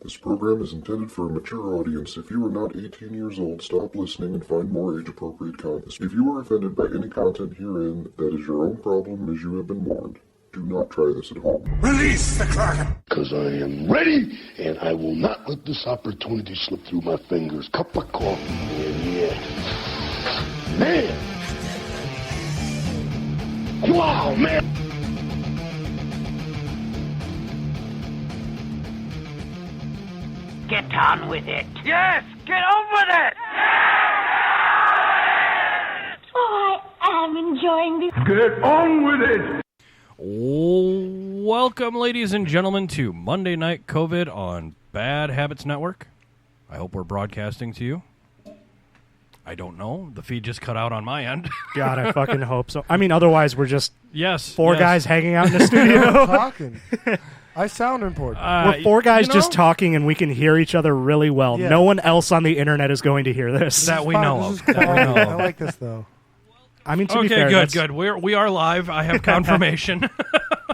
This program is intended for a mature audience. If you are not 18 years old, stop listening and find more age-appropriate content. If you are offended by any content herein, that is your own problem, as you have been warned. Do not try this at home. Release the Kraken! Because I am ready, and I will not let this opportunity slip through my fingers. Cup of coffee, man. Wow, man! Get on with it. Yes, get on with it. Oh, I am enjoying this. Get on with it! Welcome, ladies and gentlemen, to Monday Night COVID on Bad Habits Network. I hope we're broadcasting to you. I don't know. The feed just cut out on my end. God, I fucking hope so. I mean, otherwise we're just four yes. guys hanging out in the studio. Talking. I sound important. We're four guys just talking, and we can hear each other really well. Yeah. No one else on the internet is going to hear this. That we know of. I like this, though. I mean, to be fair, good. We are live. I have confirmation.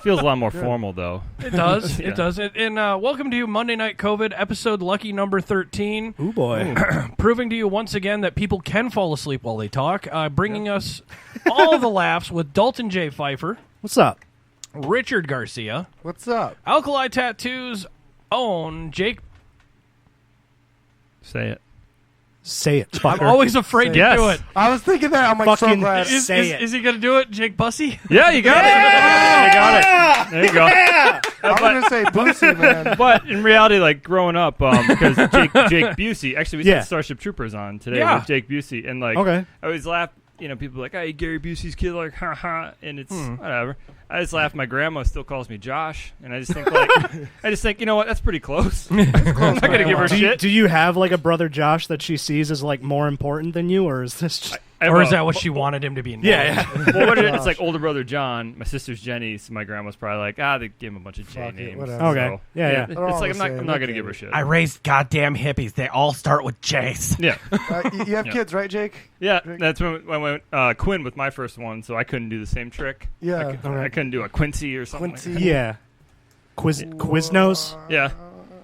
Feels a lot more formal, though. It does. It does. And welcome to Monday Night COVID, episode lucky number 13. Ooh, boy. Proving to you once again that people can fall asleep while they talk. Bringing us all the laughs with Dalton J. Pfeiffer. What's up? Richard Garcia. What's up? Alkali-Tattoo's own Jake. Say it. Say it, fucker. I'm always afraid to do it. I was thinking that. I'm like, so Fucking glad. say it. Is he going to do it, Jake Bussy? Yeah, you got it. You got it. There you go. I'm going to say Boosie, man. But in reality, like growing up, because Jake Busey, actually, we had Starship Troopers on today with Jake Busey, and like, I always laugh. You know, people are like, hey, Gary Busey's kid, like, ha ha, and it's whatever. I just laugh. My grandma still calls me Josh, and I just think, you know what, that's pretty close. I'm not gonna give her shit. Do you have like a brother Josh that she sees as like more important than you, or is this just? Or is that what she wanted him to be? Yeah. Well, it's like older brother John. My sister's Jenny. So my grandma's probably like, they gave him a bunch of J names. Okay. So, Yeah. It's like I'm not gonna give her shit. I raised goddamn hippies. They all start with J's. Yeah. You have kids, right, Jake? Yeah, that's when I went Quinn with my first one, so I couldn't do the same trick. Yeah. I couldn't do a Quincy or something. Quincy. Like that. Yeah. Quiznos. Yeah.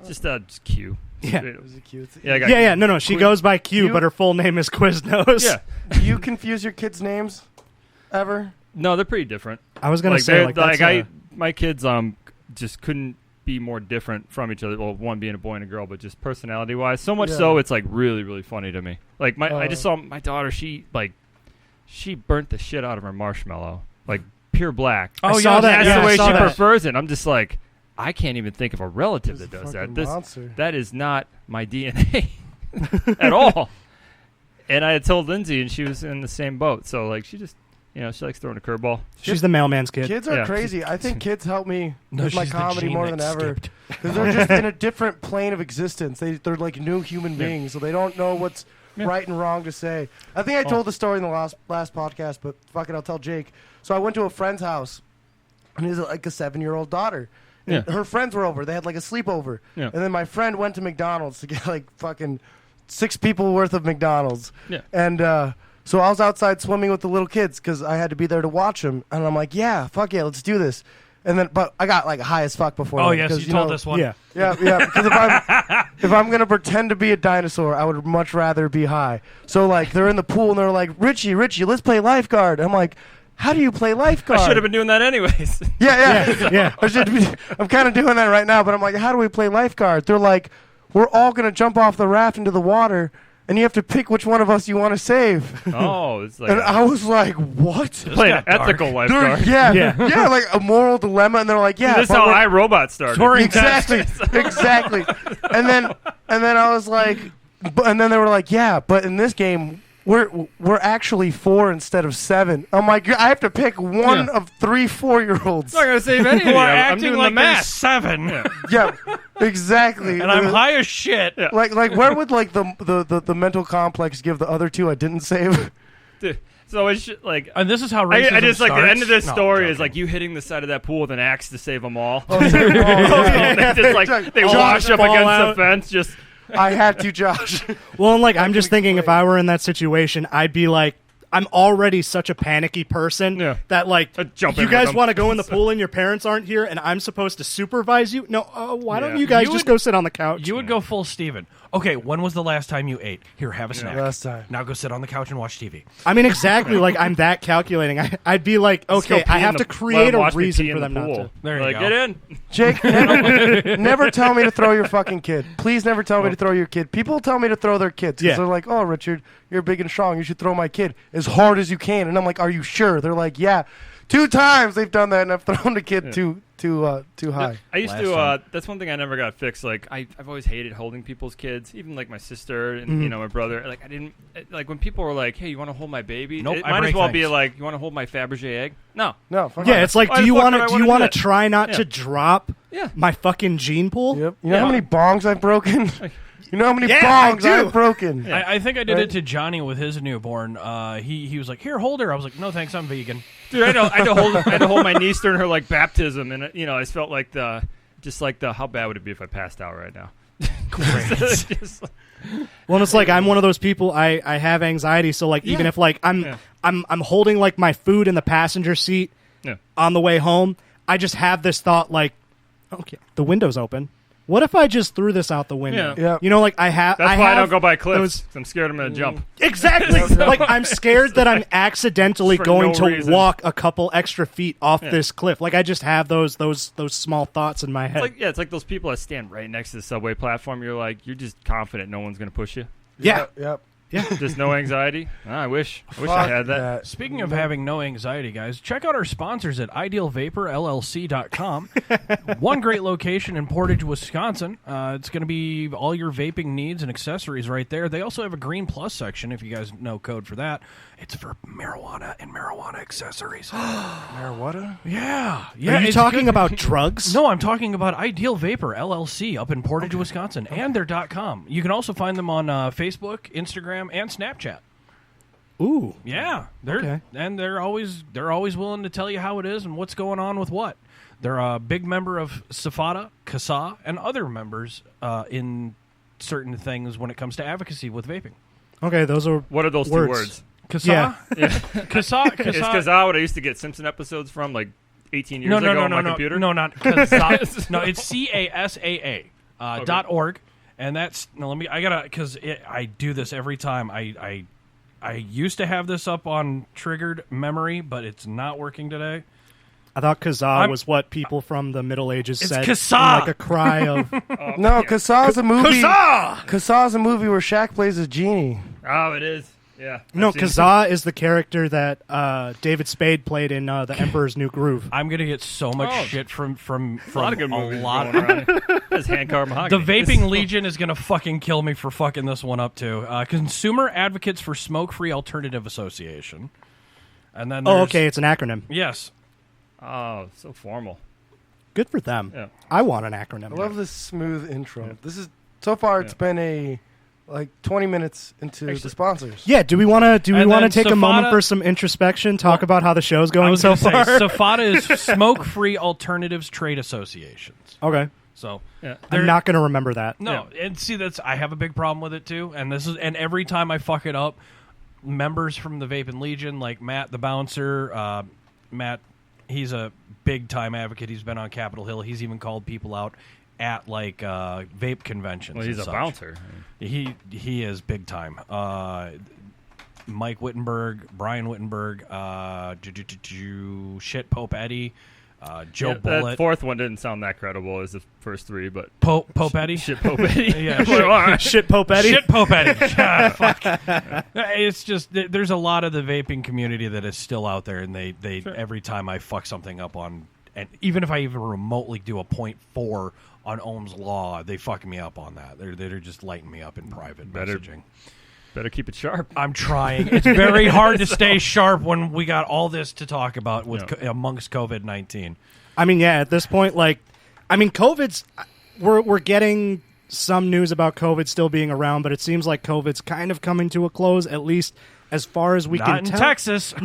Just Q. Yeah. Was it cute? Yeah. No. She goes by Q, but her full name is Quiznos. Yeah. Do you confuse your kids' names ever? No, they're pretty different. I was gonna say my kids just couldn't be more different from each other. Well, one being a boy and a girl, but just personality wise, so much so it's like really, really funny to me. Like I just saw my daughter. She burnt the shit out of her marshmallow, like pure black. I saw that. That's the way she that. prefers it. I'm just like, I can't even think of a relative that does that. Monster. That is not my DNA at all. And I had told Lindsay, and she was in the same boat. So like, she just, she likes throwing a curveball. She's the mailman's kid. Kids are crazy. I think kids help me with my she's the comedy gene more that than ever. skipped. Because they're just in a different plane of existence. They're like new human beings, so they don't know what's right and wrong to say. I think I told the story in the last podcast, but fuck it, I'll tell Jake. So I went to a friend's house, and he has like a 7-year-old daughter. And her friends were over. They had like a sleepover. Yeah. And then my friend went to McDonald's to get like fucking 6 people worth of McDonald's. Yeah. And so I was outside swimming with the little kids because I had to be there to watch them. And I'm like, fuck yeah, let's do this. And then, but I got like high as fuck before. Oh yes, you told this one. Yeah. Because if I'm gonna pretend to be a dinosaur, I would much rather be high. So like they're in the pool and they're like, Richie, let's play lifeguard. I'm like, how do you play lifeguard? I should have been doing that anyways. Yeah. I'm kind of doing that right now, but I'm like, how do we play lifeguard? They're like, we're all gonna jump off the raft into the water. And you have to pick which one of us you want to save. Oh, it's like. And I was like, "What?" Play an ethical lifeguard. Yeah, like a moral dilemma. And they're like, "Yeah." This is how iRobot started. Exactly. And then I was like, and then they were like, "Yeah, but in this game, we're actually 4 instead of 7." I'm like, I have to pick one of 3 4-year-olds. I'm not gonna save any of you. I'm acting doing like the they're math. 7. Yeah, exactly. And I'm high as shit. Yeah. Like where would like the mental complex give the other 2 I didn't save? Dude, so it's like, And this is how racism I just like starts. the end of this No, story I'm is like you hitting the side of that pool with an axe to save them all. Oh, yeah. It's like they wash up against the fence. Just I had to, Josh. Well, and like I'm just thinking, if I were in that situation, I'd be like, I'm already such a panicky person that like you guys want to go in the pool and your parents aren't here and I'm supposed to supervise you. No, why don't you guys just go sit on the couch? You would go full Steven. Okay, when was the last time you ate? Here, have a snack. Last time. Now go sit on the couch and watch TV. I mean, exactly. Like, I'm that calculating. I'd be like, okay, I have to create a reason for them not to. There you go. Get in. Jake, never tell me to throw your fucking kid. Please never tell me to throw your kid. People tell me to throw their kids. Because they're like, oh, Richard, you're big and strong. You should throw my kid as hard as you can. And I'm like, are you sure? They're like, yeah. 2 times they've done that, and I've thrown the kid too high. I used to. That's one thing I never got fixed. Like I've always hated holding people's kids, even like my sister and my brother. Like I didn't like when people were like, "Hey, you want to hold my baby?" Nope, it might as well be like, "You want to hold my Fabergé egg?" No. It's like, do you want to try not to drop my fucking gene pool? Yep. You know how many bongs I've broken? You know how many bongs I've broken? Yeah. I think I did it to Johnny with his newborn. He was like, "Here, hold her." I was like, "No, thanks, I'm vegan." Dude, I had to hold my niece during her like baptism, and I just felt like how bad would it be if I passed out right now? Well, it's like I'm one of those people. I have anxiety, so like even if like I'm holding like my food in the passenger seat on the way home, I just have this thought like, okay, the window's open. What if I just threw this out the window? Yeah. You know, like I have. That's why I don't go by cliffs. I'm scared I'm going to jump. Exactly. Like I'm scared that I'm accidentally going to walk a couple extra feet off this cliff. Like I just have those small thoughts in my head. It's like those people that stand right next to the subway platform. You're just confident no one's going to push you. Yeah. Yep. Yeah. Just no anxiety. I wish I had that. Speaking of having no anxiety, guys, check out our sponsors at idealvaporllc.com. One great location in Portage, Wisconsin. It's going to be all your vaping needs and accessories right there. They also have a Green Plus section, if you guys know code for that. It's for marijuana and marijuana accessories. Marijuana? Yeah. Are you talking about drugs? No, I'm talking about Ideal Vapor LLC up in Portage, Wisconsin, and their .com. You can also find them on Facebook, Instagram, and Snapchat. Ooh. Yeah. They're always willing to tell you how it is and what's going on with what. They're a big member of SFTB, CASA, and other members in certain things when it comes to advocacy with vaping. Okay, what are those words. 2 words? CASA? Yeah. CASA. It's CASA what I used to get Simpson episodes from like 18 years ago on my computer? No, not CASA. No, it's CASAA .org. And that's because I do this every time. I used to have this up on triggered memory, but it's not working today. I thought Kazaa was what people from the Middle Ages said. Kazaa! Like a cry of... No, Kazaa's a movie. Kazaa! Kazaa's a movie where Shaq plays a genie. Oh, it is. Yeah. No, Kazaa is the character that David Spade played in The Emperor's New Groove. I'm going to get so much shit from a lot of good movies going around. That's Hancock Mahogany. The Vaping Legion is going to fucking kill me for fucking this one up, too. Consumer Advocates for Smoke-Free Alternative Association. And then okay, it's an acronym. Yes. Oh, so formal. Good for them. Yeah. I want an acronym. I love this smooth intro. Yeah. This is so far. It's been a 20 minutes into the sponsors. Yeah. Do we want to take a moment for some introspection? Talk about how the show's going so far. SFTB is Smoke-Free Alternatives Trade Associations. Okay. So I'm not going to remember that. No, and see I have a big problem with it too. And every time I fuck it up, members from the Vaping Legion, like Matt the Bouncer, Matt. He's a big-time advocate. He's been on Capitol Hill. He's even called people out at, vape conventions. Well, he's a bouncer. He is big-time. Mike Wittenberg, Brian Wittenberg, Shit Pope Eddie, Joe Bullitt. That 4th one didn't sound that credible as the first 3, but... Pope Eddie? Shit Pope Eddie. Yeah, Shit Pope Eddie? Shit Pope Eddie. Fuck. It's just, there's a lot of the vaping community that is still out there, and they every time I fuck something up on, and even if I even remotely do a 0.4 on Ohm's Law, they fuck me up on that. They're just lighting me up in private messaging. Better keep it sharp. I'm trying. It's very hard to stay sharp when we got all this to talk about amongst COVID-19. I mean, yeah, at this point, COVID's... We're getting some news about COVID still being around, but it seems like COVID's kind of coming to a close, at least as far as we can tell. Not in Texas.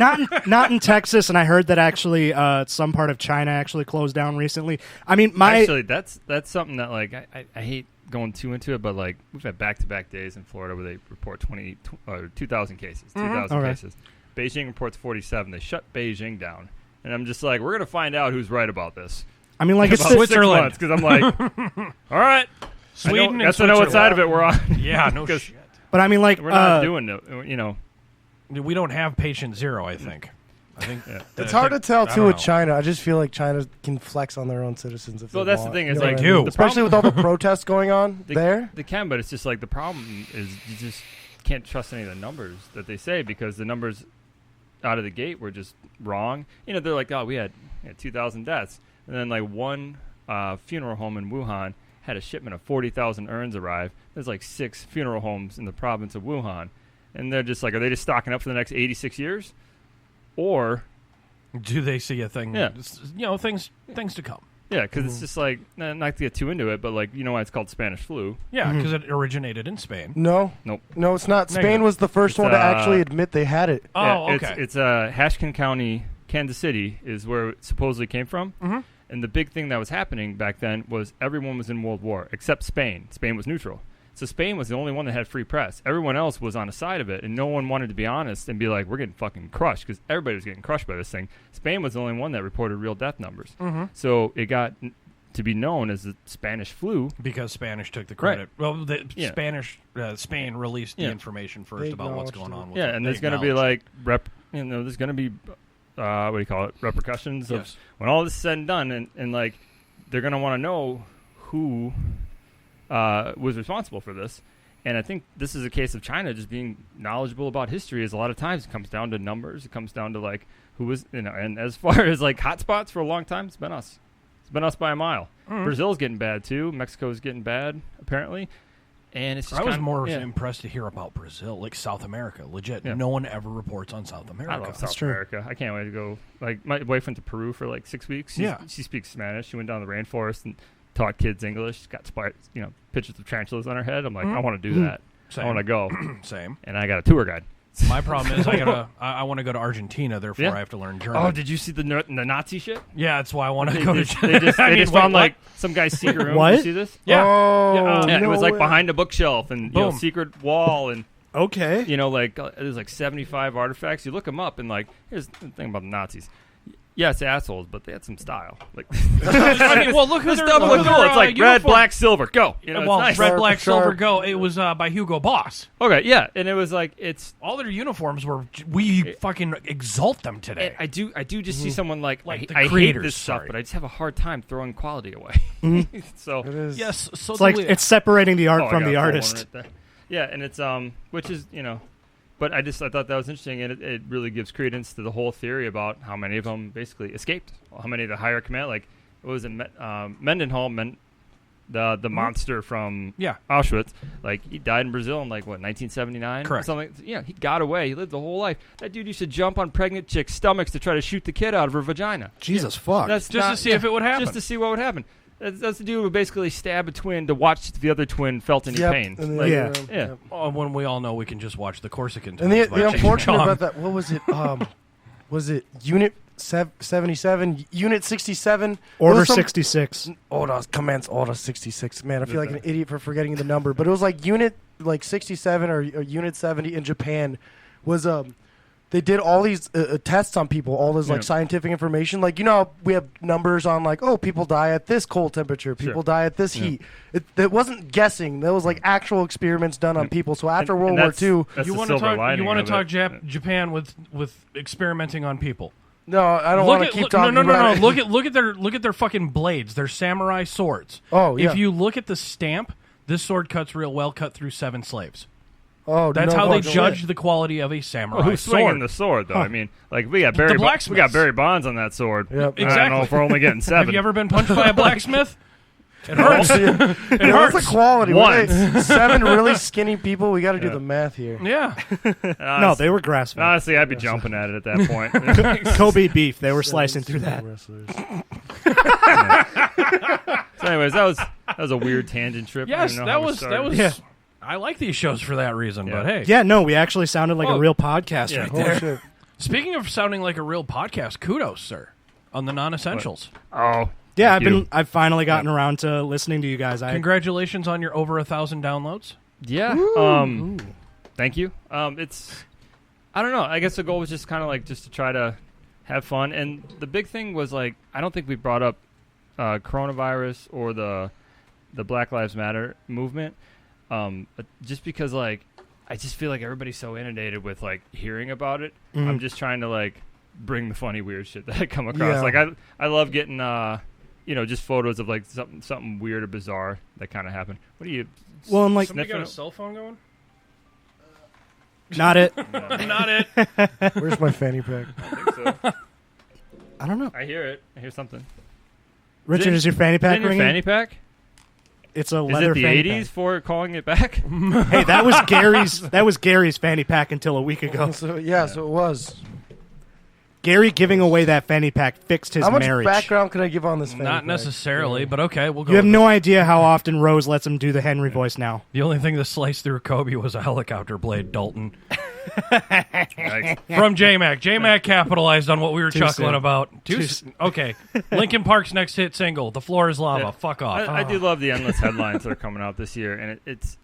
Not in Texas, and I heard that actually some part of China actually closed down recently. I mean, Actually, that's something that, I hate going too into it, but we've had back-to-back days in Florida where they report 2,000 cases. 2,000 cases. Beijing reports 47. They shut Beijing down. And I'm just like, we're going to find out who's right about this. I mean, like, it's Switzerland. Because I'm like, all right. Sweden I know what side of it we're on. Yeah, no shit. But I mean, like, we're not doing it, We don't have patient zero, I think. It's hard to tell, too, with China. I just feel like China can flex on their own citizens if they that's want. the thing. You Is know like, what I mean? Especially with all the protests going on there. They can, but it's just like the problem is you just can't trust any of the numbers that they say because the numbers out of the gate were just wrong. They're like, oh, we had 2,000 deaths. And then like one funeral home in Wuhan had a shipment of 40,000 urns arrive. There's like 6 funeral homes in the province of Wuhan. And they're just like, are they just stocking up for the next 86 years? Or do they see a thing? Yeah. Things to come. Yeah, because it's just like, not to get too into it, but like, you know why it's called Spanish flu? Yeah, because it originated in Spain. No. Nope. No, it's not. Negative. Spain was the first one to actually admit they had it. Oh, okay. It's Hashkin County, Kansas City is where it supposedly came from. Mm-hmm. And the big thing that was happening back then was everyone was in World War, except Spain. Spain was neutral. So Spain was the only one that had free press. Everyone else was on the side of it, and no one wanted to be honest and be like, we're getting fucking crushed, because everybody was getting crushed by this thing. Spain was the only one that reported real death numbers. Mm-hmm. So it got to be known as the Spanish flu. Because Spanish took the credit. Right. Well, Spain released the information first about what's going on with it. And there's going to be like, there's going to be, what do you call it, repercussions of when all this is said and done, and like, they're going to want to know who was responsible for this. And I think this is a case of China just being knowledgeable about history. Is a lot of times it comes down to numbers. It comes down to like who was, and as far as like hotspots for a long time, it's been us. It's been us by a mile. Mm-hmm. Brazil's getting bad too. Mexico's getting bad apparently. And it's just I was more impressed to hear about Brazil, like South America. Legit, no one ever reports on South America. I love South America. I can't wait to go. Like my wife went to Peru for like 6 weeks. She speaks Spanish. She went down the rainforest and taught kids English. Got pictures of tarantulas on her head. I'm like, I want to do that. Same. I want to go. Same. And I got a tour guide. My problem is I want to go to Argentina. Therefore, I have to learn German. Oh, did you see the Nazi shit? Yeah, that's why I want to go to. They just found like some guy's secret room. What? Did you see this? Yeah. It was like behind a bookshelf and secret wall and. Okay. There's like 75 artifacts. You look them up and like, here's the thing about the Nazis. Yes, assholes, but they had some style. Like, look who this stuff looked cool. It's like red, black, silver, go. Nice. Red, black, silver, go. It was by Hugo Boss. Okay, yeah, and it was like all their uniforms were. We fucking exalt them today. I do just see someone like the I creators, hate this stuff, but I just have a hard time throwing quality away. So it is. Yes, so it's like it's separating the art from the artist. Right, yeah, and it's which is But I thought that was interesting, and it really gives credence to the whole theory about how many of them basically escaped. How many of the higher command, like what was it, Mendenhall, the monster from Auschwitz, like he died in Brazil in like what 1979, correct? Or something. Yeah, he got away. He lived the whole life. That dude used to jump on pregnant chicks' stomachs to try to shoot the kid out of her vagina. Jesus fuck! That's just to see if it would happen. Just to see what would happen. That's the dude who basically stabbed a twin to watch if the other twin felt any pain. Yeah. When we all know we can just watch the Corsican. And the unfortunate about that, what was it? Was it Unit 77, Unit 67, Order 66? Commands Order 66. Man, I feel like an idiot for forgetting the number, but it was like Unit 67 or Unit 70 in Japan was they did all these tests on people, all this like scientific information. Like, we have numbers on like, people die at this cold temperature, people die at this heat. It wasn't guessing. There was like actual experiments done on people. So after World War II, you want to talk Japan with experimenting on people. No, I don't want to keep talking about it. Look at their fucking blades, their samurai swords. Oh, yeah. If you look at the stamp, this sword cuts real well, cut through 7 slaves. Oh, that's how they judge the quality of a samurai who's sword. Swinging the sword, though? Huh. I mean, like we got Barry Bonds on that sword. Yep. Exactly. I don't know if we're only getting 7. Have you ever been punched by a blacksmith? It hurts. It hurts. That's the quality. Once. 7 really skinny people. We got to do the math here. Yeah. No, they were grass fed. Honestly, I'd be jumping at it at that point. Kobe beef. They were slicing through that. So, anyways, that was a weird tangent trip. Yes, that was. Yeah. I like these shows for that reason, but hey. Yeah, no, we actually sounded like a real podcast right there. Shit. Speaking of sounding like a real podcast, kudos, sir, on the non-essentials. Oh. Yeah, I've finally gotten around to listening to you guys. Congratulations on your over 1,000 downloads. Yeah. Thank you. I I don't know. I guess the goal was just kind of like just to try to have fun. And the big thing was like, I don't think we brought up coronavirus or the Black Lives Matter movement, just because like I just feel like everybody's so inundated with like hearing about it. I'm just trying to like bring the funny weird shit that I come across. Like I love getting just photos of like something weird or bizarre that kind of happened. What are you? Well, I'm like, somebody got a cell phone going? Not it. Not it. Where's my fanny pack? I think so. I don't know. I hear it. I hear something. Richard, is your fanny pack your ringing? fanny pack? It's a leather fanny fanny pack. Is it the 80s pack. for calling it back? Hey, that was Gary's. That was Gary's fanny pack until a week ago. So it was. Gary giving away that fanny pack fixed his How much marriage. background can I give on this fanny Not pack? necessarily, but okay, we'll go. You have with no it. idea how often Rose lets him do the Henry voice now. The only thing that sliced through Kobe was a helicopter blade, Dalton. Nice. From J-Mac. J-Mac capitalized on what we were Too chuckling soon. about. Okay. Linkin Park's next hit single, The Floor is Lava. Yeah. Fuck off. I do love the endless headlines that are coming out this year, and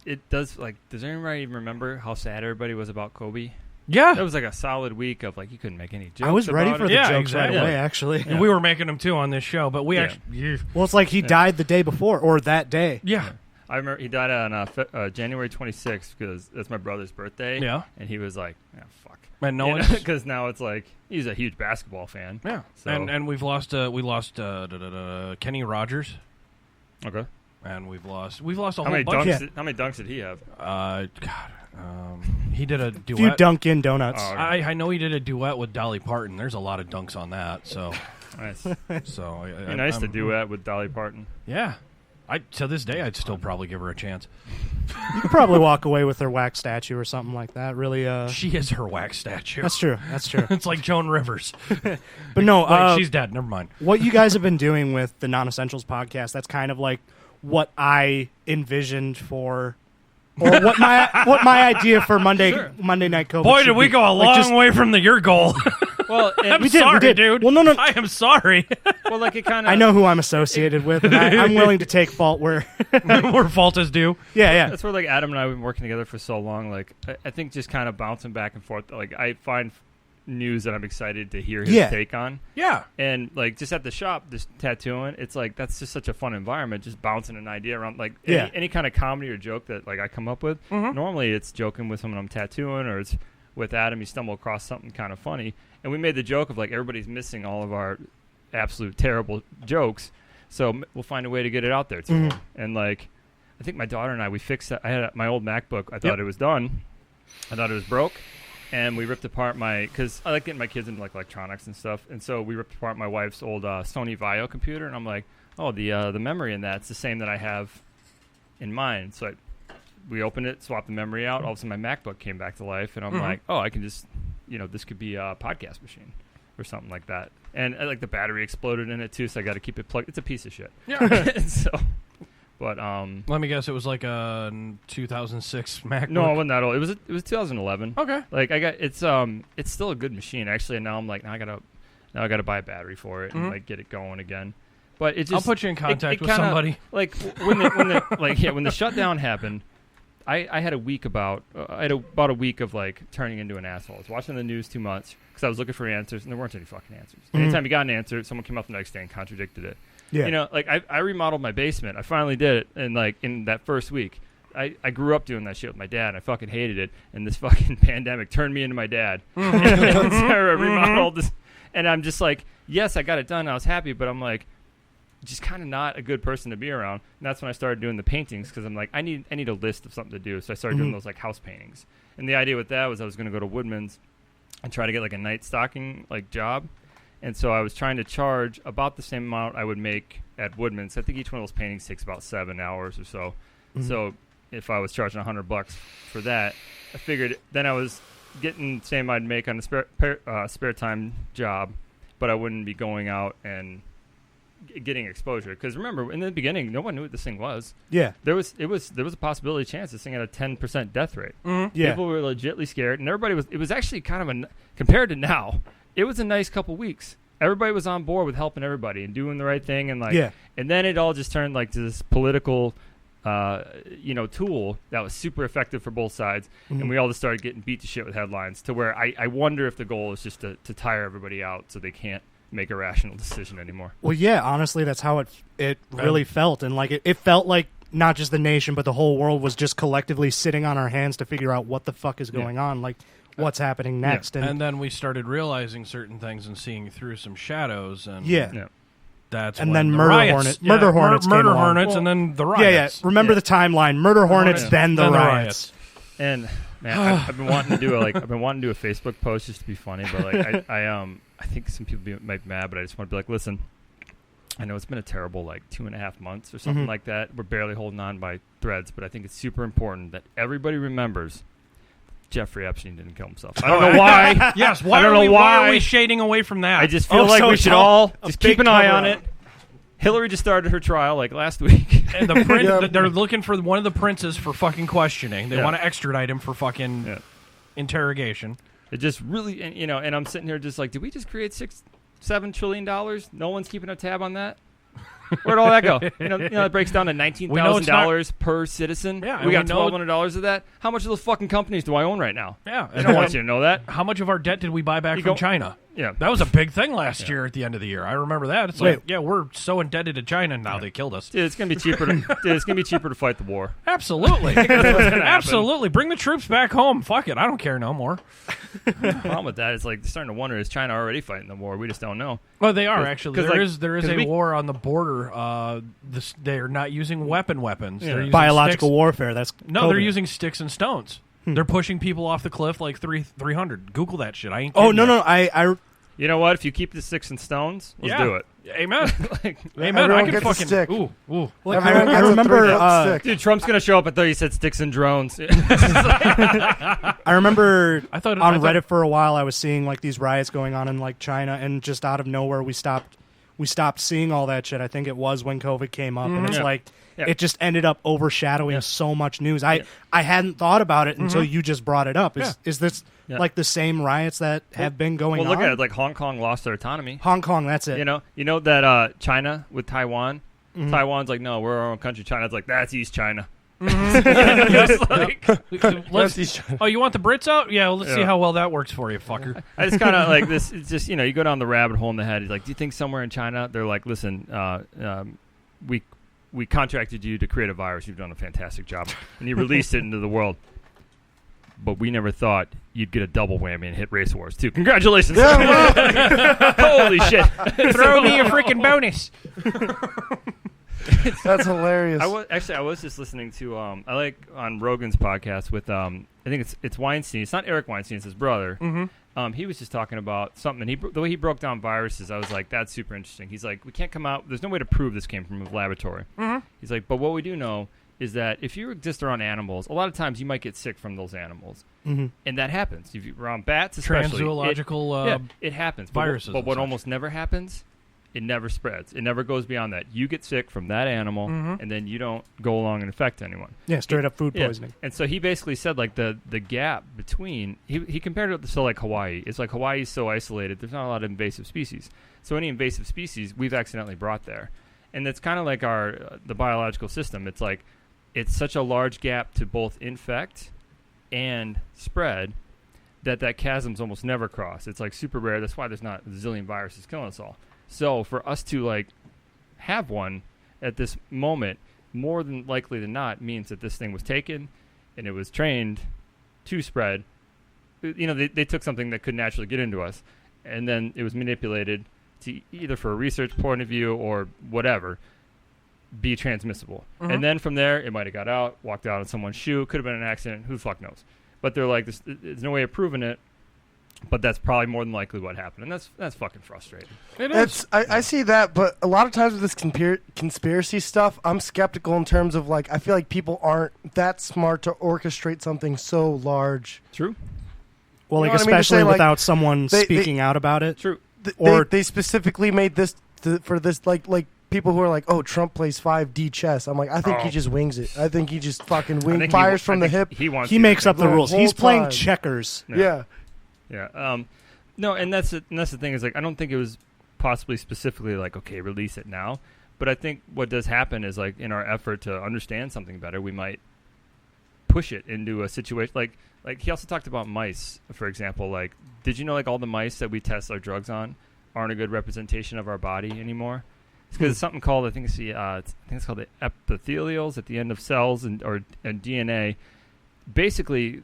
it does like. Does anybody even remember how sad everybody was about Kobe? Yeah. That was like a solid week of like you couldn't make any jokes. I was ready about for it. the Yeah, jokes exactly. right away, actually. And we were making them too on this show, but we actually. Well, it's like he died the day before, or that day. Yeah. I remember he died on January 26th because that's my brother's birthday. Yeah. And he was like, fuck. And no one's. Because now it's like he's a huge basketball fan. Yeah. So. And we lost Kenny Rogers. Okay. And we've lost a whole How many bunch. dunks? How many dunks did he have? He did a duet. A few Dunkin' Donuts. Oh, okay. I know he did a duet with Dolly Parton. There's a lot of dunks on that. So, Nice. so Be nice to duet with Dolly Parton. Yeah. To this day, I'd still probably give her a chance. You could probably walk away with her wax statue or something like that. Really, She is her wax statue. That's true. That's true. It's like Joan Rivers. But no, Wait, she's dead. Never mind. What you guys have been doing with the Non-Essentials podcast, that's kind of like what I envisioned for, or what my idea for Monday Night COVID. Boy, should did we be. go a long way from your goal. Well, I'm sorry, dude. Well, no. I am sorry. well, like it kind of. I know who I'm associated with, and I'm willing to take fault where Where fault is due. Yeah. That's where like Adam and I have been working together for so long. Like I think just kind of bouncing back and forth. Like I find news that I'm excited to hear his take on. Yeah. And like just at the shop, just tattooing, it's like that's just such a fun environment. Just bouncing an idea around, like any kind of comedy or joke that like I come up with. Normally it's joking with someone I'm tattooing, or it's with Adam. You stumble across something kind of funny, and we made the joke of like everybody's missing all of our absolute terrible jokes, so we'll find a way to get it out there to them. And like I think my daughter and I, we fixed that. I had my old MacBook. I thought it was done. I thought it was broke. And we ripped apart because I like getting my kids into like electronics and stuff. And so we ripped apart my wife's old Sony Vaio computer, and I'm like, oh, the memory in that's the same that I have in mine. So we opened it, swapped the memory out. All of a sudden, my MacBook came back to life, and I'm like, oh, I can just, this could be a podcast machine or something like that. And like the battery exploded in it too, so I got to keep it plugged. It's a piece of shit. Yeah. So. But let me guess, it was like a 2006 MacBook. No, it wasn't that old. It was 2011. Okay. Like it's still a good machine actually. And now I'm like, I gotta buy a battery for it and like get it going again. But it just I'll put you in contact with kinda, somebody. Like when the shutdown happened, I had about a week of like turning into an asshole. I was watching the news too much because I was looking for answers and there weren't any fucking answers. Anytime you got an answer, someone came up the next day and contradicted it. Yeah. Like I remodeled my basement. I finally did it, and like in that first week, I grew up doing that shit with my dad. I fucking hated it, and this fucking pandemic turned me into my dad. And so I remodeled this, and I'm just like, yes, I got it done. I was happy, but I'm like, just kind of not a good person to be around. And that's when I started doing the paintings because I'm like, I need a list of something to do. So I started doing those like house paintings. And the idea with that was I was going to go to Woodman's and try to get like a night stocking like job. And so I was trying to charge about the same amount I would make at Woodman's. I think each one of those paintings takes about 7 hours or so. So if I was charging $100 for that, I figured then I was getting the same I'd make on a spare time job, but I wouldn't be going out and getting exposure. Because remember, in the beginning, no one knew what this thing was. Yeah. There was a possibility chance this thing had a 10% death rate. Yeah. People were legitly scared, and it was actually kind of compared to now, it was a nice couple weeks. Everybody was on board with helping everybody and doing the right thing, and and then it all just turned like to this political tool that was super effective for both sides, and we all just started getting beat to shit with headlines to where I wonder if the goal is just to tire everybody out so they can't make a rational decision anymore. Well, yeah, honestly, that's how it really felt, and like it felt like not just the nation but the whole world was just collectively sitting on our hands to figure out what the fuck is going on, like what's happening next. And then we started realizing certain things and seeing through some shadows, and that's and when then the Murder riots, Hornets came along. Hornets, and then the riots. Yeah. Remember the timeline: Murder Hornets, then the riots. And man, I've been wanting to do a Facebook post just to be funny, but like I think some people might be mad, but I just want to be like, listen, I know it's been a terrible 2.5 months or something like that. We're barely holding on by threads, but I think it's super important that everybody remembers Jeffrey Epstein didn't kill himself. I don't know why. Yes, why are we shading away from that? I just feel like we should all just keep an eye on it. Hillary just started her trial last week. And they're looking for one of the princes for fucking questioning. They want to extradite him for fucking interrogation. It just really, and I'm sitting here just like, did we just create $6-7 trillion? No one's keeping a tab on that. Where'd all that go? It breaks down to $19,000 per citizen. Yeah, we got $1,200 of that. How much of those fucking companies do I own right now? Yeah, I don't want you to know that. How much of our debt did we buy back from China? Yeah, that was a big thing last year at the end of the year. I remember that. It's we're so indebted to China now. They killed us. Dude, it's gonna be cheaper. It's gonna be cheaper to fight the war. Absolutely, absolutely. Bring the troops back home. Fuck it. I don't care no more. The problem with that is they're starting to wonder: is China already fighting the war? We just don't know. Well, they are actually. There is a war on the border. They're not using weapons. Yeah. They're using biological warfare. That's COVID. They're using sticks and stones. They're pushing people off the cliff like 300. Google that shit. I ain't. Oh no. I. You know what? If you keep the sticks and stones, let's do it. Amen. Amen. Everyone I can gets fucking a stick. Ooh. I remember. Dude, Trump's gonna show up. I thought you said sticks and drones. I remember. I thought on Reddit for a while I was seeing these riots going on in China, and just out of nowhere we stopped seeing all that shit. I think it was when COVID came up, and it's it just ended up overshadowing so much news. I hadn't thought about it until you just brought it up. Is this the same riots that have been going on? Well, look at it. Hong Kong lost their autonomy. Hong Kong, that's it. You know that China with Taiwan. Taiwan's like, no, we're our own country. China's like, that's East China. Oh, you want the Brits out? Yeah, well, let's see how well that works for you, fucker. I just kind of like this. It's just you go down the rabbit hole in the head. He's like, do you think somewhere in China they're like, listen, we contracted you to create a virus. You've done a fantastic job, and you released it into the world. But we never thought you'd get a double whammy and hit Race Wars too. Congratulations! Holy shit! Throw me a freaking bonus. That's hilarious. I was just listening to I like on Rogan's podcast with I think it's Weinstein. It's not Eric Weinstein. It's his brother. He was just talking about something. And the way he broke down viruses, I was like, that's super interesting. He's like, we can't come out. There's no way to prove this came from a laboratory. He's like, but what we do know is that if you exist around animals, a lot of times you might get sick from those animals, and that happens. If you're around bats, especially, transzoological it happens. Viruses. But what almost never happens, it never spreads. It never goes beyond that. You get sick from that animal, and then you don't go along and infect anyone. Yeah, straight up food poisoning. And so he basically said the gap between he compared it to Hawaii. It's like Hawaii's so isolated. There's not a lot of invasive species. So any invasive species we've accidentally brought there, and it's kind of like the biological system. It's like it's such a large gap to both infect and spread that chasm's almost never crossed. It's super rare. That's why there's not a zillion viruses killing us all. So for us to have one at this moment, more than likely than not, means that this thing was taken and it was trained to spread. They took something that could naturally get into us, and then it was manipulated to either for a research point of view or whatever, be transmissible. And then from there, it might have got out, walked out on someone's shoe. Could have been an accident. Who the fuck knows? But they're like, there's no way of proving it. But that's probably more than likely what happened, and that's fucking frustrating. It is. I see that, but a lot of times with this conspiracy stuff, I'm skeptical in terms of I feel like people aren't that smart to orchestrate something so large. True. Well, especially without someone speaking out about it. True. They specifically made this for this like people who are like, oh, Trump plays 5D chess. I'm like, I think he just wings it. I think he just fucking fires from the hip. He makes up the rules. He's playing checkers. Yeah. Yeah. No, and that's the thing is I don't think it was possibly specifically okay, release it now, But I think what does happen is, like, in our effort to understand something better, we might push it into a situation. Like he also talked about mice, for example. Like, did you know, like, all the mice that we test our drugs on aren't a good representation of our body anymore? It's because it's something called, I think it's called the epithelials at the end of cells and DNA. Basically,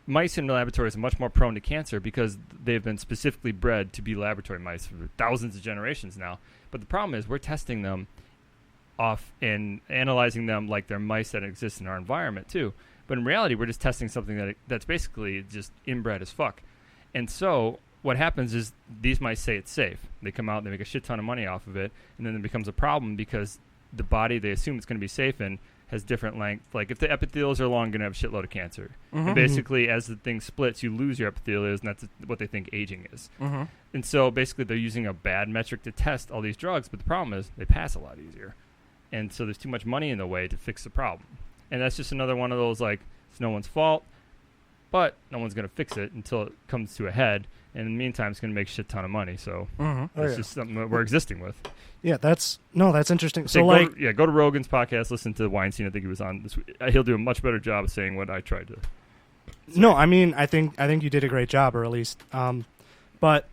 mice in laboratories are much more prone to cancer because they've been specifically bred to be laboratory mice for thousands of generations now. But the problem is we're testing them off and analyzing them like they're mice that exist in our environment too. But in reality, we're just testing something that's basically just inbred as fuck. And so what happens is these mice say it's safe. They come out, they make a shit ton of money off of it, and then it becomes a problem because the body they assume it's going to be safe in has different length. Like, if the epithelials are long, you're going to have a shitload of cancer. Mm-hmm. And basically, as the thing splits, you lose your epithelials, and that's what they think aging is. Mm-hmm. And so basically, they're using a bad metric to test all these drugs, but the problem is they pass a lot easier. And so there's too much money in the way to fix the problem. And that's just another one of those, like, it's no one's fault, but no one's going to fix it until it comes to a head. And in the meantime, it's going to make a shit ton of money. So it's just something that we're existing with. Yeah, that's interesting. So, go to Rogan's podcast, listen to Weinstein. I think he was on this week. He'll do a much better job of saying what I tried to say. No, I mean, I think you did a great job, or at least. But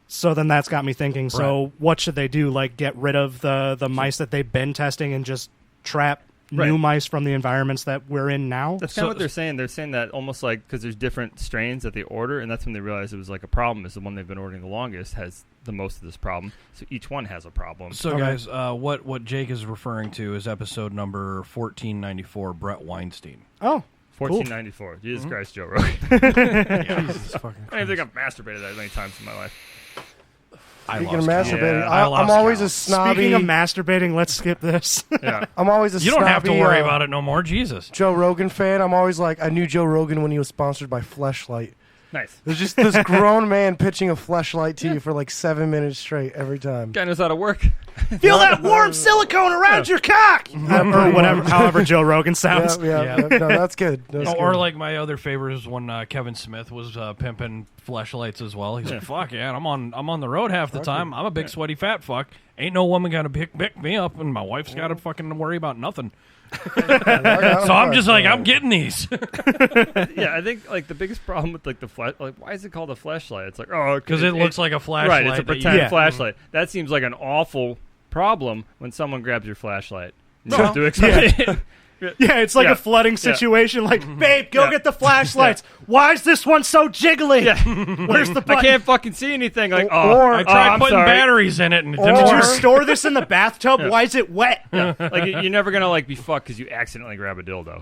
so then that's got me thinking. Right. So what should they do? Like, get rid of the mice that they've been testing and just trap new mice from the environments that we're in now? That's kind of what they're saying. They're saying that almost like because there's different strains that they order, and that's when they realize it was like a problem. Is the one they've been ordering the longest has the most of this problem. So each one has a problem. So guys, what Jake is referring to is episode number 1494, Brett Weinstein. Oh. 1494. Cool. Jesus Christ, Joe Rogan. Jesus fucking Christ. I don't think I've masturbated that many times in my life. Speaking of masturbating, I'm always a snobby. Speaking of masturbating, let's skip this. Yeah. I'm always a You don't have to worry about it no more, Jesus. Joe Rogan fan. I'm always like, I knew Joe Rogan when he was sponsored by Fleshlight. Nice. There's just this grown man pitching a Fleshlight to you for like 7 minutes straight every time. Guy knows how to work. Feel that warm silicone around your cock! Or whatever, however Joe Rogan sounds. Yeah. No, that's good. Or like my other favorite is when Kevin Smith was pimping fleshlights as well. He's like, fuck yeah, I'm on the road half the time. I'm a big sweaty fat fuck. Ain't no woman gonna pick me up, and my wife's gotta fucking worry about nothing. So I'm just like, I'm getting these. Yeah, I think like the biggest problem with like the flash, like why is it called a flashlight? It's like, oh, because it looks like a flashlight. Right, it's a pretend flashlight. That seems like an awful problem when someone grabs your flashlight. No. Yeah, it's like a flooding situation. Like, babe, go get the flashlights. Why is this one so jiggly? Where's the button? I can't fucking see anything. Like, I tried putting batteries in it, and it didn't Did you store this in the bathtub? Why is it wet? Like, you're never gonna like be fucked because you accidentally grab a dildo.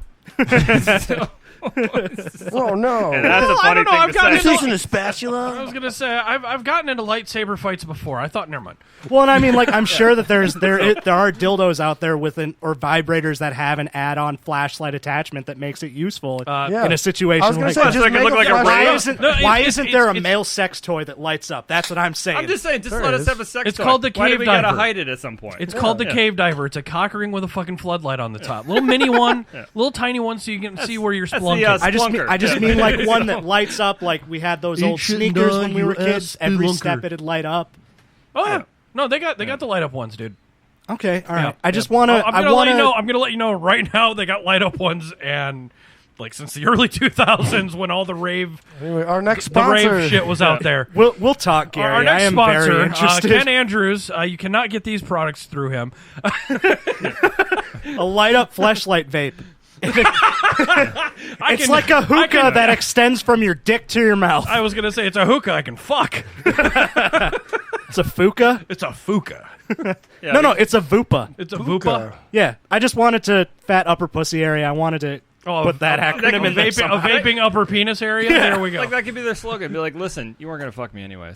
Oh no! And that's a funny thing to say. Using a spatula. I was gonna say I've gotten into lightsaber fights before. I thought, never mind. Well, and I mean, like, I'm sure that there are dildos out there or vibrators that have an add-on flashlight attachment that makes it useful in a situation I was gonna like say, that. just make look like a Why isn't there a male sex toy that lights up? That's what I'm saying. I'm just saying, just let us have a sex toy. It's called the Why do cave we diver. gotta hide it at some point? It's called the cave diver. It's a cock ring with a fucking floodlight on the top. Little mini one, little tiny one, so you can see where you're splunking. I just mean like one that lights up, like we had those old sneakers when we were kids. Every step it'd light up. Oh yeah. No, they got the light up ones, dude. Okay, all right. I just want to. I'm gonna let you know right now. They got light up ones, and like since the early 2000s when all the rave, anyway, our next sponsor, the rave shit was out there. We'll talk, Gary. Our next I am sponsor, very interested. Ken Andrews. You cannot get these products through him. A light up fleshlight vape. It's like a hookah that extends from your dick to your mouth. I was gonna say it's a hookah I can fuck. It's a fuka? It's a fuka. No, it's a vupa. It's a vupa? Yeah, I just wanted to fat upper pussy area. I wanted to put that acronym in there. A vaping upper penis area? Yeah. There we go. Like that could be their slogan. Be like, listen, you weren't going to fuck me anyways.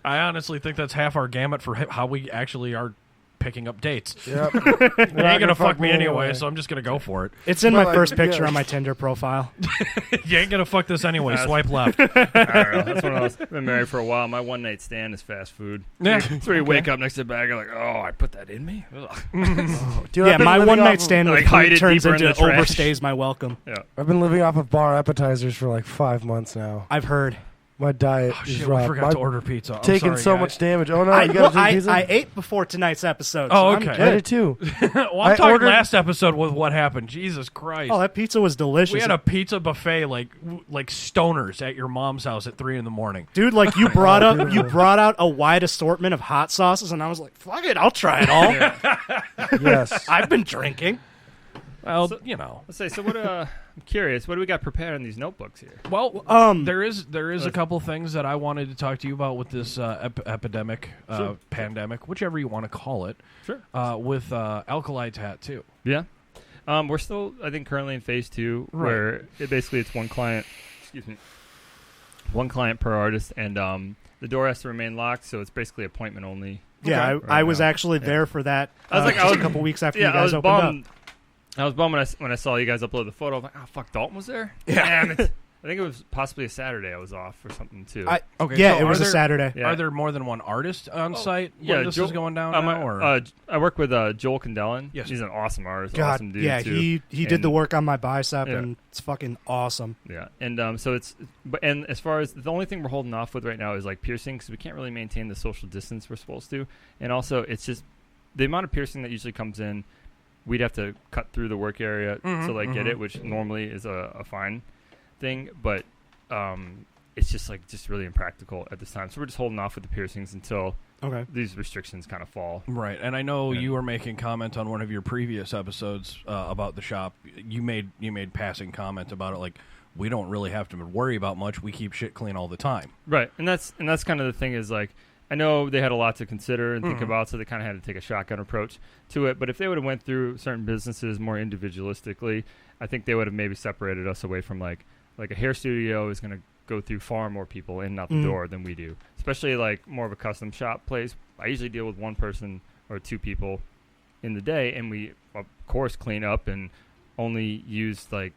I honestly think that's half our gamut for how we actually are picking up dates. Yep. You ain't gonna fuck me anyway, so I'm just gonna go for it. It's in my first picture on my Tinder profile. You ain't gonna fuck this anyway. Swipe left. I don't know. That's one of those. I've been married for a while. My one night stand is fast food. Yeah. So you wake up next to the bag, you're like, oh, I put that in me. Yeah, my one night stand with food turns into trash. overstays my welcome. Yeah. I've been living off of bar appetizers for like 5 months now. I've heard. My diet is shit, rough. we forgot to order pizza. I'm taking sorry, so guys. much damage. Oh no, you got to pizza? I ate before tonight's episode. Oh, so okay. I'm I good. did too. Well, I I'm talking ordered- last episode with what happened. Jesus Christ. Oh, that pizza was delicious. We had a pizza buffet like stoners at your mom's house at 3 a.m. Dude, like you brought out a wide assortment of hot sauces, and I was like, "Fuck it, I'll try it all." Yes. I've been drinking. Well, Let's say, so what, I'm curious, what do we got prepared on these notebooks here? Well, there is a couple things that I wanted to talk to you about with this epidemic, pandemic, whichever you want to call it. Sure. With akali-tattoo. Yeah. We're still, I think, currently in phase 2, where it's one client. Excuse me. One client per artist, and the door has to remain locked, so it's basically appointment only. Yeah, I was actually there for that. I was a couple weeks after you guys opened up. I was bummed when I saw you guys upload the photo. I was like, oh, fuck, Dalton was there? Yeah. Damn it. I think it was possibly a Saturday I was off or something, too. It was a Saturday. Yeah. Are there more than one artist on site when this is going down now? Or? I work with Joel Candellin. Yes. He's an awesome artist, God, awesome dude, yeah, too. he did the work on my bicep, and it's fucking awesome. Yeah, and so and as far as the only thing we're holding off with right now is like piercing, because we can't really maintain the social distance we're supposed to, and also it's just the amount of piercing that usually comes in. We'd have to cut through the work area to get it, which normally is a fine thing, but it's just really impractical at this time. So we're just holding off with the piercings until these restrictions kind of fall. Right, and I know you were making comment on one of your previous episodes about the shop. You made passing comment about it, like we don't really have to worry about much. We keep shit clean all the time. Right, and that's kind of the thing is like. I know they had a lot to consider and think about, so they kind of had to take a shotgun approach to it. But if they would have went through certain businesses more individualistically, I think they would have maybe separated us away from like a hair studio is going to go through far more people in and out the door than we do. Especially like more of a custom shop place. I usually deal with one person or two people in the day, and we of course clean up and only use like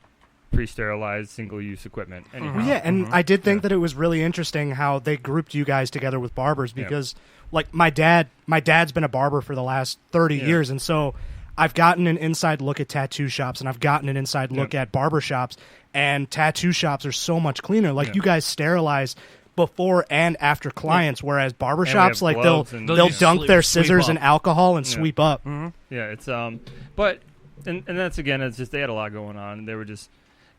pre-sterilized single-use equipment. Anyhow. Yeah, and I did think that it was really interesting how they grouped you guys together with barbers because, like, my dad's been a barber for the last 30 years, and so I've gotten an inside look at tattoo shops, and I've gotten an inside look at barber shops, and tattoo shops are so much cleaner. Like, you guys sterilize before and after clients, whereas barber shops, like, they'll dunk their scissors in alcohol and sweep up. Yeah, it's but and that's again, it's just they had a lot going on, and they were just.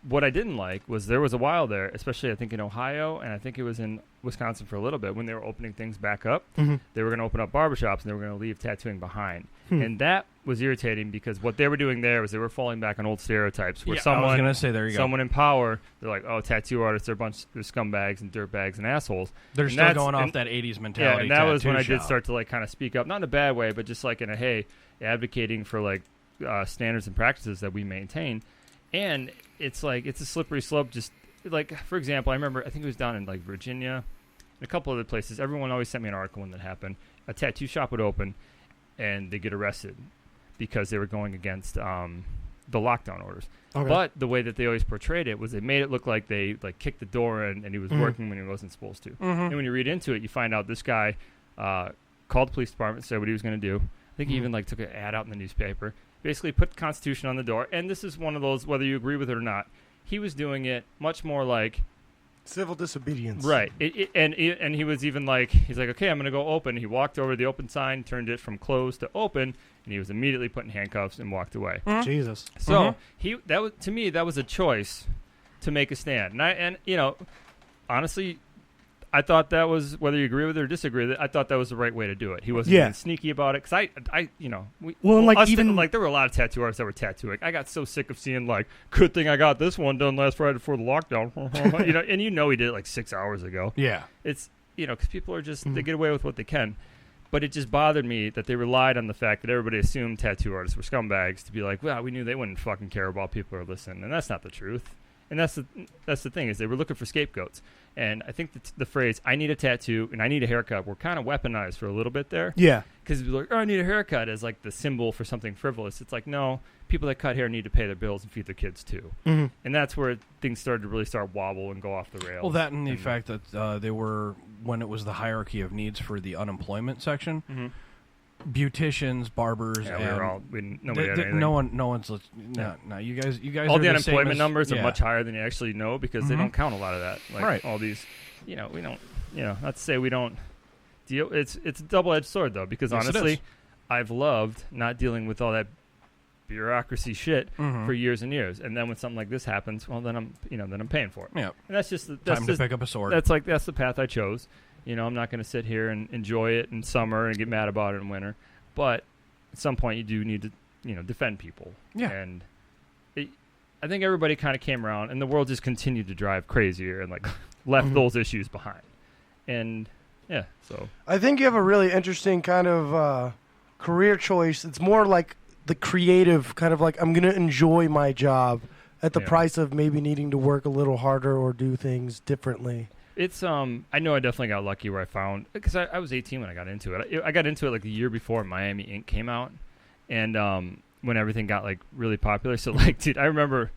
What I didn't like was there was a while there, especially I think in Ohio, and I think it was in Wisconsin for a little bit, when they were opening things back up, they were going to open up barbershops, and they were going to leave tattooing behind. And that was irritating because what they were doing there was they were falling back on old stereotypes where I was gonna say, there you go. Someone in power, they're like, oh, tattoo artists are they're scumbags and dirtbags and assholes. They're still going off that 80s mentality. Yeah, and that was when I did start to like kind of speak up, not in a bad way, but just like in a, advocating for like standards and practices that we maintain. And it's like it's a slippery slope. Just like, for example, I remember I think it was down in like Virginia, and a couple other places. Everyone always sent me an article when that happened. A tattoo shop would open, and they get arrested because they were going against the lockdown orders. Okay. But the way that they always portrayed it was they made it look like they like kicked the door in and he was working when he wasn't supposed to. And when you read into it, you find out this guy called the police department, said what he was going to do. I think he even like took an ad out in the newspaper. Basically put the Constitution on the door, and this is one of those, whether you agree with it or not, he was doing it much more like... civil disobedience. Right. And he was even like, he's like, okay, I'm going to go open. He walked over to the open sign, turned it from closed to open, and he was immediately put in handcuffs and walked away. Jesus. So, to me, that was a choice to make a stand. And honestly... I thought that was, whether you agree with it or disagree with it, I thought that was the right way to do it. He wasn't being sneaky about it. Because there were a lot of tattoo artists that were tattooing. I got so sick of seeing, like, good thing I got this one done last Friday before the lockdown. And he did it like 6 hours ago. Yeah. It's, because people are just, they get away with what they can. But it just bothered me that they relied on the fact that everybody assumed tattoo artists were scumbags to be like, well, we knew they wouldn't fucking care about people who are listening. And that's not the truth. And that's the thing, is they were looking for scapegoats. And I think the phrase, I need a tattoo and I need a haircut, were kind of weaponized for a little bit there. Yeah. Because like, oh, I need a haircut as like the symbol for something frivolous. It's like, no, people that cut hair need to pay their bills and feed their kids too. And that's where things started to really start wobble and go off the rails. Well, that and the fact that they were, when it was the hierarchy of needs for the unemployment section, beauticians, barbers. Yeah, and nobody had anything. No one's. No. You guys. All are the unemployment numbers are yeah. much higher than you actually know because they don't count a lot of that. Like right. all these, we don't. Not to say we don't deal. It's a double-edged sword though because yes, honestly, I've loved not dealing with all that bureaucracy shit for years and years, and then when something like this happens, well, then I'm paying for it. Yeah, and that's just time to pick up a sword. That's the path I chose. I'm not going to sit here and enjoy it in summer and get mad about it in winter, but at some point you do need to defend people. Yeah, and I think everybody kind of came around, and the world just continued to drive crazier and like left those issues behind, and yeah, so I think you have a really interesting kind of career choice. It's more like the creative kind of like I'm going to enjoy my job at the price of maybe needing to work a little harder or do things differently. It's I know I definitely got lucky where I found because I was 18 when I got into it. I got into it like the year before Miami Ink came out, and when everything got like really popular. So like, dude, I remember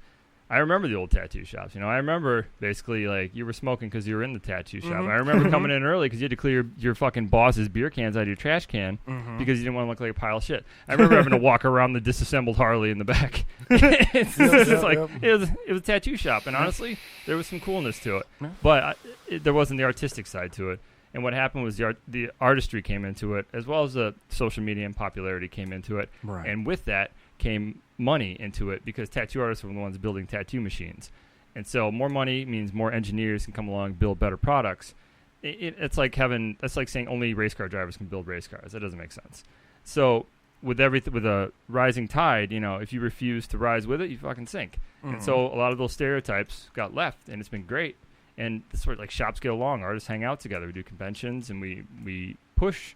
the old tattoo shops. I remember basically like you were smoking because you were in the tattoo shop. I remember coming in early because you had to clear your fucking boss's beer cans out of your trash can because you didn't want to look like a pile of shit. I remember having to walk around the disassembled Harley in the back. It was a tattoo shop, and honestly, there was some coolness to it, but there wasn't the artistic side to it. And what happened was the artistry came into it, as well as the social media and popularity came into it, and with that came money into it because tattoo artists were the ones building tattoo machines. And so more money means more engineers can come along and build better products. It's like saying only race car drivers can build race cars. That doesn't make sense. So with a rising tide, if you refuse to rise with it, you fucking sink. And so a lot of those stereotypes got left, and it's been great. And that's where like shops get along, artists hang out together, we do conventions, and we push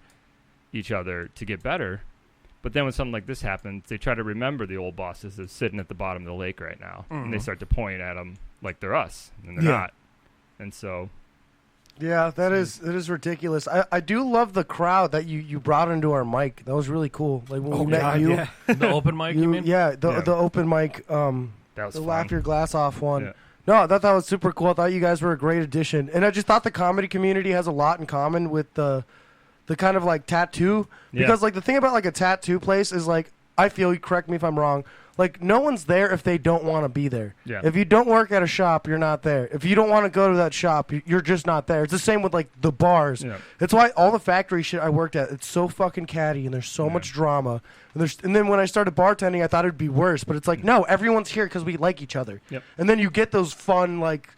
each other to get better. But then when something like this happens, they try to remember the old bosses that's sitting at the bottom of the lake right now, and they start to point at them like they're us, and they're not. And so, yeah, it is ridiculous. I do love the crowd that you brought into our mic. That was really cool. Like when we met you, the open mic, you mean? Yeah, the open mic. That was the fun. laugh your glass off one. Yeah. No, I thought that was super cool. I thought you guys were a great addition, and I just thought the comedy community has a lot in common with the kind of like tattoo, because like the thing about like a tattoo place is like I feel, you correct me if I'm wrong, like no one's there if they don't want to be there. Yeah. If you don't work at a shop, you're not there. If you don't want to go to that shop, you're just not there. It's the same with like the bars. Yeah. That's why all the factory shit I worked at, it's so fucking catty and there's so much drama. And then when I started bartending, I thought it'd be worse, but it's like no, everyone's here because we like each other. Yep. And then you get those fun like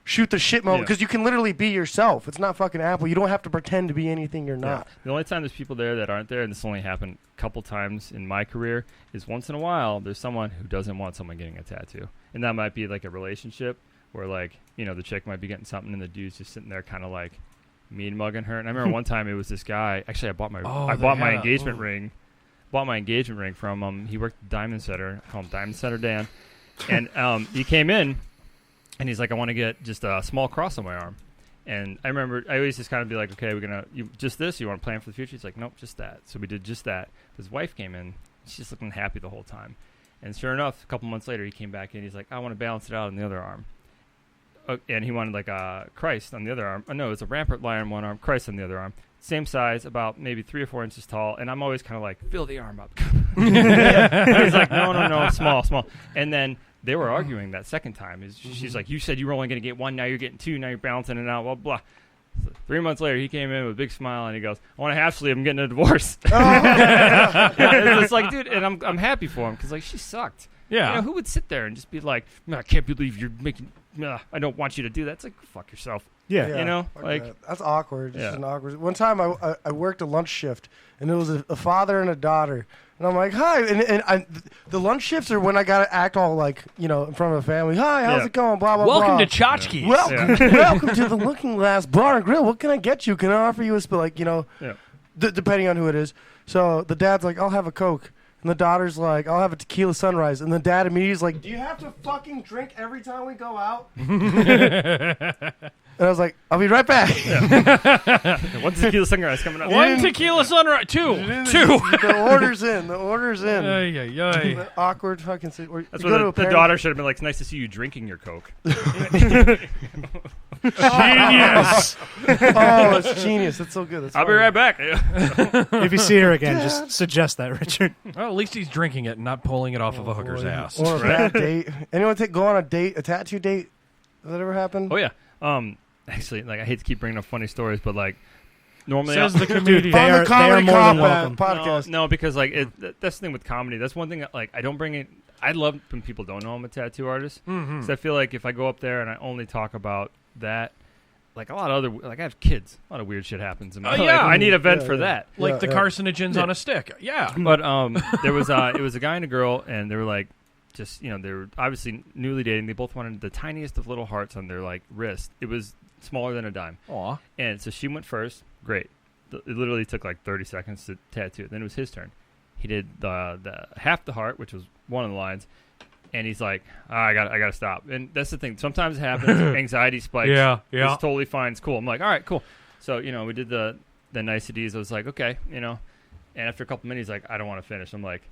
shoot the shit moment because you can literally be yourself. It's not fucking Apple. You don't have to pretend to be anything you're not. The only time there's people there that aren't there, and this only happened a couple times in my career, is once in a while there's someone who doesn't want someone getting a tattoo. And that might be like a relationship where like, the chick might be getting something and the dude's just sitting there kind of like mean mugging her. And I remember one time it was this guy, actually I bought my engagement ring. Bought my engagement ring from him. He worked at Diamond Setter. I call him Diamond Setter Dan. And he came in and he's like, I want to get just a small cross on my arm. And I remember, I always just kind of be like, okay, just this? You want to plan for the future? He's like, nope, just that. So we did just that. His wife came in. She's just looking happy the whole time. And sure enough, a couple months later, he came back in. He's like, I want to balance it out on the other arm. And he wanted like a Christ on the other arm. Oh, no, it's a rampart lion on one arm, Christ on the other arm. Same size, about maybe 3 or 4 inches tall. And I'm always kind of like, fill the arm up. And he's like, no, small. And then they were arguing that second time. She's like, you said you were only going to get one, now you're getting 2, now you're balancing it out, blah, blah. So 3 months later, he came in with a big smile, and he goes, I want a half sleeve, I'm getting a divorce. It's like, dude, and I'm happy for him, because, like, she sucked. Yeah. Who would sit there and just be like, I can't believe you're making, I don't want you to do that. It's like, fuck yourself. Yeah. Like that's awkward. Just an awkward. One time I worked a lunch shift, and it was a father and a daughter, and I'm like, hi, and the lunch shifts are when I gotta act all like in front of a family. Hi, how's it going? Blah blah blah. Welcome to Tchotchkes. Welcome to the Looking Glass Bar and Grill. What can I get you? Can I offer you a depending on who it is. So the dad's like, I'll have a Coke. And the daughter's like, I'll have a tequila sunrise. And the dad immediately is like, do you have to fucking drink every time we go out? And I was like, I'll be right back. One tequila sunrise coming up. One tequila sunrise. Two. The order's in. The awkward fucking... That's what the daughter should have been like, it's nice to see you drinking your Coke. Genius. Oh, it's genius. That's so good. That's I'll be funny. right back. If you see her again, just suggest that, Richard. Well, at least he's drinking it and not pulling it off of a hooker's ass. Or a bad date. Anyone go on a date, a tattoo date? Has that ever happened? Oh yeah. Actually, like I hate to keep bringing up funny stories, but like normally Says the comedian. They On are the Comedy more than Cop welcome. podcast. No, because like that's the thing with comedy. That's one thing that like I don't bring it. I love when people don't know I'm a tattoo artist. Because I feel like if I go up there and I only talk about that, like a lot of other, like I have kids, a lot of weird shit happens in my life. yeah. I need a vent for that. Like the carcinogens on a stick. Yeah. But there was it was a guy and a girl, and they were like, just they were obviously newly dating. They both wanted the tiniest of little hearts on their like wrist. It was smaller than a dime. Aw. And so she went first. Great. It literally took like 30 seconds to tattoo it. Then it was his turn. He did the half the heart, which was one of the lines, and he's like, I gotta stop. And that's the thing. Sometimes it happens. Anxiety spikes. Yeah. It's totally fine. It's cool. I'm like, all right, cool. So we did the niceties. I was like, okay, and after a couple minutes, he's like, I don't want to finish. I'm like,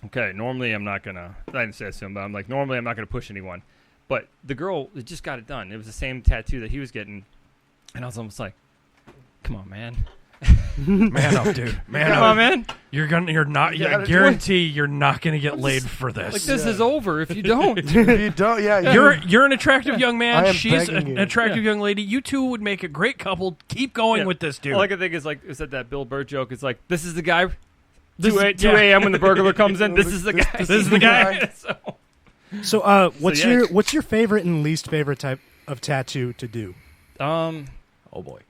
okay. Normally, I'm not gonna. I didn't say this to him, but I'm like, normally, I'm not gonna push anyone. But the girl just got it done. It was the same tattoo that he was getting, and I was almost like, come on, man. Man up, dude. Man Come up. on, man. You're not. I guarantee you're not gonna get laid for this. Like this is over if you don't. If you don't, yeah. You're an attractive young I man. am She's begging an you. attractive young lady. You two would make a great couple. Keep going with this dude. All I can think is like, is that Bill Burr joke? It's like, this is the guy. 2 yeah. a.m. when the burglar comes in. This is the guy. This is the guy. So, what's yeah. what's your favorite and least favorite type of tattoo to do? Oh boy.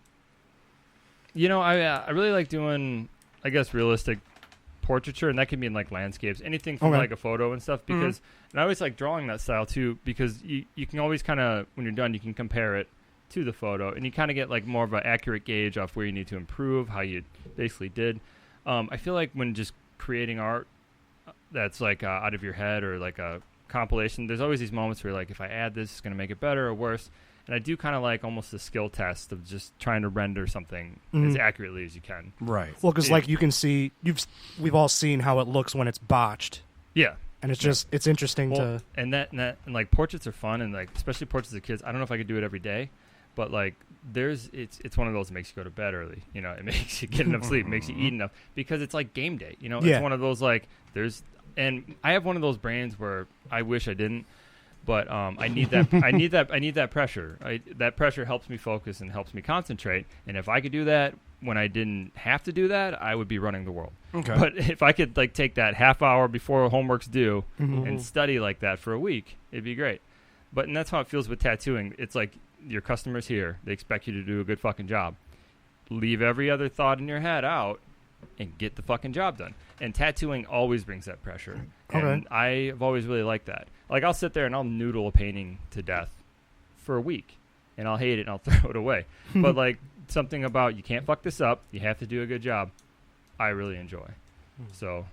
I really like doing, I guess, realistic portraiture, and that can be in like landscapes, anything from like a photo and stuff. Because, and I always like drawing that style too, because you can always kind of, when you're done, you can compare it to the photo, and you kind of get like more of an accurate gauge off where you need to improve, how you basically did. I feel like when just creating art that's like out of your head or like a compilation, there's always these moments where like, if I add this, it's going to make it better or worse. And I do kind of like almost a skill test of just trying to render something as accurately as you can. Right. Well, because like you can see, we've all seen how it looks when it's botched. Yeah. And it's interesting to. And like portraits are fun, and like especially portraits of kids. I don't know if I could do it every day, but like it's one of those that makes you go to bed early. It makes you get enough sleep, makes you eat enough, because it's like game day. It's one of those like and I have one of those brains where I wish I didn't. But I need that. I need that pressure. That pressure helps me focus and helps me concentrate. And if I could do that when I didn't have to do that, I would be running the world. Okay. But if I could like take that half hour before homework's due and study like that for a week, it'd be great. And that's how it feels with tattooing. It's like your customer's here. They expect you to do a good fucking job. Leave every other thought in your head out and get the fucking job done. And tattooing always brings that pressure. And I've always really liked that. Like, I'll sit there and I'll noodle a painting to death for a week, and I'll hate it and I'll throw it away. But, like, something about you can't fuck this up, you have to do a good job, I really enjoy. So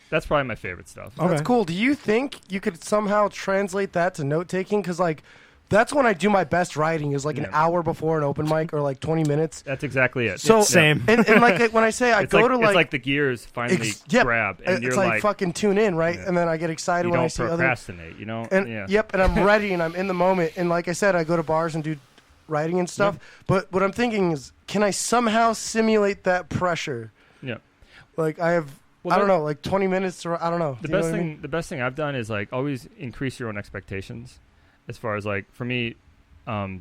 that's probably my favorite stuff. That's cool. Do you think you could somehow translate that to note-taking? Because, like, that's when I do my best writing is, like, an hour before an open mic or, like, 20 minutes. That's exactly it. So, same. And like, when I say I go to, like... It's like the gears finally grab, and you're it's like fucking tune in, right? And then I get excited when I see other... You don't procrastinate, you know? And, Yep, and I'm ready, and I'm in the moment. And like I said, I go to bars and do writing and stuff. But what I'm thinking is, can I somehow simulate that pressure? Yeah. Like, I have... I don't know, like 20 minutes or I don't know. The best thing I've done is like always increase your own expectations. As far as like for me,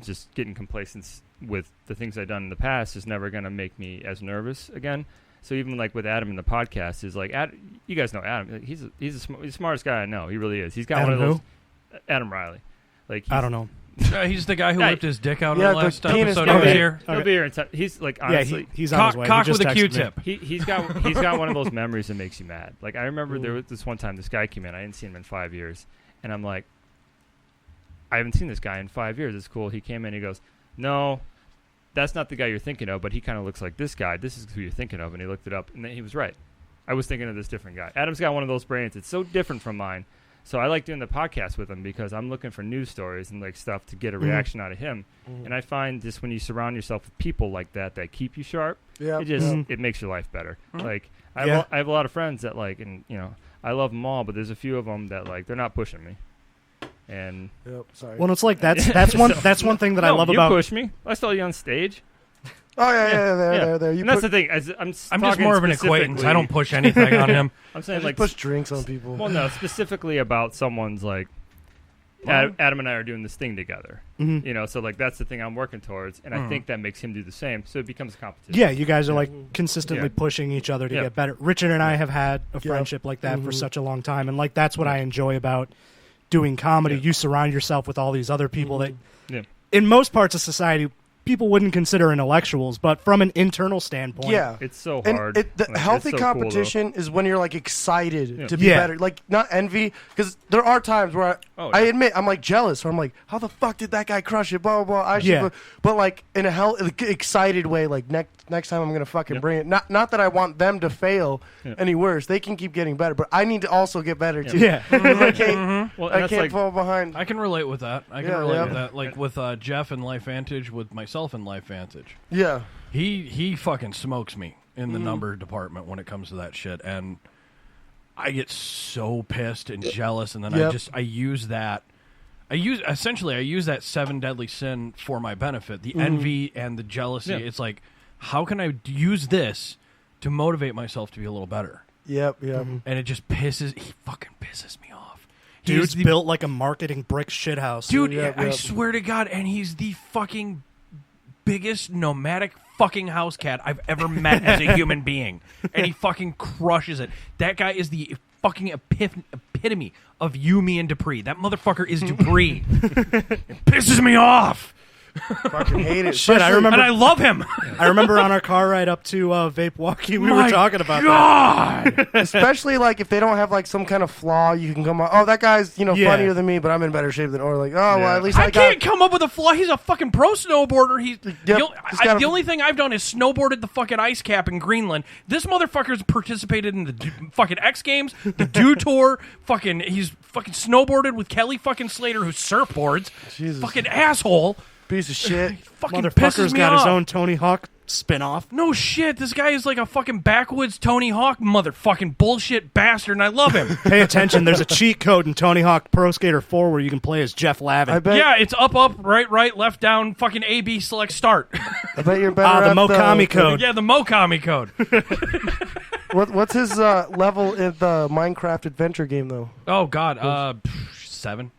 just getting complacent with the things I've done in the past is never going to make me as nervous again. So even like with Adam in the podcast is like, you guys know Adam. He's the smartest guy I know. He really is. He's got Adam one of those. Adam Riley. Like I don't know. He's the guy who whipped his dick out on the last penis episode. guy. He was here. He'll be here. He's like honestly, he's on his way. Cock He just with a texted me. Q-tip. He's got one of those memories that makes you mad. Like I remember there was this one time this guy came in. I didn't see him in 5 years, and I'm like, I haven't seen this guy in 5 years. It's cool. He came in. He goes, no, that's not the guy you're thinking of, but he kind of looks like this guy. This is who you're thinking of. And he looked it up, and then he was right. I was thinking of this different guy. Adam's got one of those brains. It's so different from mine. So I like doing the podcast with him because I'm looking for news stories and like stuff to get a reaction out of him. And I find just when you surround yourself with people like that keep you sharp, it makes your life better. Like I have a lot of friends that like, and I love them all, but there's a few of them that like they're not pushing me. And sorry. Well, it's like that's one thing that I love about. You push me. I saw you on stage. Oh yeah. There. And that's the thing. I'm just more of an acquaintance. I don't push anything on him. I'm saying like push drinks on people. Well, no, specifically about someone's like. Adam and I are doing this thing together, so like that's the thing I'm working towards, and I think that makes him do the same. So it becomes a competition. Yeah, you guys are like consistently pushing each other to get better. Richard and I have had a friendship like that for such a long time, and like that's what I enjoy about doing comedy. You surround yourself with all these other people that, in most parts of society, people wouldn't consider intellectuals, but from an internal standpoint, it's so hard. The healthy competition is when you're like excited to be better, like not envy, because there are times where I admit I'm like jealous, or I'm like, how the fuck did that guy crush it? Blah blah blah. I should, but like in a excited way, like next time I'm gonna fucking bring it. Not that I want them to fail any worse. They can keep getting better, but I need to also get better too. Yeah, I can't fall behind. I can relate with that. I can relate with that. Like with Jeff and Life Vantage, with myself and Life Vantage. Yeah, he fucking smokes me in the number department when it comes to that shit, and I get so pissed and jealous, and then I use that. I use that 7 deadly sin for my benefit. The envy and the jealousy. It's like, how can I use this to motivate myself to be a little better? Yep. And it just pisses me off. Dude's built like a marketing brick shithouse. Dude, I swear to God, and he's the fucking biggest nomadic fucking house cat I've ever met as a human being. And he fucking crushes it. That guy is the fucking epitome of you, me, and Dupree. That motherfucker is Dupree. It pisses me off. Fucking hate it. Shit, I remember, and I love him. I remember on our car ride up to Vape Walkie, we were talking about that. Especially like if they don't have like some kind of flaw, you can come up. Oh, that guy's funnier than me, but I'm in better shape than. Or like, well, at least I can't come up with a flaw. He's a fucking pro snowboarder. He's the only thing I've done is snowboarded the fucking ice cap in Greenland. This motherfucker's participated in the fucking X Games, the Do Tour. He's fucking snowboarded with Kelly fucking Slater, who surfboards. Jesus. Fucking asshole. Piece of shit. Fucking Motherfucker's got off. his own Tony Hawk spin-off. No shit. This guy is like a fucking backwoods Tony Hawk motherfucking bullshit bastard, and I love him. Pay attention. There's a cheat code in Tony Hawk Pro Skater 4 where you can play as Jeff Lavin. Yeah, it's up, right, left, down, fucking A, B, select, start. I bet you're better the Mokami code. Yeah, the Mokami code. What's his level in the Minecraft adventure game, though? Oh, God. 7.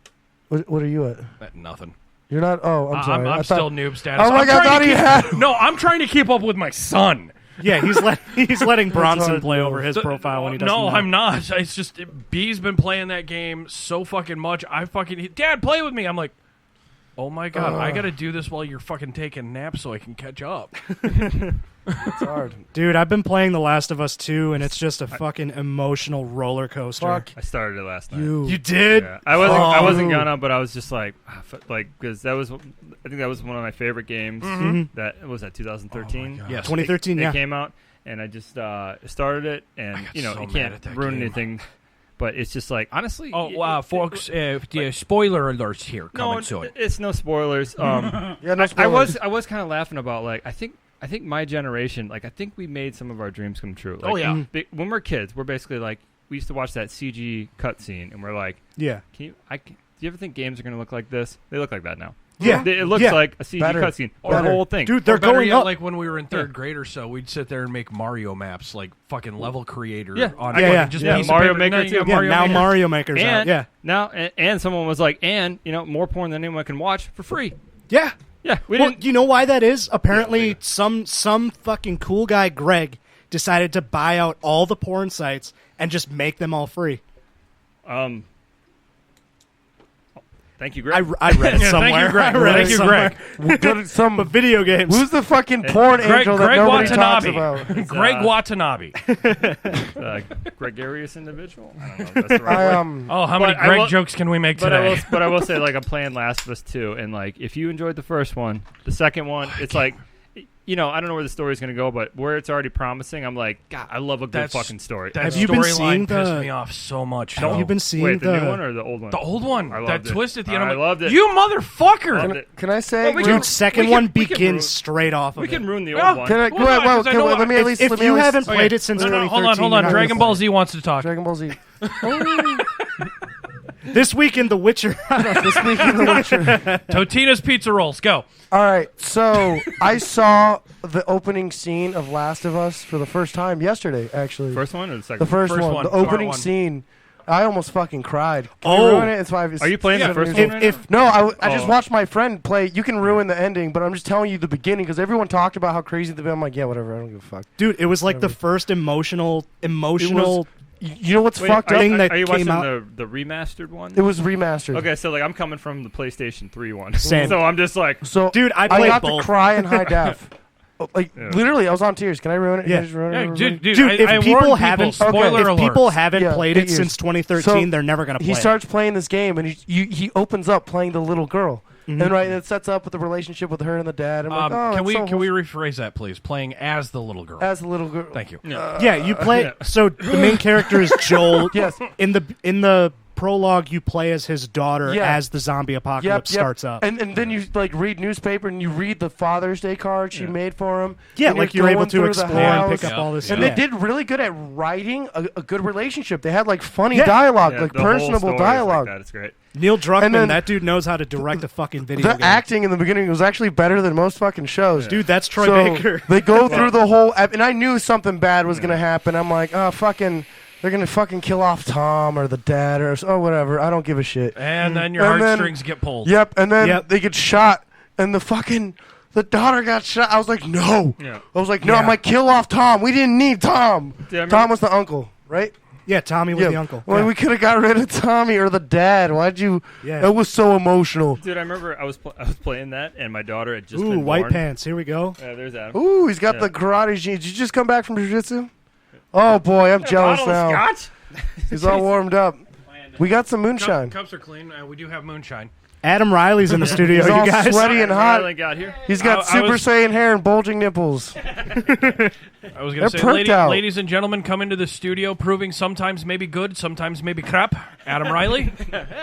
What are you at? Nothing. You're not. Oh, I'm sorry. I'm still noob status. Oh my God! I thought he had. No, I'm trying to keep up with my son. Yeah, he's letting Bronson play over his profile when he doesn't. No, know. I'm not. It's just B's been playing that game so fucking much. Dad, play with me. I'm like, oh my God, I got to do this while you're fucking taking naps so I can catch up. It's hard. Dude, I've been playing The Last of Us 2, and it's just a fucking emotional roller coaster. Fuck. I started it last night. You did? Yeah. I wasn't gonna, but I was just like because I think that was one of my favorite games. That was that 2013. Yes, 2013. It came out, and I just started it, and so you can't ruin anything. But it's just like, honestly. Oh, wow, folks, spoiler alerts here coming soon. It's no spoilers. Yeah, no spoilers. I was kind of laughing about, like, I think my generation, like, I think we made some of our dreams come true. Like, when we're kids, we're basically like, we used to watch that CG cutscene, and we're like, yeah. Do you ever think games are going to look like this? They look like that now. Yeah. It looks like a CG cutscene. Or the whole thing. Dude, they're going up. Like when we were in third grade or so, we'd sit there and make Mario maps, like fucking level creator. Just Mario Maker too. Mario Maker's out. Yeah. Now, and someone was like, more porn than anyone can watch for free. Yeah. Yeah. You know why that is? Apparently, some fucking cool guy, Greg, decided to buy out all the porn sites and just make them all free. Thank you, Greg. I read it somewhere. Thank you, Greg. Go to some video games. Who's the fucking porn angel that nobody talks about? Greg Watanabe. Gregarious individual? I don't know if that's the right word. How many Greg jokes can we make today? But I will say, like, I'm playing Last of Us 2, and, like, if you enjoyed the first one, the second one, it's like, I don't know where the story's going to go, but where it's already promising, I'm like, God, I love a good fucking story. That storyline pissed me off so much. Have you been seeing Wait, the new one or the old one? The old one. That twist at the end. I loved it. You motherfucker! Can I say, dude? Second one begins straight off of it. We can ruin the old one. Let me at least. If you haven't played it since 2013, hold on. Dragon Ball Z wants to talk. Dragon Ball Z. This week in The Witcher. This week in The Witcher. Totina's Pizza Rolls. Go. All right, so I saw the opening scene of Last of Us for the first time yesterday, actually. First one or the second? The first one. one. The opening Part one. scene. I almost fucking cried. Can we ruin it? It's 5. Are you playing the first one right If no, I just watched my friend play. You can ruin the ending, but I'm just telling you the beginning because everyone talked about how crazy the. I'm like, yeah, whatever. I don't give a fuck. Dude, it was like the first emotional. You know what's fucked up? thing that are you came watching out? the remastered one? It was remastered. Okay, so like I'm coming from the PlayStation 3 one. Same. So I'm just like, So, Dude, I I played got both. to cry in high def. Like Yeah. literally, I was on tears. Can I ruin it? Yeah. Can I just ruin it, Yeah, everybody? dude, Dude, if I people warned haven't, spoiler if alert. people haven't Yeah, played 8 it years. since 2013, So, they're never gonna play He it. starts playing this game, and he opens up playing the little girl, and right, it sets up with the relationship with her and the dad. I'm like, oh, can we it's so can we rephrase that, please? Playing as the little girl. as a little girl? Thank you. Yeah, you play. So the main character is Joel. Yes. In the prologue, you play as his daughter Yeah. as the zombie apocalypse starts up. and then you like read newspaper and you read the Father's Day card she made for him. Yeah, and like you're able going to through the explore and house. pick up all this. And yeah. they did really good at writing a good relationship. They had like funny Yeah. dialogue, yeah, like the whole personable story is dialogue. Like that. It's great. Neil Druckmann, And then- that dude knows how to direct a fucking video The game. acting in the beginning was actually better than most fucking shows. Dude, that's Troy So Baker. they go through the whole, and I knew something bad was gonna happen. I'm like, oh fucking, they're gonna fucking kill off Tom or the dad or whatever. I don't give a shit. And then your And then- heartstrings get pulled. Yep, and then Yep. they get shot, and the daughter got shot. I was like, no. Yeah. I was like, no. Yeah. I'm like, kill off Tom. We didn't need Tom. Dude, I Tom remember- was the uncle, right? Yeah, Tommy was Yeah. the uncle. Well, Yeah. we could have got rid of Tommy or the dad. Why'd you? Yeah. It was so emotional. Dude, I remember I was playing that, and my daughter had just Ooh, been white born. pants. Here we go. Yeah, there's Adam. Ooh, he's got Yeah. the karate jeans. Did you just come back from jiu-jitsu? Oh boy, I'm jealous Bottle of now. Scotch? He's all warmed up. We got some moonshine. Cups are clean. We do have moonshine. Adam Riley's in the studio, He's you all guys. sweaty and Riley hot. got here. He's got I Super was- Saiyan hair and bulging nipples. I was going They're to say, perked out. ladies and gentlemen, come into the studio proving sometimes maybe good, sometimes maybe crap. Adam Riley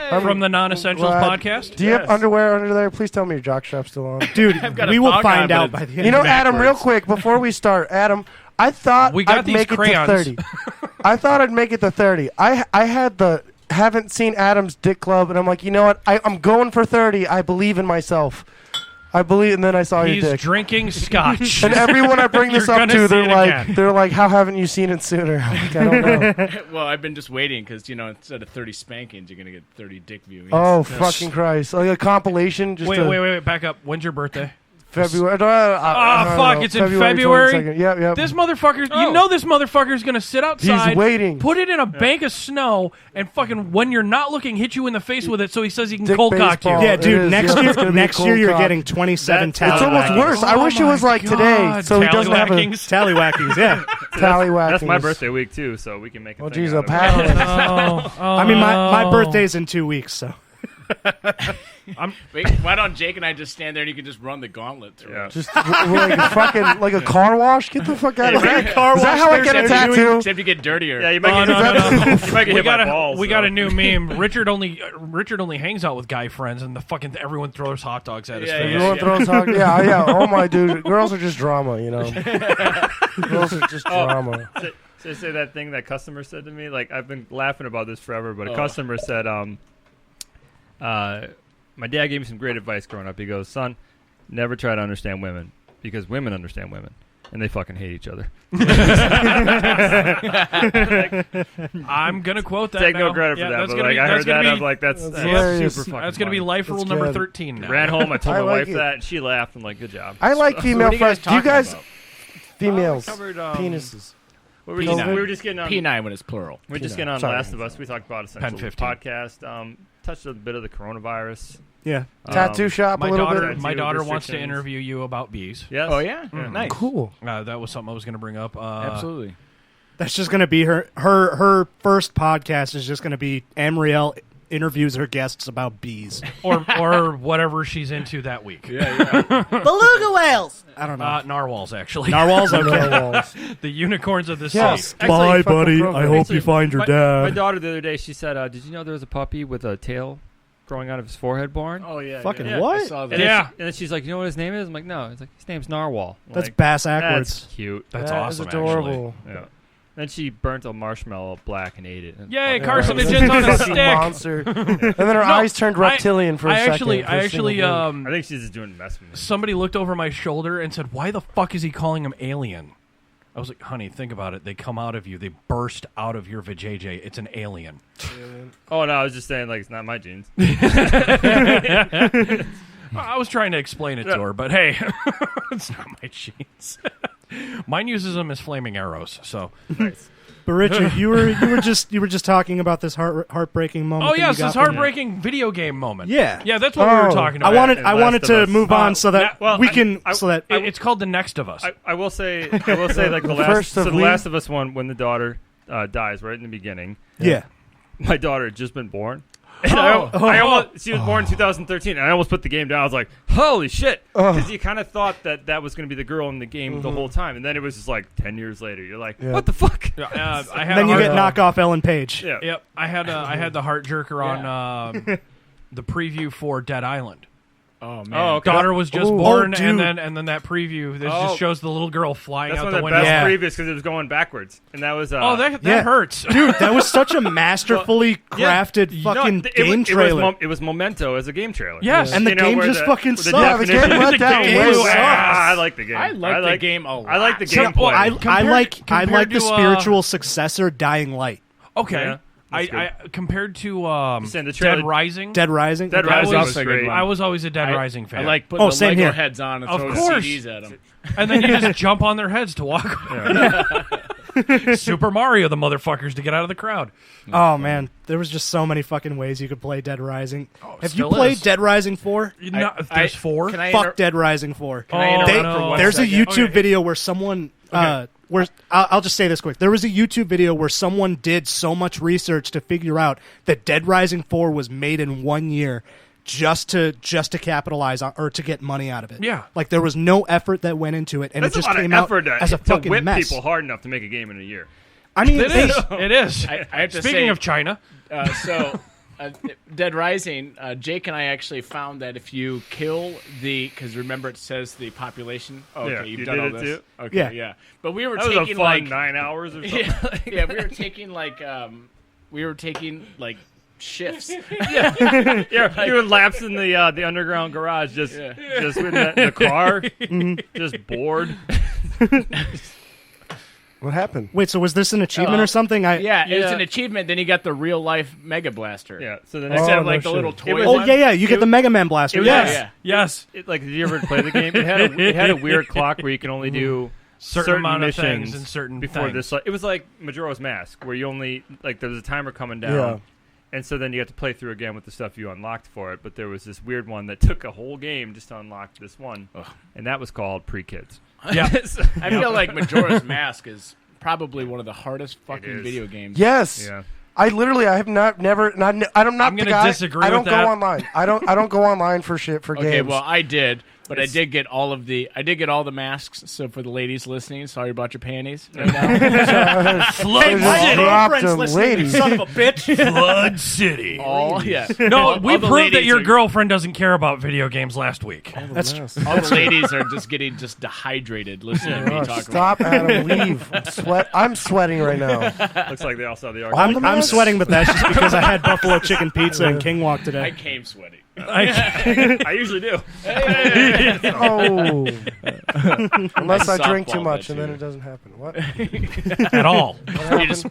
from the Non-Essentials Glad- podcast. Do you have underwear under there? Please tell me your jockstrap's still on. Dude, got a we will thong find on, out but by the end You know, of it. Adam, real quick before we start, Adam, I thought We got I'd these make crayons. it to 30. I thought I'd make it to 30. I had the haven't seen Adam's Dick Club, and I'm like, you know what? I'm going for 30. I believe in myself. I believe, and then I saw He's your dick. drinking scotch. And everyone I bring this You're up gonna to, see it again. they're like, how haven't you seen it sooner? I'm like, I don't know. Well, I've been just waiting because, instead of 30 spankings, you're going to get 30 dick viewings. Oh, fucking Christ. Like a compilation. Just Wait, back up. When's your birthday? February. Fuck, it's in February? 22nd. Yep. This motherfucker, you know this motherfucker's going to sit outside. He's waiting. Put it in a bank of snow and fucking, when you're not looking, hit you in the face with it so he says he can Dick cold cock you. baseball. Yeah, It dude, is, next yeah, year, it's gonna be a next year cold you're cock. getting 27 It's It's almost tallywackings. worse. I wish it was like today, God, so he doesn't have a tallywackings. Tallywackings, yeah. tallywhack. That's my birthday week too, so we can make. Oh, thing geez, out a of it. paddle. Oh, I mean, my birthday's in 2 weeks, so. Wait, why don't Jake and I just stand there and you can just run the gauntlet through Yeah. it? Just like a car wash. Get the fuck out of here. Is car that how I get a Thursday tattoo? Except you get dirtier. Yeah, you might get, you might get hit by balls. We got so. a new meme. Richard only hangs out with guy friends, and the fucking everyone throws hot dogs at his Yeah, face. Everyone throws hog. Yeah. Oh my dude, girls are just drama. Girls are just drama. So say that thing that customer said to me. Like I've been laughing about this forever, but a customer said, my dad gave me some great advice growing up. He goes, son, never try to understand women because women understand women. And they fucking hate each other. I'm gonna quote that. Take no now. credit Yeah, for that, that's but gonna like be- I that's heard gonna that, be- I'm like, that's hilarious. super fucking That's gonna be funny. life rule That's number good. 13 now. Ran home, I told I my like wife it. that, and she laughed. I'm like, good job. I like female what are you guys friends. Do you talking guys about? females covered, penises? We were, just, P9. we were just getting on. P9 when it's plural. We're just getting on Sorry. Last of Us. We talked about Essential 15. podcast. Touched a bit of the coronavirus. Yeah. Tattoo shop a My little daughter, bit. my daughter wants to restrictions. interview you about bees. Yes. Oh, yeah? Nice. Cool. That was something I was going to bring up. Absolutely. That's just going to be her first podcast is just going to be Amriel interviews her guests about bees. or whatever she's into that week. Beluga whales! I don't know. Narwhals, actually. Narwhals? Okay. The unicorns of the Yes. sea. Actually, Bye, fucking buddy. program. I hope Actually, you find your my dad. daughter the other day, she said, did you know there was a puppy with a tail growing out of his forehead born? Oh, yeah. Fucking yeah. what? I saw that. And then Yeah. and then she's like, you know what his name is? I'm like, no. It's like, his name's Narwhal. I'm That's like, bass That's backwards. cute. That's That awesome, is adorable. Yeah. Then she burnt a marshmallow black and ate it. Yay, carcinogens on a stick. Monster. And then her eyes turned reptilian for a second. I think she's just doing mess with me. Somebody looked over my shoulder and said, "Why the fuck is he calling him alien?" I was like, "Honey, think about it. They come out of you. They burst out of your vajayjay. It's an alien." Oh no, I was just saying like it's not my genes. I was trying to explain it to her, but hey, it's not my genes. Mine uses them as flaming arrows. So nice. But Richard, you were just talking about this heartbreaking moment. Oh yes, this heartbreaking video game moment. Yeah, that's what we were talking about. I wanted to move on so that we can. It's called The Next of Us. I will say like the last. So the Last of Us one, when the daughter dies right in the beginning. Yeah, my daughter had just been born. And I almost, she was born in 2013, and I almost put the game down. I was like, holy shit. Because you kind of thought that was going to be the girl in the game the whole time. And then it was just like 10 years later. You're like, what the fuck? Then you get knockoff Ellen Page. Yeah. Yep. I had the heart jerker on the preview for Dead Island. Oh man! Okay. Daughter was just born, and then that preview just shows the little girl flying out the window. That's one of the best previews because it was going backwards, and that was that hurts, dude. That was such a masterfully crafted fucking game trailer. It was memento as a game trailer. Yes, and the game just fucking sucked. The game went down. I like the game. I like the game a lot. I like the gameplay. I like the spiritual successor, Dying Light. Okay. Yeah. I compared to Dead Rising. Dead Rising was great. I was always a Dead Rising fan. I like putting the same Lego here. heads on and Of throwing course. CDs at them. And then you just jump on their heads to walk. Super Mario, the motherfuckers, to get out of the crowd. Oh man, there was just so many fucking ways you could play Dead Rising. Have you still played is. Dead Rising 4? There's 4. Fuck Dead Rising 4. There's a YouTube video where someone I'll just say this quick. There was a YouTube video where someone did so much research to figure out that Dead Rising 4 was made in 1 year just to capitalize on, or to get money out of it. Yeah. Like there was no effort that went into it, and That's it just a lot came of out effort as a to fucking whip mess. people hard enough to make a game in a year. I mean, It is. I have to Speaking say, of China, Dead Rising, Jake and I actually found that if you kill because remember it says the population. Oh, okay, Yeah, you've you did did all it this. too? Okay, yeah. But we were That was taking a fun like 9 hours or something. we were taking like shifts. Yeah, doing laps in the underground garage, just in the car, just bored. What happened? Wait, so was this an achievement or something? It's an achievement. Then you got the real life Mega Blaster. Yeah, so the instead of no like the shit. little toy. Oh yeah, you get the Mega Man blaster. Yes. yes. Like, did you ever play the game? It had a weird clock where you can only do Certain amount of missions things and certain before things. this. It was like Majora's Mask, where you only there was a timer coming down, and so then you have to play through again with the stuff you unlocked for it. But there was this weird one that took a whole game just to unlock this one, and that was called Pre-Kids. Yeah, I feel like Majora's Mask is probably one of the hardest fucking video games. Yes. Yeah. I don't disagree I don't with go that. online. I don't go online for shit for games. Okay, well I did, but I did get all the masks. So for the ladies listening, sorry about your panties. Right now. Flood Just City, dropped them, ladies. son of a bitch. Flood City. all yeah. No, All we the proved that ladies your are- girlfriend doesn't care about video games last week. That's All the ladies are just getting dehydrated listening to me talk Stop, Adam. Leave. I'm sweating right now. Looks like they all saw the arc. I'm sweating, but that's just because I had buffalo chicken pizza and King Walk today. I came sweaty. I usually do. Oh. Unless I drink too softball much, that and then too. it doesn't happen. What? At all.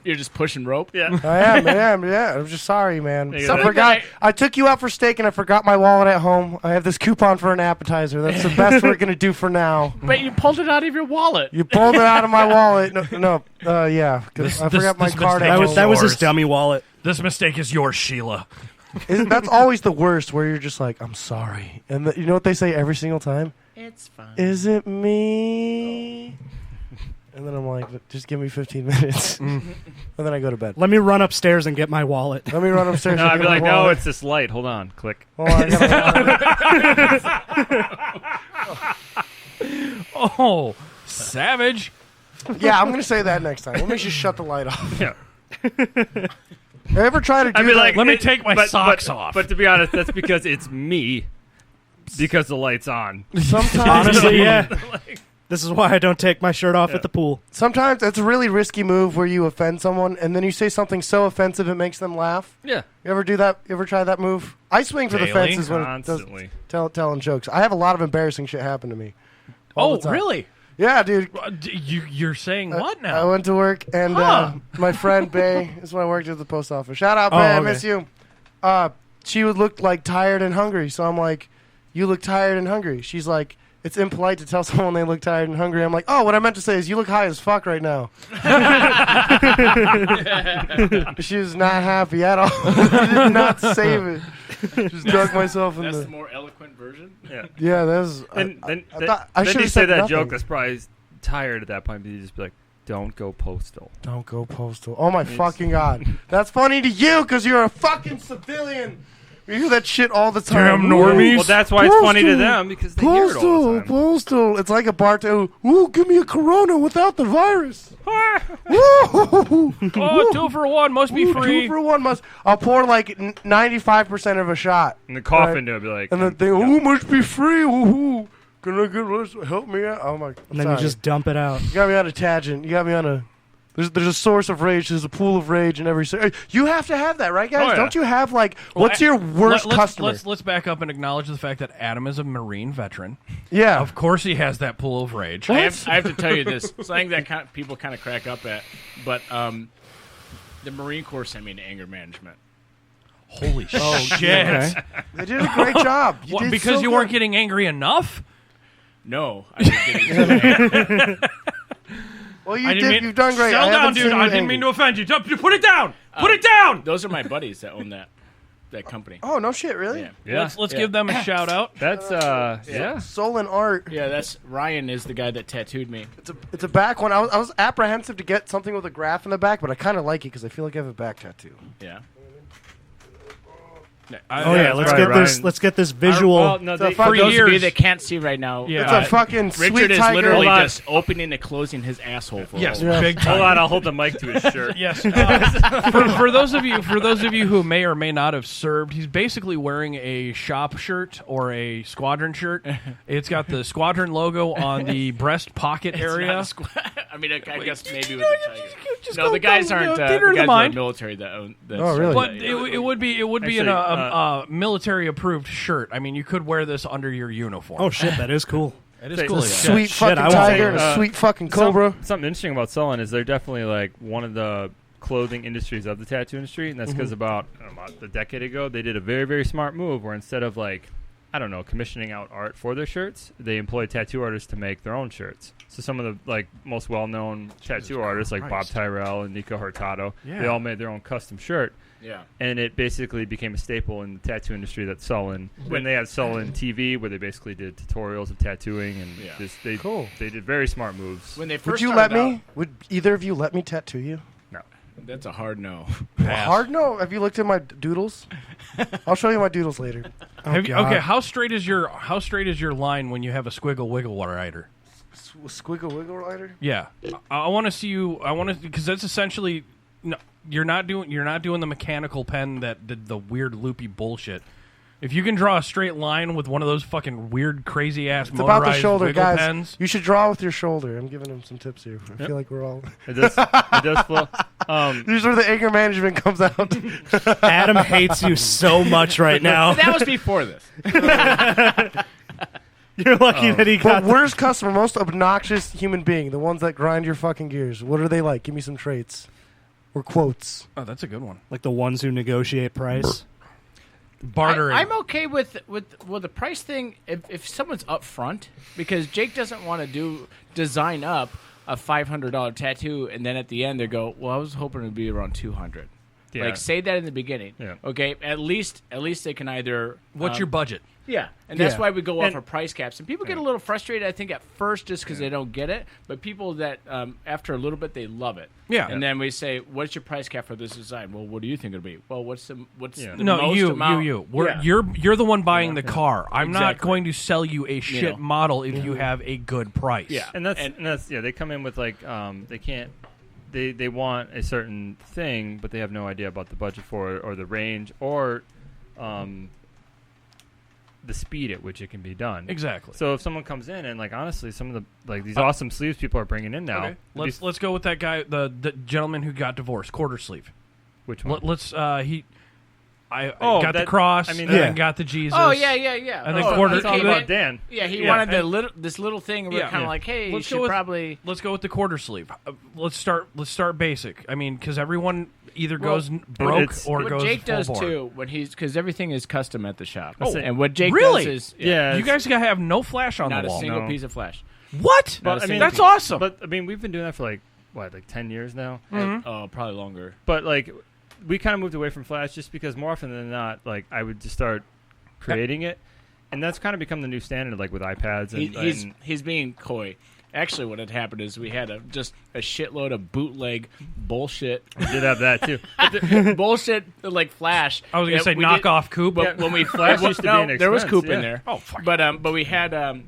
You're just pushing rope. Yeah. I am. Yeah. I'm just sorry, man. Yeah, I something forgot. I took you out for steak, and I forgot my wallet at home. I have this coupon for an appetizer. That's the best we're gonna do for now. But you pulled it out of your wallet. You pulled it out of my wallet. Yeah. 'Cause I forgot my card at home. That was his yours. dummy wallet. This mistake is yours, Sheila. That's always the worst, where you're just like, I'm sorry. And you know what they say every single time? It's fine. Is it me? And then I'm like, just give me 15 minutes. And then I go to bed. Let me run upstairs and get my wallet. Let me run upstairs. No, and I'd get be my like, no, wallet. it's this light. Hold on. Click. Hold on, Oh, savage. yeah, I'm going to say that next time. Let me just shut the light off. Yeah. I ever try to do I mean, that? like, Let me take my socks off. But to be honest, that's because it's me. Because the light's on. Sometimes, Honestly, yeah. This is why I don't take my shirt off at the pool. Sometimes it's a really risky move where you offend someone and then you say something so offensive it makes them laugh. Yeah. You ever do that? You ever try that move? I swing for the fences when it does telling jokes. I have a lot of embarrassing shit happen to me. Oh, really? Yeah, dude. You're saying what now? I went to work and my friend Bay, this is when I worked at the post office. Shout out, Bay. I miss you. She would look like tired and hungry. So I'm like, you look tired and hungry. She's like, it's impolite to tell someone they look tired and hungry. I'm like, oh, what I meant to say is you look high as fuck right now. She was not happy at all. I did not save it. Just dug myself in That's the more eloquent version? Yeah, that was... I should have said that nothing. Joke. That's probably tired at that point, but you just be like, don't go postal. Don't go postal. Oh, my fucking God. That's funny to you because you're a fucking civilian. You hear that shit all the time. Damn normies. Well, that's why it's funny to them because they hear it all the time. Postal. It's like a bartender. Ooh, give me a Corona without the virus. Oh, 2 for 1 must be free. 2 for 1 must. I'll pour like 95% of a shot. And the coffin to be like. And then they must be free. Ooh, can I get this? Help me out. Oh my. And then you just dump it out. You got me on a tangent. You got me on a. There's a source of rage. There's a pool of rage in every. You have to have that, right, guys? Oh, yeah. Don't you have like? What's your worst customer? Let's back up and acknowledge the fact that Adam is a Marine veteran. Yeah, of course he has that pool of rage. I have to tell you this, something that people kind of crack up at, but the Marine Corps sent me to anger management. Holy shit! Okay. They did a great job. Because you weren't getting angry enough? No, I was getting angry. Well, you've done great. Settle down, dude. I didn't mean to offend you. Put it down. Put it down. Those are my buddies that own that company. Oh, no shit, really? Yeah. Let's give them a shout out. That's Soul and Art. Yeah, that's Ryan is the guy that tattooed me. It's a back one. I was apprehensive to get something with a graph in the back, but I kind of like it because I feel like I have a back tattoo. Yeah. Let's get this visual. For those of you that can't see right now, it's a fucking sweet Richard is tiger. literally just opening and closing his asshole. Big time. Hold on, I'll hold the mic to his shirt. Yes. For those of you who may or may not have served, he's basically wearing a shop shirt or a squadron shirt. It's got the squadron logo on the breast pocket area. I mean, I guess maybe with the tiger. No, the guys aren't. The guys are military that own. Oh, really? But it would be a military approved shirt. I mean, you could wear this under your uniform. Oh shit, that is cool. It is cool. Sweet fucking tiger and a sweet fucking cobra. Something interesting about Sullen is they're definitely like one of the clothing industries of the tattoo industry, and that's because about a decade ago they did a very, very smart move where instead of like, I don't know, commissioning out art for their shirts, they employ tattoo artists to make their own shirts. So some of the like most well-known tattoo artists like Bob Tyrell and Nico Hurtado, they all made their own custom shirt. Yeah. And it basically became a staple in the tattoo industry that Sullen, when they had Sullen TV, where they basically did tutorials of tattooing, and they did very smart moves. When they Would first you let me? Would either of you let me tattoo you? No. That's a hard no. Hard no? Have you looked at my doodles? I'll show you my doodles later. Okay, how straight is your line when you have a squiggle wiggle rider? Squiggle wiggle rider? Yeah, I want to see you. I want to because that's essentially no. You're not doing the mechanical pen that did the weird loopy bullshit. If you can draw a straight line with one of those fucking weird crazy ass motorized about the shoulder, wiggle guys. pens, you should draw with your shoulder. I'm giving him some tips here. I feel like we're all. It does flow. This is where the anger management comes out. Adam hates you so much right now. That was before this. You're lucky that he got. But worst customer, most obnoxious human being, the ones that grind your fucking gears. What are they like? Give me some traits. Or quotes. Oh, that's a good one. Like the ones who negotiate price. Bartering. I'm okay with the price thing if someone's up front, because Jake doesn't want to design up a $500 tattoo and then at the end they go, well, I was hoping it'd be around $200. Yeah. Like say that in the beginning. Yeah. Okay. At least they can either. What's your budget? Yeah, and that's why we go off our price caps. And people get a little frustrated, I think, at first just because they don't get it. But people that, after a little bit, they love it. Yeah. And then we say, what's your price cap for this design? Well, what do you think it'll be? Well, what's the most amount? You're the one buying the car. I'm not going to sell you a shit model if you have a good price. Yeah, and that's they come in with like they can't. They want a certain thing, but they have no idea about the budget for it or the range or the speed at which it can be done. Exactly. So if someone comes in and like honestly, some of the these awesome sleeves people are bringing in now. Okay. Let's go with that guy, the gentleman who got divorced, quarter sleeve. Which one? I got the cross. And then got the Jesus. Oh yeah. And then quarter. It's all about Dan. Yeah, he wanted this little thing. We're kind of like, hey, let's go with the quarter sleeve. Let's start basic. I mean, because everyone either goes broke or what goes. Jake does full too when because everything is custom at the shop. Oh, and what Jake really? does is you guys gotta have no flash on the wall. Not a single piece of flash. What? But, that's awesome. But I mean, we've been doing that for like 10 years now. Mm-hmm. Oh, probably longer. But like, we kind of moved away from flash just because more often than not, like I would just start creating it, and that's kind of become the new standard, like with iPads. And he's being coy. Actually, what had happened is we had just a shitload of bootleg bullshit. We did have that too. Bullshit like Flash. I was gonna say knockoff Coop, but when we Flash used to be an there was expense, Coop in there. Oh, fuck. But we had a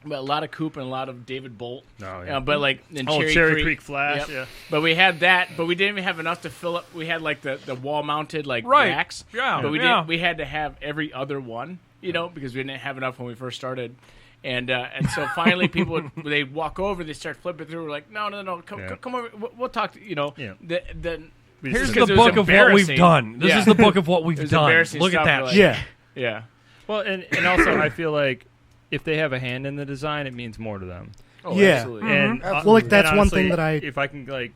lot of Coop and a lot of David Bolt. Oh, yeah. But like in Cherry Creek Flash. Yep. Yeah. But we had that, but we didn't even have enough to fill up. We had like the wall mounted racks. Yeah. But we didn't. We had to have every other one, because we didn't have enough when we first started. And so finally, people they walk over, they start flipping through. We're like, no, come over. We'll talk to Then here's the book of what we've done. This is the book of what we've done. Look at that. Yeah. Well, and also I feel like if they have a hand in the design, it means more to them. Oh, absolutely. And that's honestly, one thing that if I can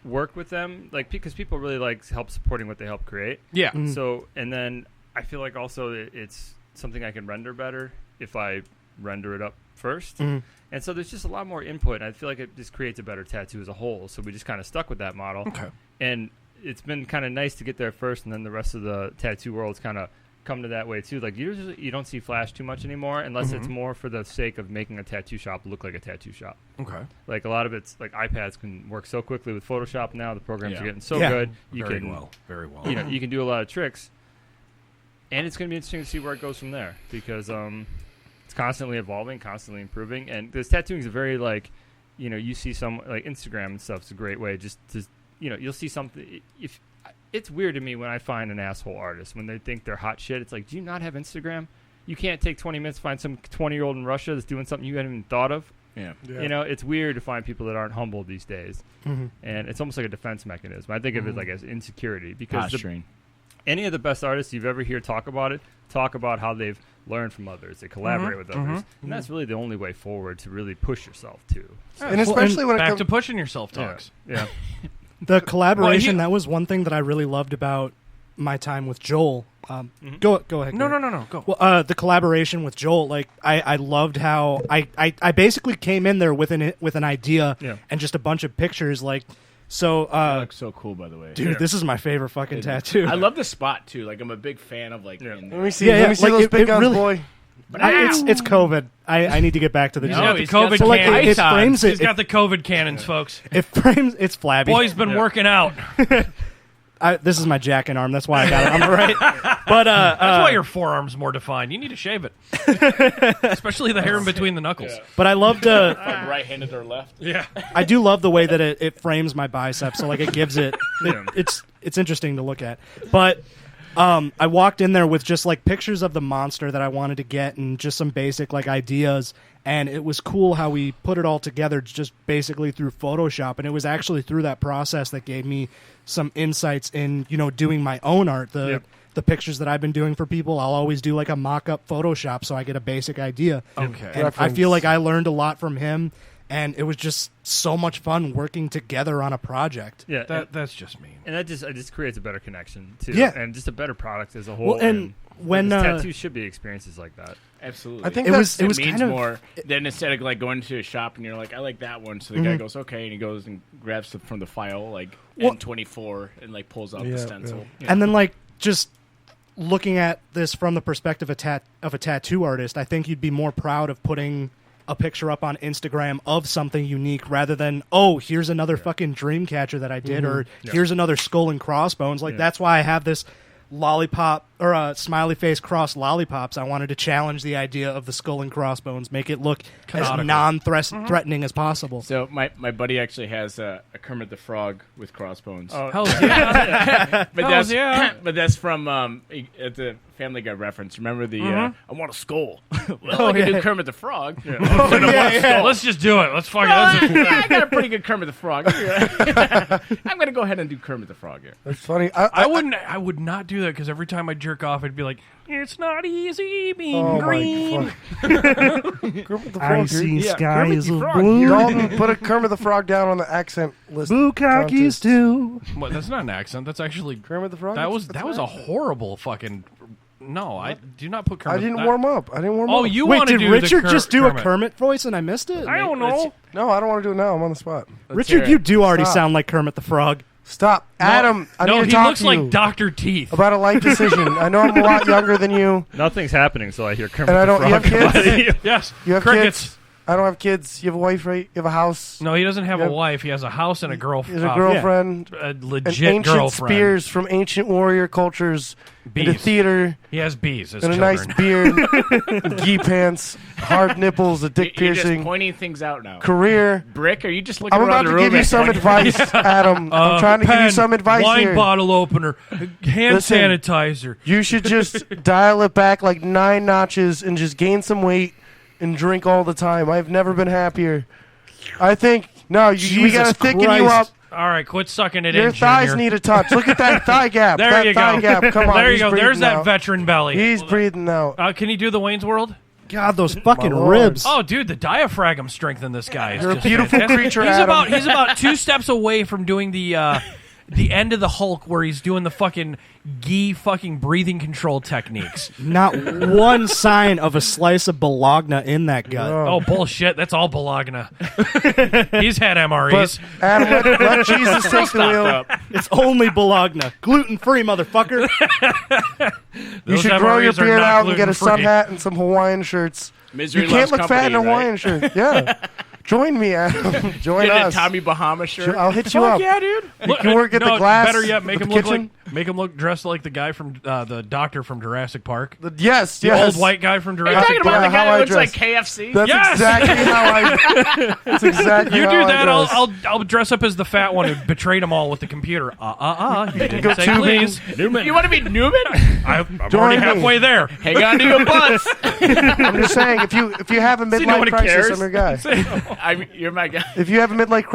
work with them, because people really help supporting what they help create. Yeah. Mm-hmm. So and then I feel like also it's something I can render better if I render it up first. Mm-hmm. And so there's just a lot more input, and I feel like it just creates a better tattoo as a whole. So we just kind of stuck with that model. Okay. And it's been kind of nice to get there first, and then the rest of the tattoo world's kind of come to that way too. Like usually you don't see flash too much anymore unless it's more for the sake of making a tattoo shop look like a tattoo shop. Okay. Like a lot of it's like iPads can work so quickly with Photoshop now. The programs are getting so good. Very well. You can do a lot of tricks. And it's going to be interesting to see where it goes from there because it's constantly evolving, constantly improving. And this tattooing is a very you see some like Instagram and stuff is a great way just to you'll see something. If it's weird to me when I find an asshole artist when they think they're hot shit. It's like, do you not have Instagram? You can't take 20 minutes to find some 20-year-old in Russia that's doing something you hadn't even thought of. Yeah. It's weird to find people that aren't humble these days, and it's almost like a defense mechanism. I think of it like as insecurity because any of the best artists you've ever heard talk about how they've learned from others, they collaborate with others, and that's really the only way forward to really push yourself too. And especially when it comes to pushing yourself talks. Yeah. The collaboration, that was one thing that I really loved about my time with Joel. Go ahead. No, go. Well, the collaboration with Joel, I loved how I basically came in there with an idea and just a bunch of pictures, So, that looks so cool, by the way. Dude, this is my favorite fucking tattoo. I love the spot too. I'm a big fan of Let me see those big guns, really, boy. It's COVID. I need to get back to the He's gym. got the COVID cannons. It frames it. He's got the COVID cannons, folks. It frames. It's flabby. Boy's been working out. This is my jacking arm. That's why I got it on the right. But that's why your forearm's more defined. You need to shave it, especially the hair in between the knuckles. Yeah. But I loved right-handed or left. Yeah, I do love the way that it frames my bicep. So it gives it. It's interesting to look at. But I walked in there with just pictures of the monster that I wanted to get and just some basic ideas. And it was cool how we put it all together just basically through Photoshop. And it was actually through that process that gave me some insights in, doing my own art. The pictures that I've been doing for people, I'll always do a mock-up Photoshop so I get a basic idea. Okay. And I feel like I learned a lot from him. And it was just so much fun working together on a project. Yeah, that's just me. And it just creates a better connection too. Yeah. And just a better product as a whole. Well, and when tattoos should be experiences like that. Absolutely. I think it was means kind of more than instead of going to a shop and you're like, I like that one. So the guy goes, okay, and he goes and grabs from the file N24 and pulls out the stencil. Yeah. And then just looking at this from the perspective of a tattoo artist, I think you'd be more proud of putting a picture up on Instagram of something unique rather than, here's another fucking dream catcher that I did, or here's another skull and crossbones. That's why I have this lollipop or smiley face cross lollipops, I wanted to challenge the idea of the skull and crossbones, make it look Canonical. as non-threatening as possible. So my buddy actually has a Kermit the Frog with crossbones. Oh, hell yeah. But that's from at the Family Guy reference. Remember the I want a skull. Well, I can do Kermit the Frog. Let's just do it. Let's fucking. I got a pretty good Kermit the Frog. I'm gonna go ahead and do Kermit the Frog here. That's funny. I would not do that because every time I jerk off, I'd be like, "It's not easy being green." Kermit the Frog. Icy skies of Frog. blue. Dalton, put a Kermit the Frog down on the accent list. Bukkakis too. What? That's not an accent. That's actually Kermit the Frog. that was a horrible fucking. No, I do not put Kermit. I didn't warm up. Oh, you Wait, want to did do Richard the just do Kermit. a Kermit voice and I missed it? I don't know. No, I don't want to do it now. I'm on the spot. Richard, you do already sound like Kermit the Frog. Stop. Adam, I need to he talk looks to like you Dr. Teeth. about a life decision. I know I'm a lot younger than you. Nothing's happening, so I hear Kermit And I the don't. Frog You have come out of kids? you. Yes. You have Crickets. kids? I don't have kids. You have a wife, right? You have a house. No, he doesn't have Yeah. a wife. He has a house and a He girlfriend. has a girlfriend. A And legit ancient girlfriend. spears from ancient warrior cultures. Into Bees. theater. He has bees as And a children. nice beard. Gi pants. Hard nipples. A dick You're just piercing. pointing things out now. Career. Brick, are you just looking I'm around about the to room? give you some advice, Adam. I'm trying to give you pen, some advice wine here. bottle opener, hand Listen. sanitizer. You should just dial it back like 9 notches and just gain some weight and drink all the time. I've never been happier. I think we Jesus gotta thicken you Christ. up. All right, quit sucking it Your in, thighs Junior. need a touch. Look at that thigh gap. There that you thigh go. gap. Come on. There you he's go. There's breathing that out. veteran belly. He's breathing out. Can you do the Wayne's World? God, those fucking Lord. ribs. Oh, dude, the diaphragm strength in this guy is You're a just beautiful fantastic. creature, He's about 2 steps away from doing the end of the Hulk where he's doing the fucking fucking breathing control techniques. Not one sign of a slice of Bologna in that gut. Oh, bullshit. That's all Bologna. He's had MREs. But Adam, let Jesus take the wheel. It's only Bologna. Gluten-free, motherfucker. You should grow your beard out and get a sun hat and some Hawaiian shirts. Misery You can't loves look fat in a company, right? Hawaiian shirt. Yeah. Join me, Adam. Join Get a us. Tommy Bahama shirt. I'll hit you Fuck up. yeah, dude. You can work at the glass. Better yet, make at him the look kitchen. make him look dressed like the guy from the doctor from Jurassic Park. Yes, The yes. old white guy from Are you Jurassic talking about Park. the guy how I that looks dress. like KFC? That's Yes! exactly how I. That's exactly You how do I that, dress. I'll dress up as the fat one who betrayed them all with the computer. You didn't Go say tubing. please. Newman. You want to be Newman? I'm Join already me. halfway there. Hang on to your butts. I'm just saying, if you have a no midlife one crisis, cares. I'm your guy. You're my guy. If you have a midlife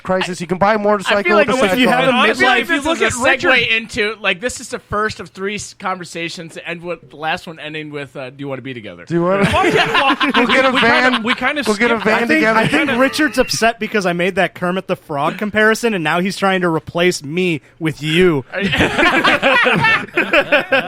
crisis, you can buy a motorcycle. I feel like with a if you have sidecar. a Honestly, midlife, if you This look is at a Richard, segue into this is the first of 3 conversations to end with the last one ending with do you want to be together? Do you want to? we'll get a van. We kind of We'll get a van together. I think Richard's upset because I made that Kermit the Frog comparison, and now he's trying to replace me with you.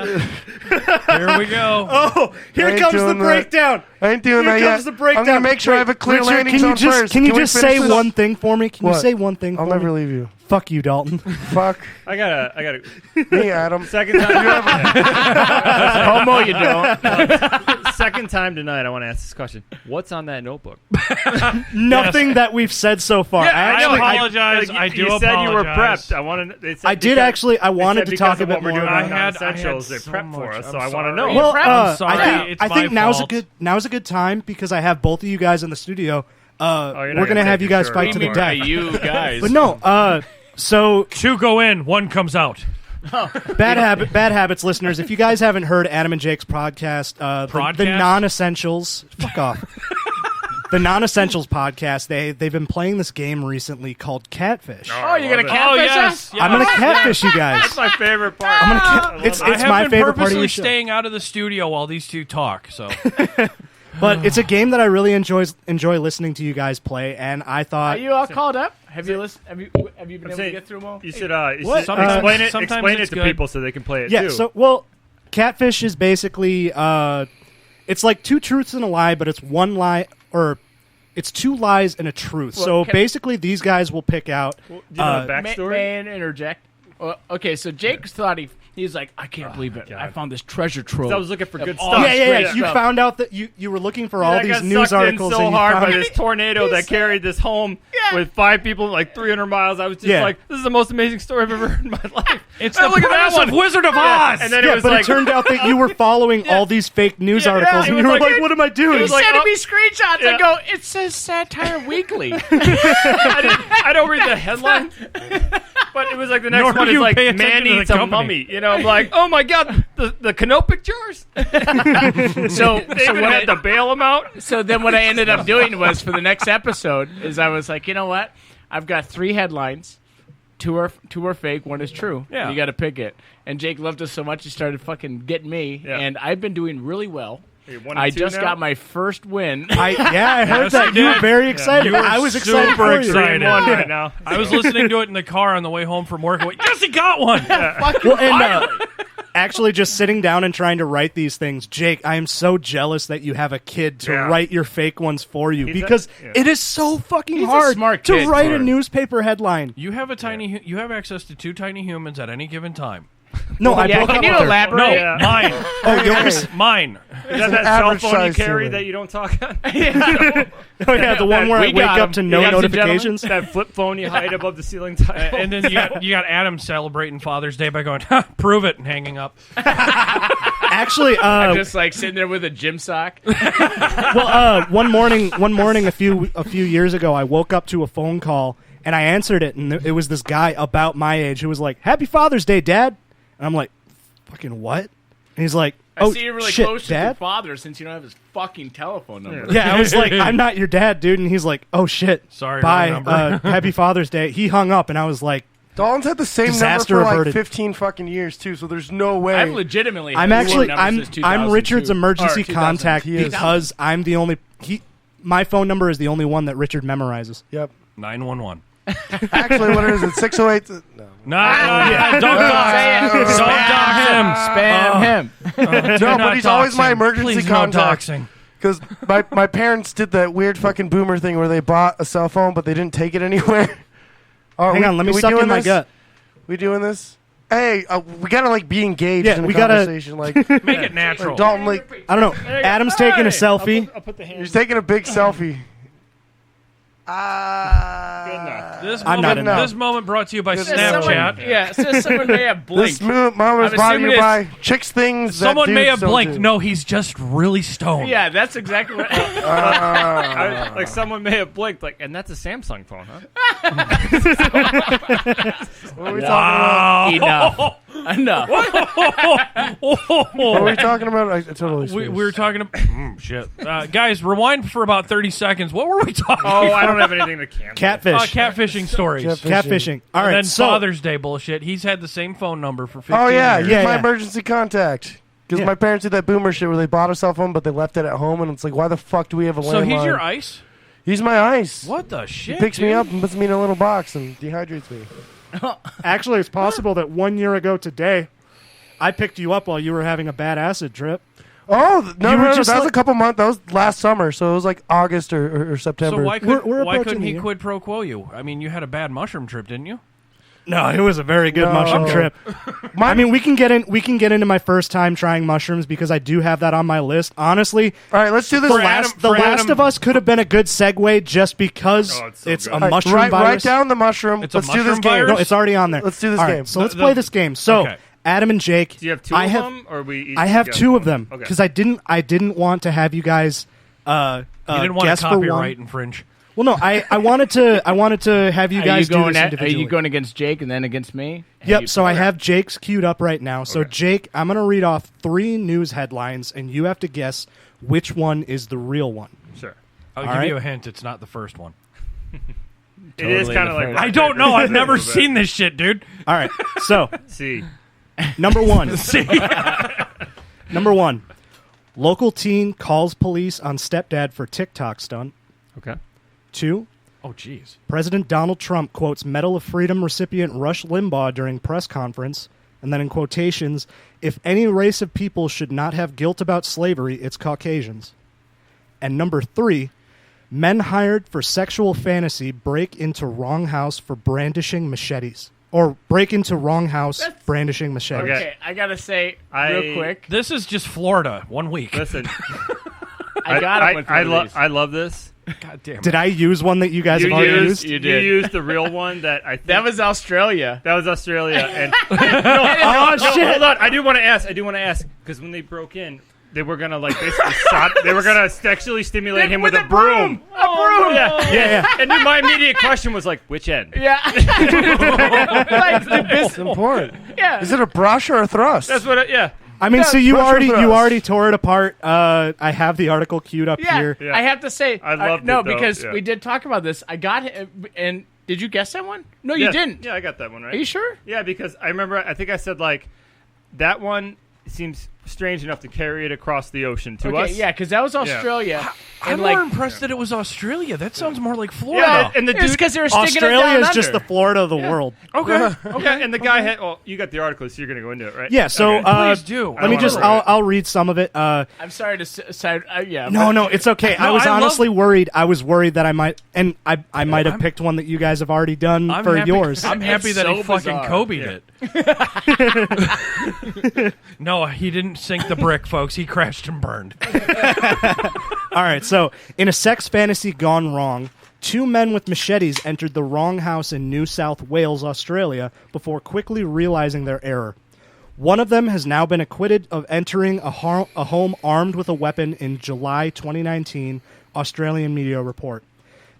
Here we go. Oh, here ain't comes the doing that. breakdown. I ain't doing Here that comes yet. the breakdown. I'm gonna make sure I have a clear Richard, landing can zone you just, first. Can you we just finish say this? one thing for me? Can What? you say one thing I'll for never me? leave you. Fuck you, Dalton. Fuck I gotta. me, Adam. Second time. Homo, you don't. Second time tonight, I want to ask this question. What's on that notebook? Nothing that we've said so far. I Actually, apologize. You I do said you were apologize. prepped. I want to. I did actually. I wanted to talk a bit We're more doing about I on had essentials. They so prepped for much. us, I'm so I want sorry. to know. Well, I'm sorry. I It's think my now's fault. a good time because I have both of you guys in the studio. you're not We're gonna gonna have take you your guys shirt fight off to the anymore. death. You guys. But no. So 2 go in, 1 comes out. bad habits, listeners. If you guys haven't heard Adam and Jake's podcast, the non-essentials. Fuck off. The non-essentials podcast. They've been playing this game recently called Catfish. Oh, you're gonna it. catfish yes. us? Yeah. I'm gonna catfish you guys. That's my favorite part. I'm gonna. It's I have my been favorite part of purposely your show. staying out of the studio while these two talk. So But it's a game that I really enjoy listening to you guys play, and I Are thought you all called up? Have you listened? Have you been able to get through them all? You should What? explain it. Sometimes Explain it it's to good. people so they can play it yeah. too. So Catfish is basically it's like 2 truths and a lie, but it's 1 lie or it's 2 lies and a truth. Well, so can- basically, these guys will pick out. Do you know the backstory? May I interject? Well, okay, so Jake thought he's like, I can't believe it. God. I found this treasure trove. I was looking for good all stuff. this Yeah. great You stuff. found out that you were looking for all I these got news sucked in articles. so and you hard found by this tornado that carried this home with 5 people, like 300 miles. I was just like, this is the most amazing story I've ever heard in my life. It's the premise of Wizard of Oz. And then it was but like, it turned out that you were following all these fake news articles, and you were like, "What am I doing?" He's sending me screenshots. I go, it says Satire Weekly. I don't read the headline, but it was like the next one is like, man eats a mummy. You know, I'm like, oh my god, the canopic jars. So they even had to bail them out. So then what I ended up doing was for the next episode is I was like, you know what? I've got 3 headlines. Two are fake, one is true. Yeah. You got to pick it. And Jake loved us so much he started fucking getting me, and I've been doing really well. I just got my first win. I heard that. You were very excited. I was excited for you. Right now. I was listening to it in the car on the way home from work. I went, yes, he got one. Well, and actually, just sitting down and trying to write these things, Jake, I am so jealous that you have a kid to write your fake ones for you because it is so fucking hard to write a newspaper headline. You have you have access to 2 tiny humans at any given time. No, I broke can up you with her. elaborate? No, mine. Oh, yours? Mine. Is that cell phone you carry that you don't talk on? Oh yeah, the one where I wake up to no notifications. That flip phone you hide above the ceiling tile. And then you got Adam celebrating Father's Day by going, prove it, and hanging up. Actually, I'm just like sitting there with a gym sock. Well, one morning a few years ago, I woke up to a phone call and I answered it, and it was this guy about my age who was like, "Happy Father's Day, Dad," and I'm like, "Fucking what?" And he's like, I "Oh, see you're really shit, close to Dad?" your father since you don't have his fucking telephone number. Yeah, I was like, "I'm not your dad, dude," and he's like, "Oh shit, sorry, bye, wrong number." Happy Father's Day." He hung up, and I was like, Dalton's had the same Disaster number for averted. like 15 fucking years too, so there's no way. I've legitimately. I'm had actually the same number since I'm 2002. Richard's emergency Or 2000. contact He is. because I'm the only my phone number is the only one that Richard memorizes. Yep. 911. Actually, what is it? 608. No. Don't dox him. Spam him. No, but he's always my emergency Please contact. No doxing. Because my parents did that weird fucking boomer thing where they bought a cell phone but they didn't take it anywhere. Hang on, let me suck in my gut. We doing this? Hey, we gotta like be engaged in the we gotta conversation. Like, Make it natural. Dalton, like, I don't know. Adam's taking a selfie. I'll put the hand. he's taking a big selfie. Good enough. This moment brought to you by Snapchat. Someone says someone may have blinked. This moment is brought to you by Chicks Things. that Someone may dudes have don't blinked. do. No, he's just really stoned. Yeah, that's exactly what. Like someone may have blinked, like, and that's a Samsung phone, huh? What are we talking about? Enough. What are we talking about? I totally. We were talking about shit. Guys, rewind for about 30 seconds. What were we talking Oh, about? I don't have anything to cancel. Catfish. Catfishing stories. Catfishing. All And right. then So Father's Day bullshit. He's had the same phone number for 15 Oh yeah, years. he's my emergency contact. Because Yeah. my parents did that boomer shit where they bought a cell phone but they left it at home, and it's like, why the fuck do we have a landline? So he's your ice? He's my ice. What the shit? He picks me dude? up and puts me in a little box and dehydrates me. actually, it's possible that 1 year ago today, I picked you up while you were having a bad acid trip. Oh no, You were no, just that was like- a couple months. That was last summer, so it was like August or September. So why We're why approaching couldn't he the year. quid pro quo you? I mean, you had a bad mushroom trip, didn't you? No, it was a very good No. mushroom trip. My- I mean, we can get into my first time trying mushrooms because I do have that on my list. Honestly, All right, let's do this. The Last of Us could have been a good segue just because Oh, it's so it's good. a All right, mushroom write virus. down the mushroom. It's a Let's do this mushroom game. virus? No, it's already on there. Let's do this All right, game. so let's play this game. So, Okay. Adam and Jake, Do you have two I of have them, or we? Each I have get two one? of them Okay. because I didn't want to have you guys. You didn't want guess to for one. copyright infringe. Well, no, I wanted to have you guys do this Are individually. you going against Jake and then against me? Yep. So I have Jake's queued up right now. So Jake, I'm going to read off 3 news headlines, and you have to guess which one is the real one. Sure. I'll All give right. you a hint. It's not the first one. It is Totally kind of like different. I don't know. I've never seen this shit, dude. All right. So See, number 1. Number 1. Local teen calls police on stepdad for TikTok stunt. okay. 2. Oh, jeez. President Donald Trump quotes Medal of Freedom recipient Rush Limbaugh during press conference. And then in quotations, if any race of people should not have guilt about slavery, it's Caucasians. And number 3, men hired for sexual fantasy break into wrong house for brandishing machetes. Or break into wrong house brandishing machetes. Okay, I gotta say real quick. This is just Florida. 1 week. Listen, I got him with one of these. I love this. God damn it. Did I use one that you guys have already used? You used the real one that I think. That was Australia. And oh, shit. Hold on. I do want to ask, because when they broke in, they were going to, like, basically they were going to sexually stimulate him with a broom. A broom! Yeah. And then my immediate question was, like, which end? Yeah. Like, It's important. yeah. Is it a brush or a thrust? That's what I mean, Yeah, so you pressure thrust. already tore it apart. I have the article queued up here. Yeah. I have to say, I loved no, it, though. because Yeah. we did talk about this. I got it, and did you guess that one? No, you didn't. Yeah, I got that one right. Are you sure? Yeah, because I remember, I think I said, like, that one seems strange enough to carry it across the ocean to us. Yeah, because that was Australia. I'm And more like, impressed that it was Australia. That sounds more like Florida. Yeah, and the it's dude, because they were sticking it Australia down is just under. the Florida of the world. Okay. okay, and the guy had. Well, you got the article, so you're going to go into it, right? Yeah, so Okay. Please do. let me just. I'll read some of it. I'm sorry to say, yeah. No, it's okay. I was honestly worried. I was worried that I might, and I might have picked one that you guys have already done for happy, yours. I'm happy It's that so he fucking bizarre. Kobe'd it. No, he didn't sink the brick, folks. He crashed and burned. All right, so in a sex fantasy gone wrong, two men with machetes entered the wrong house in New South Wales, Australia, before quickly realizing their error. One of them has now been acquitted of entering a home armed with a weapon in July 2019, Australian media report.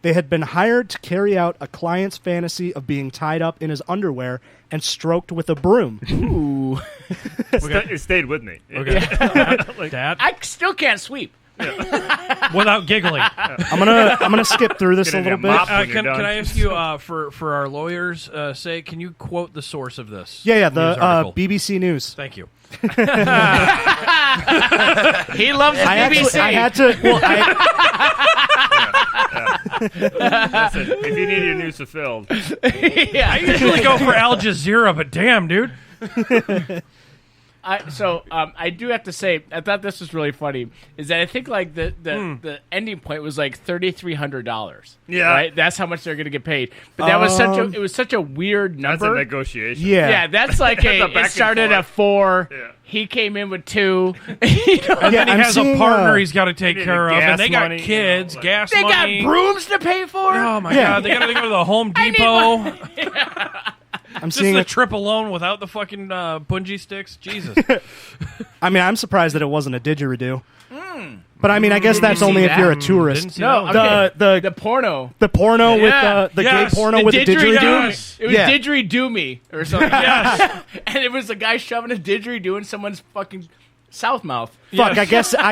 They had been hired to carry out a client's fantasy of being tied up in his underwear and stroked with a broom. Ooh. It stayed with me. Okay. Dad, I still can't sweep. without giggling. I'm gonna skip through this Get a in little there, bit. mop. when you're Can done. I ask you, for our lawyers' sake, can you quote the source of this? Yeah, news the article? BBC News. Thank you. He loves the BBC. I had to. Well, Listen, if you need your news fulfilled, I usually go for Al Jazeera, but damn, dude. I do have to say, I thought this was really funny. Is that I think like the ending point was like $3,300. Yeah. right. That's how much they're going to get paid. But that was such a weird that's number. a negotiation. Yeah, that's like That's a back it and started forth. at 4. Yeah. He came in with 2. And then he I'm has seeing, a partner he's got to take needed care of, gas and they got money, kids, you know, gas They got money. brooms to pay for. Oh my Yeah. god, they got to go to the Home I need Depot. one. I'm Just seeing the it. trip alone without the fucking bungee sticks. Jesus. I mean, I'm surprised that it wasn't a didgeridoo. But I mean, I guess that's see only if that? you're a Didn't tourist. see No, that. okay. The the porno. the porno Yeah. with the Yes. gay porno The with the didgeridoo. Yes. It was Yeah. didgeridoo me or something. Yes. And it was a guy shoving a didgeridoo in someone's fucking south mouth. Fuck, I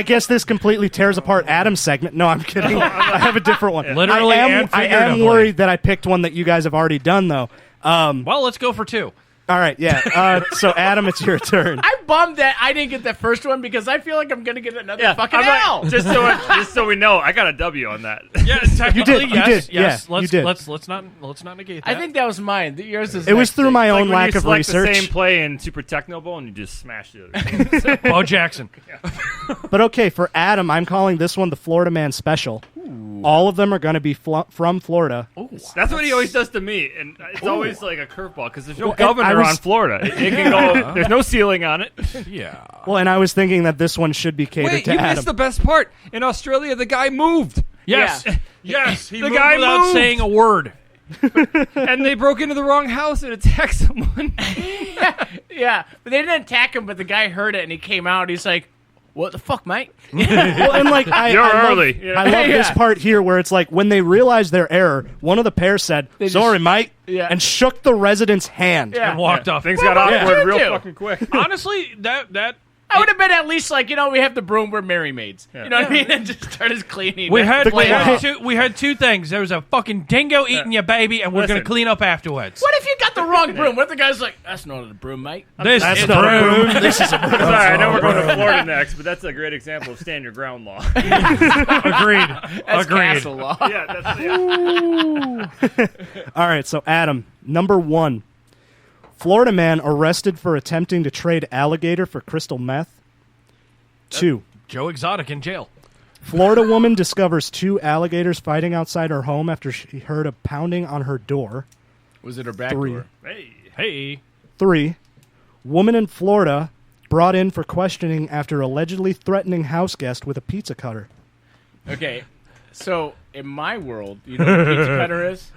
guess this completely tears apart Adam's segment. No, I'm kidding. I have a different one. Literally I and am figuratively. worried that I picked one that you guys have already done, though. Well, let's go for 2. All right, yeah. So, Adam, it's your turn. I'm bummed that I didn't get the first one because I feel like I'm going to get another fucking I'm like, L. just so we know, I got a W on that. Yeah, technically, you yes, did, yes. yeah, let's, you did. Let's not negate that. I think that was mine. Yours is It was next through thing. my Like own when lack you of select the research. same play in Super Techno Bowl and you just smash the other. Bo Jackson. But okay, for Adam, I'm calling this one the Florida Man Special. All of them are going to be from Florida. That's what he always does to me, and it's always like a curveball because there's no Well, governor I was- on Florida. It can go. There's no ceiling on it. Yeah. Well, and I was thinking that this one should be catered Wait, to you Adam. missed the best part. In Australia, the guy moved, Yes. Yeah. Yes. He The moved guy without moved. saying a word. and they broke into the wrong house and attacked someone. Yeah, but they didn't attack him, but the guy heard it and he came out. He's like, "What the fuck, mate?" Well, and like You're I early. Love, Yeah. I love this Yeah. part here where it's like when they realized their error, one of the pair said, just- "Sorry, mate," Yeah. and shook the resident's hand. Yeah. And walked off. Things got What would awkward you real do? fucking quick. Honestly, that I would have been at least like, we have the broom, we're Merry Maids. You know what I mean? And just started cleaning. we had Wow. we had 2 things. There was a fucking dingo eating your baby, and we're Listen. gonna clean up afterwards. What if you got the wrong broom? What if the guy's like, "That's not a broom, mate"? This That's is not a broom. broom. This is a broom. Sorry, I know we're going to Florida next, but that's a great example of stand your ground law. Agreed. That's Agreed. castle law. yeah, that's All right, so Adam, number 1. Florida man arrested for attempting to trade alligator for crystal meth. 2. Joe Exotic in jail. Florida woman discovers 2 alligators fighting outside her home after she heard a pounding on her door. Was it her back 3. door? Hey. 3. Woman in Florida brought in for questioning after allegedly threatening house guest with a pizza cutter. Okay. So in my world, you know what a pizza cutter is?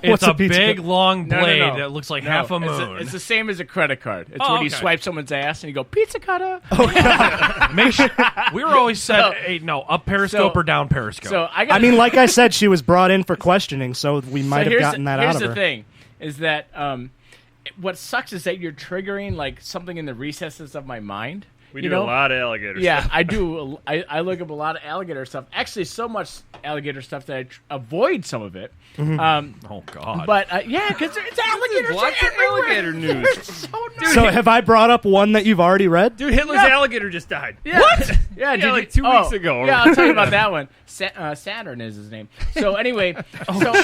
It's a pizza big, cutter? long blade No. that looks like No, half a moon. It's the same as a credit card. It's Oh, when you okay. swipe someone's ass and you go, pizza cutter. Make sure, we were always said, up Periscope or down Periscope. So I mean, like I said, she was brought in for questioning, so we might have gotten that out of her. Here's the thing, is that what sucks is that you're triggering like something in the recesses of my mind. We do a lot of alligator stuff. Yeah, I do. I look up a lot of alligator stuff. Actually, so much alligator stuff that I avoid some of it. Oh God! But yeah, because it's alligators Lots of everywhere. alligator news. It's so nice. So have I brought up one that you've already read? Dude, Hitler's alligator just died. Yeah. What? Yeah, Yeah, like 2 weeks ago. Yeah, I'll tell you about that one. Saturn is his name. So anyway,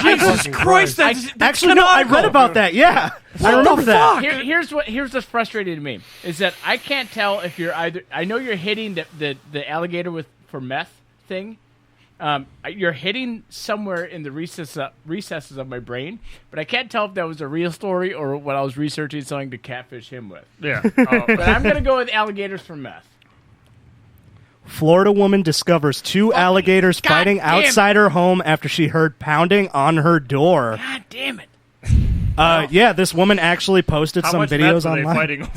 Jesus Christ! That's Actually, no, I read about that. Yeah, I remember that. Here's what's frustrating to me is that I can't tell if you're either. I know you're hitting the alligator for meth thing. You're hitting somewhere in the recesses of my brain, but I can't tell if that was a real story or what I was researching something to catfish him with. Yeah. But I'm gonna go with alligators for meth. Florida woman discovers two alligators fighting damn it. outside her home after she heard pounding on her door. God damn it! Yeah, this woman actually posted How some much videos meth were they online. fighting over?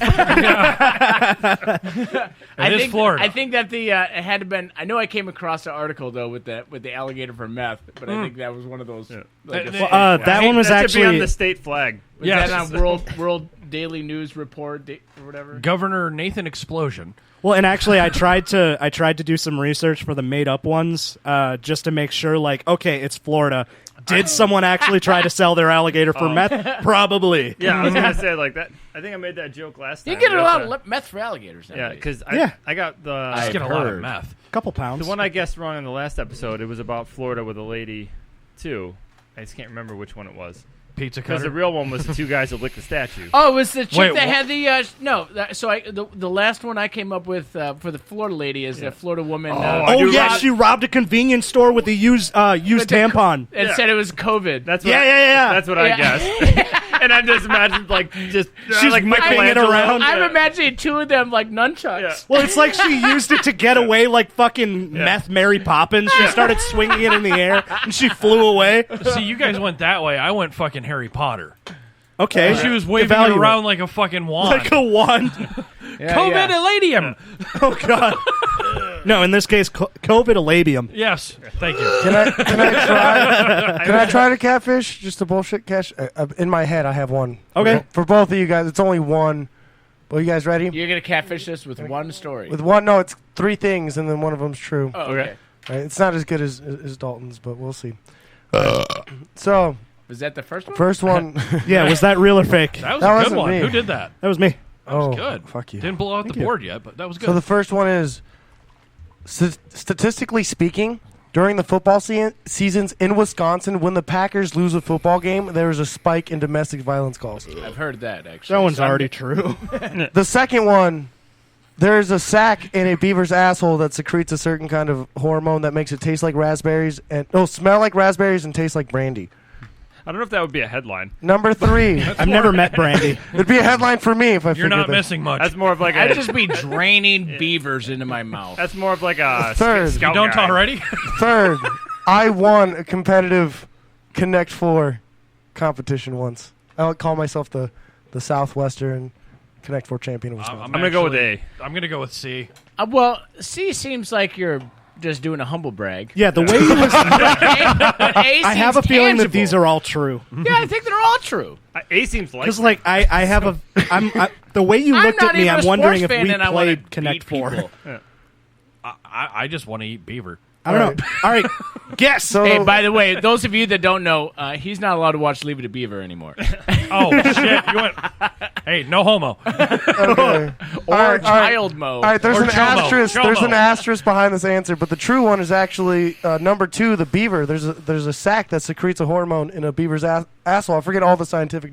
It is Florida. I think that it had to been. I know I came across the article though with the alligator for meth, but I think that was one of those. Like That one was That should be on actually the state flag. was Yes. that on World Daily News Report or whatever? Governor Nathan Explosion. well, and actually, I tried to do some research for the made up ones, just to make sure. Like, okay, it's Florida. Did someone actually try to sell their alligator for meth? Probably. Yeah, I was gonna say like that. I think I made that joke last time. You get a but, lot of meth for alligators. Yeah, nowadays. because Yeah. I got the Just get a lot of heard. meth. Couple pounds. the one I guessed wrong in the last episode. It was about Florida with a lady, too. I just can't remember which one it was. Pizza Because cutter. the real one was the two guys that licked the statue. Oh, it was the chick Wait, that what? had the no. So the last one I came up with for the Florida lady is the Florida woman. Oh yeah, she robbed a convenience store with a used tampon. and said it was COVID. That's what Yeah. That's what I guessed. And I just imagined She's like whipping it Michelangelo. around. I'm imagining two of them like nunchucks. Yeah. Well, it's like she used it to get away like fucking meth Mary Poppins. She started swinging it in the air, and she flew away. See, you guys went that way. I went fucking Harry Potter. Okay. She was waving it Evaluate. around like a fucking wand. Like a wand. COVID eladium. Oh, God. No, in this case, COVID labium. Yes, thank you. Can I try? Can I try to catfish? Just a bullshit catch. In my head, I have one. Okay. For both of you guys, it's only one. Well, you guys ready? You're gonna catfish this with one story. With one, no, it's three things, and then one of them's true. Oh, okay. Right? It's not as good as Dalton's, but we'll see. So, Was that the first one? first one. Yeah, was that real or fake? That was That a good wasn't one. me. Who did that? That was me. That was Oh, good. fuck you. Didn't blow out the you. board yet, but that was good. So the first one is, statistically speaking, during the football seasons in Wisconsin, when the Packers lose a football game, there is a spike in domestic violence calls. I've heard that actually. That one's So I'm- already true. The second one, there is a sac in a beaver's asshole that secretes a certain kind of hormone that makes it taste like raspberries and smell like raspberries and taste like brandy. I don't know if that would be a headline. Number 3, I've never met Brandy. it'd be a headline for me if I You're figured not that. missing much. That's more of like I'd a. just be draining beavers into my mouth. That's more of like a Third. scout you don't guide. already? Third, I won a competitive Connect 4 competition once. I would call myself the Southwestern Connect 4 champion of Wisconsin. I'm gonna go with A. I'm going to go with C. Well, C seems like you're just doing a humble brag. Yeah, the way you was, I I have a feeling that these are all true. Yeah, I think they're all true. A seems like. Because, like, I have a... the way you I'm looked not at me, even I'm a wondering sports if fan we and I wanna played Connect beat 4. people. I just want to eat beaver. I don't know. All right, guess. So, Hey, by the way, those of you that don't know, he's not allowed to watch Leave It to Beaver anymore. Oh, shit. You went. Hey, no homo. okay. Or child mode. All right, there's Or an Jomo. asterisk. Jomo. There's an asterisk behind this answer, but the true one is actually number 2, the beaver. There's a sac that secretes a hormone in a beaver's asshole. I forget all the scientific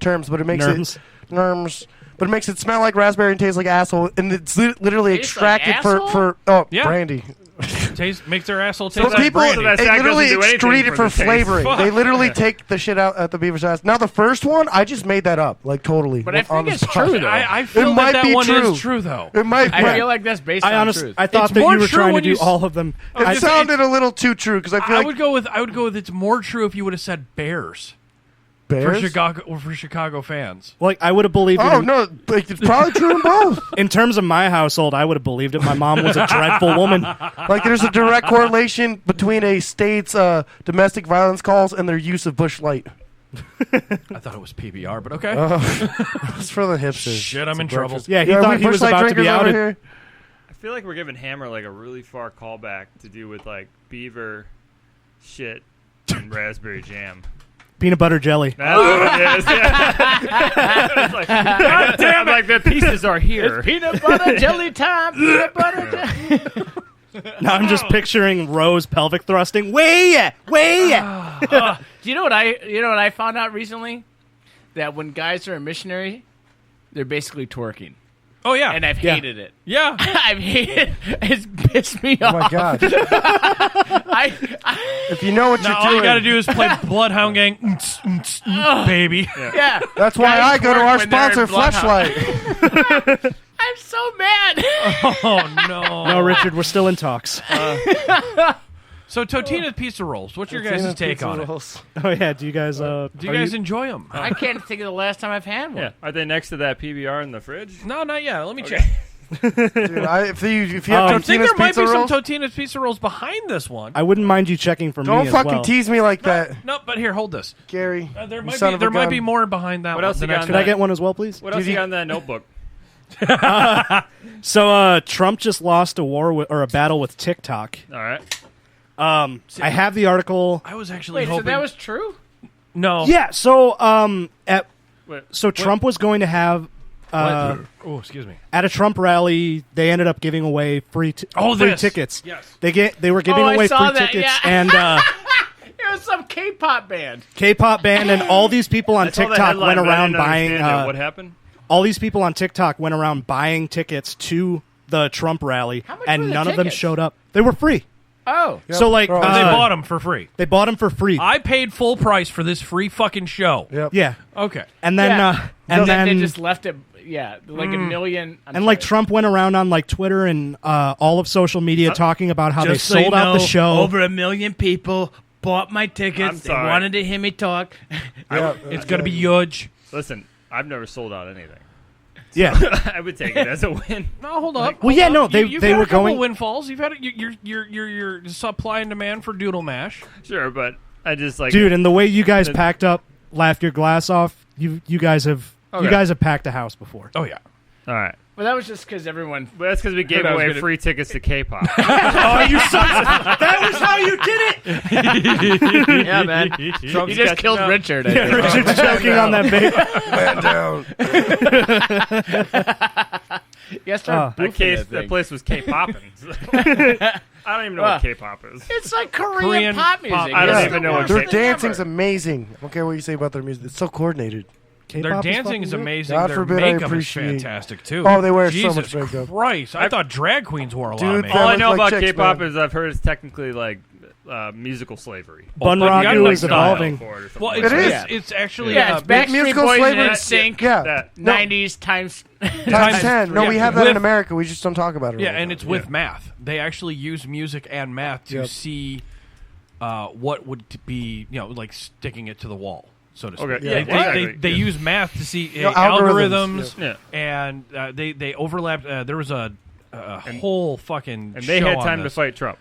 terms, but it makes but it makes it smell like raspberry and taste like asshole, and it's literally Tastes like extracted asshole? for Yeah. brandy. Tastes makes their asshole taste Those like people, brandy. they literally extrude it for flavoring. They literally take the shit out at the beaver's ass. Now the first one, I just made that up, like totally. But I think it's true, though. I feel that one is true, though. It might. I feel like that's based on truth. I thought that you were trying to do all of them. It sounded a little too true because I feel like I would go with it's more true if you would have said Bears. Bears? For Chicago fans. Like, I would have believed it. Oh, no. Like, it's probably true in both. In terms of my household, I would have believed it. My mom was a dreadful woman. Like, there's a direct correlation between a state's domestic violence calls and their use of Busch Light. I thought it was PBR, but okay. It's for the hipsters. Shit, I'm in trouble. Yeah, he thought he was about to be outed. Here? I feel like we're giving Hammer like a really far callback to do with like beaver shit and raspberry jam. Peanut butter jelly. That's what it is. Yeah. It's like, God damn it. Like the pieces are here. It's peanut butter jelly time. Peanut butter jelly. Now I'm just picturing Rose pelvic thrusting. Way ya! Do you know what I found out recently? That when guys are a missionary, they're basically twerking. Oh yeah, and I've hated it. Yeah, I've hated. It's pissed me off. Oh my god! If you know what you're all doing, you got to do is play Bloodhound Gang, baby. Yeah, that's why I go to our when they're in sponsor, Fleshlight. I'm so mad. Oh no! No, Richard, we're still in talks. So Totina's pizza rolls. What's your guys' take on it? Oh yeah, do you guys? Do you guys enjoy them? I can't think of the last time I've had one. Yeah. Are they next to that PBR in the fridge? No, not yet. Let me check. Dude, if you I have think Totina's there might pizza be some rolls, Totina's pizza rolls behind this one. I wouldn't mind you checking for me don't as fucking well. tease me like that, No, but here, hold this. Gary. There you might be more behind that What one. else you got? Could I get one as well, please? What else you got in that notebook? So Trump just lost a war or a battle with TikTok. All right. I have the article. I was actually Wait, hoping. so that was true? No. Yeah. So Wait, Trump was going to have. Oh, excuse me. At a Trump rally, they ended up giving away free tickets. Yes. They were giving away free tickets, yeah. and it was some K-pop band. And all these people on I saw the TikTok headline, went but I around didn't buying. understand it. What happened? All these people on TikTok went around buying tickets to the Trump rally, How much and were the none of them tickets? showed up. They were free. Oh. So like They They bought them for free. They bought them for free. I paid full price for this free fucking show. Yep. Yeah. Okay. And then Yeah. and then they just left it, like a million. and like Trump went around on like Twitter and all of social media talking about how they Just so you sold out the know, show. Over 1 million people bought my I'm tickets. They sorry. wanted to hear me talk. It's going to be huge. Listen, I've never sold out anything. Yeah. I would take it as a win. No, hold up. Well, yeah, no, You've they had were a couple going. windfalls. You've had your supply and demand for Doodle Mash. Sure, but I just like Dude, and the way you guys packed up, laughed your glass off. You guys have packed a house before. Oh yeah. All right. Well, that was just because everyone. But that's because we gave I was away gonna- free tickets to K-pop. Oh, you sons of... That was how you did it. Yeah, man. You just killed up. Richard. I Yeah, think. Richard's choking on that bait. Man down. You gotta start That boofing that thing. place was K-popping. I don't even know what K-pop is. It's like Korean Korean pop music. pop. I don't It's even the know what worst Their thing dancing's ever. amazing. I don't care what you say about their music. It's so coordinated. Their K-pop dancing fucking is good. amazing. God Their forbid I makeup is appreciate- fantastic too. Oh, they wear so Jesus much makeup. Christ, I thought drag queens wore a lot of Dude, makeup. All I look know like about chicks, K-pop man. is I've heard it's technically like musical slavery. Bun But you got, Ragu like, is style evolving. For it or something Well, like it's, that. It it's, is. it's actually Yeah, it's Backstreet musical Boys slavery- in sync. Yeah. That- No. 90s times. Times 10. No, we have that With- in America. We just don't talk about it. Yeah, right and now. it's with math. They actually use music and math to Yep. see what would be, like sticking it to the wall, so to speak. Okay, They, yeah, they, exactly. they use math to see know, algorithms, algorithms, yeah. and they overlapped. There was a whole fucking And they show had on time to this. fight Trump.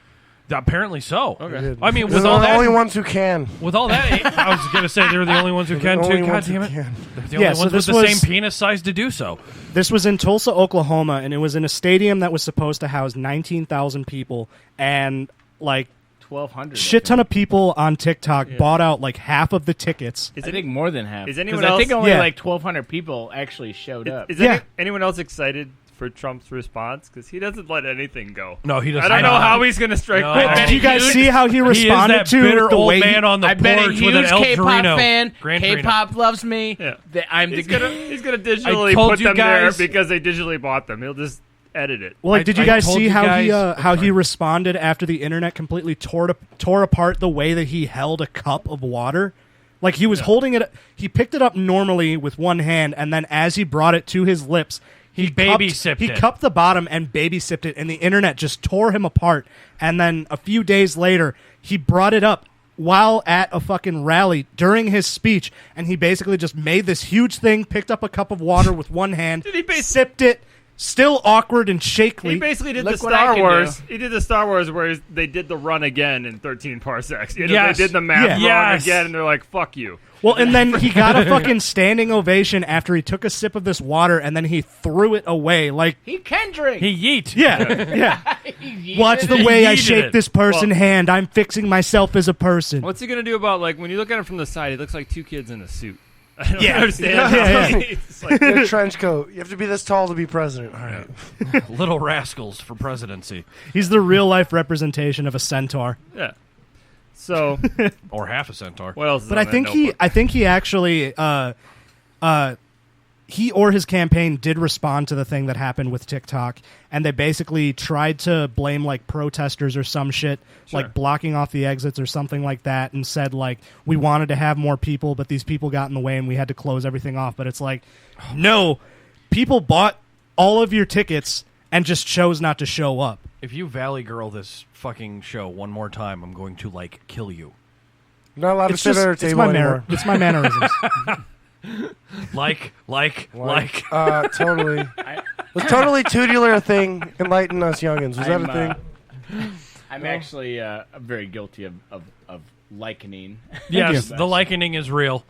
Apparently so. Okay. I mean, They're with the all that, only ones who can. with all that, I was gonna say they're the only ones who They're can the too. only God ones who damn it, can. they're the Yeah, only so ones with this the was- same penis size to do so. This was in Tulsa, Oklahoma, and it was in a stadium that was supposed to house 19,000 people, and like 1,200. shit ton of people on TikTok bought out like half of the tickets. I think more than half. Is 'Cause anyone I think else- only Yeah. like 1,200 people actually showed up. Is Yeah. anyone else excited for Trump's response? Because he doesn't let anything go. No, he I doesn't. don't know not. how he's going to strike No. back. Did you guys see how he He is responded that to bitter the old way man on the I bet a porch with an huge El K-pop Torino. fan. Gran Torino. K-pop loves me. Yeah. I'm He's the gonna digitally told put you them guys- there because they digitally bought them. He'll just edit it. Well, like, did you guys see how he he responded after the internet completely tore apart the way that he held a cup of water? Like, he was holding it, he picked it up normally with one hand, and then as he brought it to his lips, he cupped the bottom and baby sipped it, and the internet just tore him apart. And then a few days later, he brought it up while at a fucking rally during his speech, and he basically just made this huge thing, picked up a cup of water with one hand, sipped it, still awkward and shakily. He basically did the Star Wars. He did the Star Wars where they did the run again in 13 parsecs. You know, they did the math run again, and they're like, "Fuck you." Well, and then he got a fucking standing ovation after he took a sip of this water, and then he threw it away. Like, he can drink. He yeet. Yeah. Watch the way I shake this person's hand. I'm fixing myself as a person. What's he gonna do about, like, when you look at him from the side? He looks like two kids in a suit. I don't understand. It's like a trench coat. You have to be this tall to be president. All right. Little rascals for presidency. He's the real life representation of a centaur. Yeah. So, or half a centaur. What else? But I think he actually he or his campaign did respond to the thing that happened with TikTok, and they basically tried to blame like protesters or some shit, like blocking off the exits or something like that, and said like we wanted to have more people, but these people got in the way and we had to close everything off. But it's like, no, people bought all of your tickets and just chose not to show up. If you Valley Girl this fucking show one more time, I'm going to like kill you. I'm not allowed to sit at our table anymore. It's my mannerisms. Totally. Was totally tubular a thing? Enlighten us youngins. Was that a thing? I'm actually very guilty of likening. Yes, the likening is real.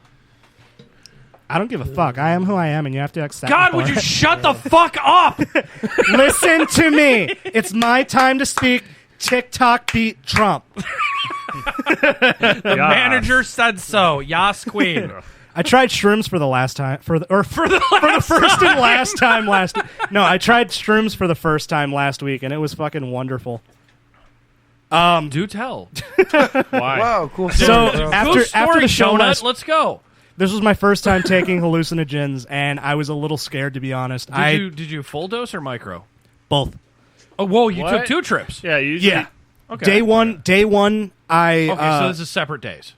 I don't give a fuck. I am who I am, and you have to accept God, would you shut the fuck up? Listen to me. It's my time to speak. TikTok beat Trump. The manager said so. Yas, queen. I tried shrooms for the last time, for the first and last time last week. No, I tried shrooms for the first time last week, and it was fucking wonderful. Do tell. Why? Wow, cool. So after the show, let's go. This was my first time taking hallucinogens, and I was a little scared, to be honest. Did you full dose or micro? Both. Oh, whoa! You took 2 trips. Yeah, usually. Yeah. Okay. Day one. Okay, so this is separate days.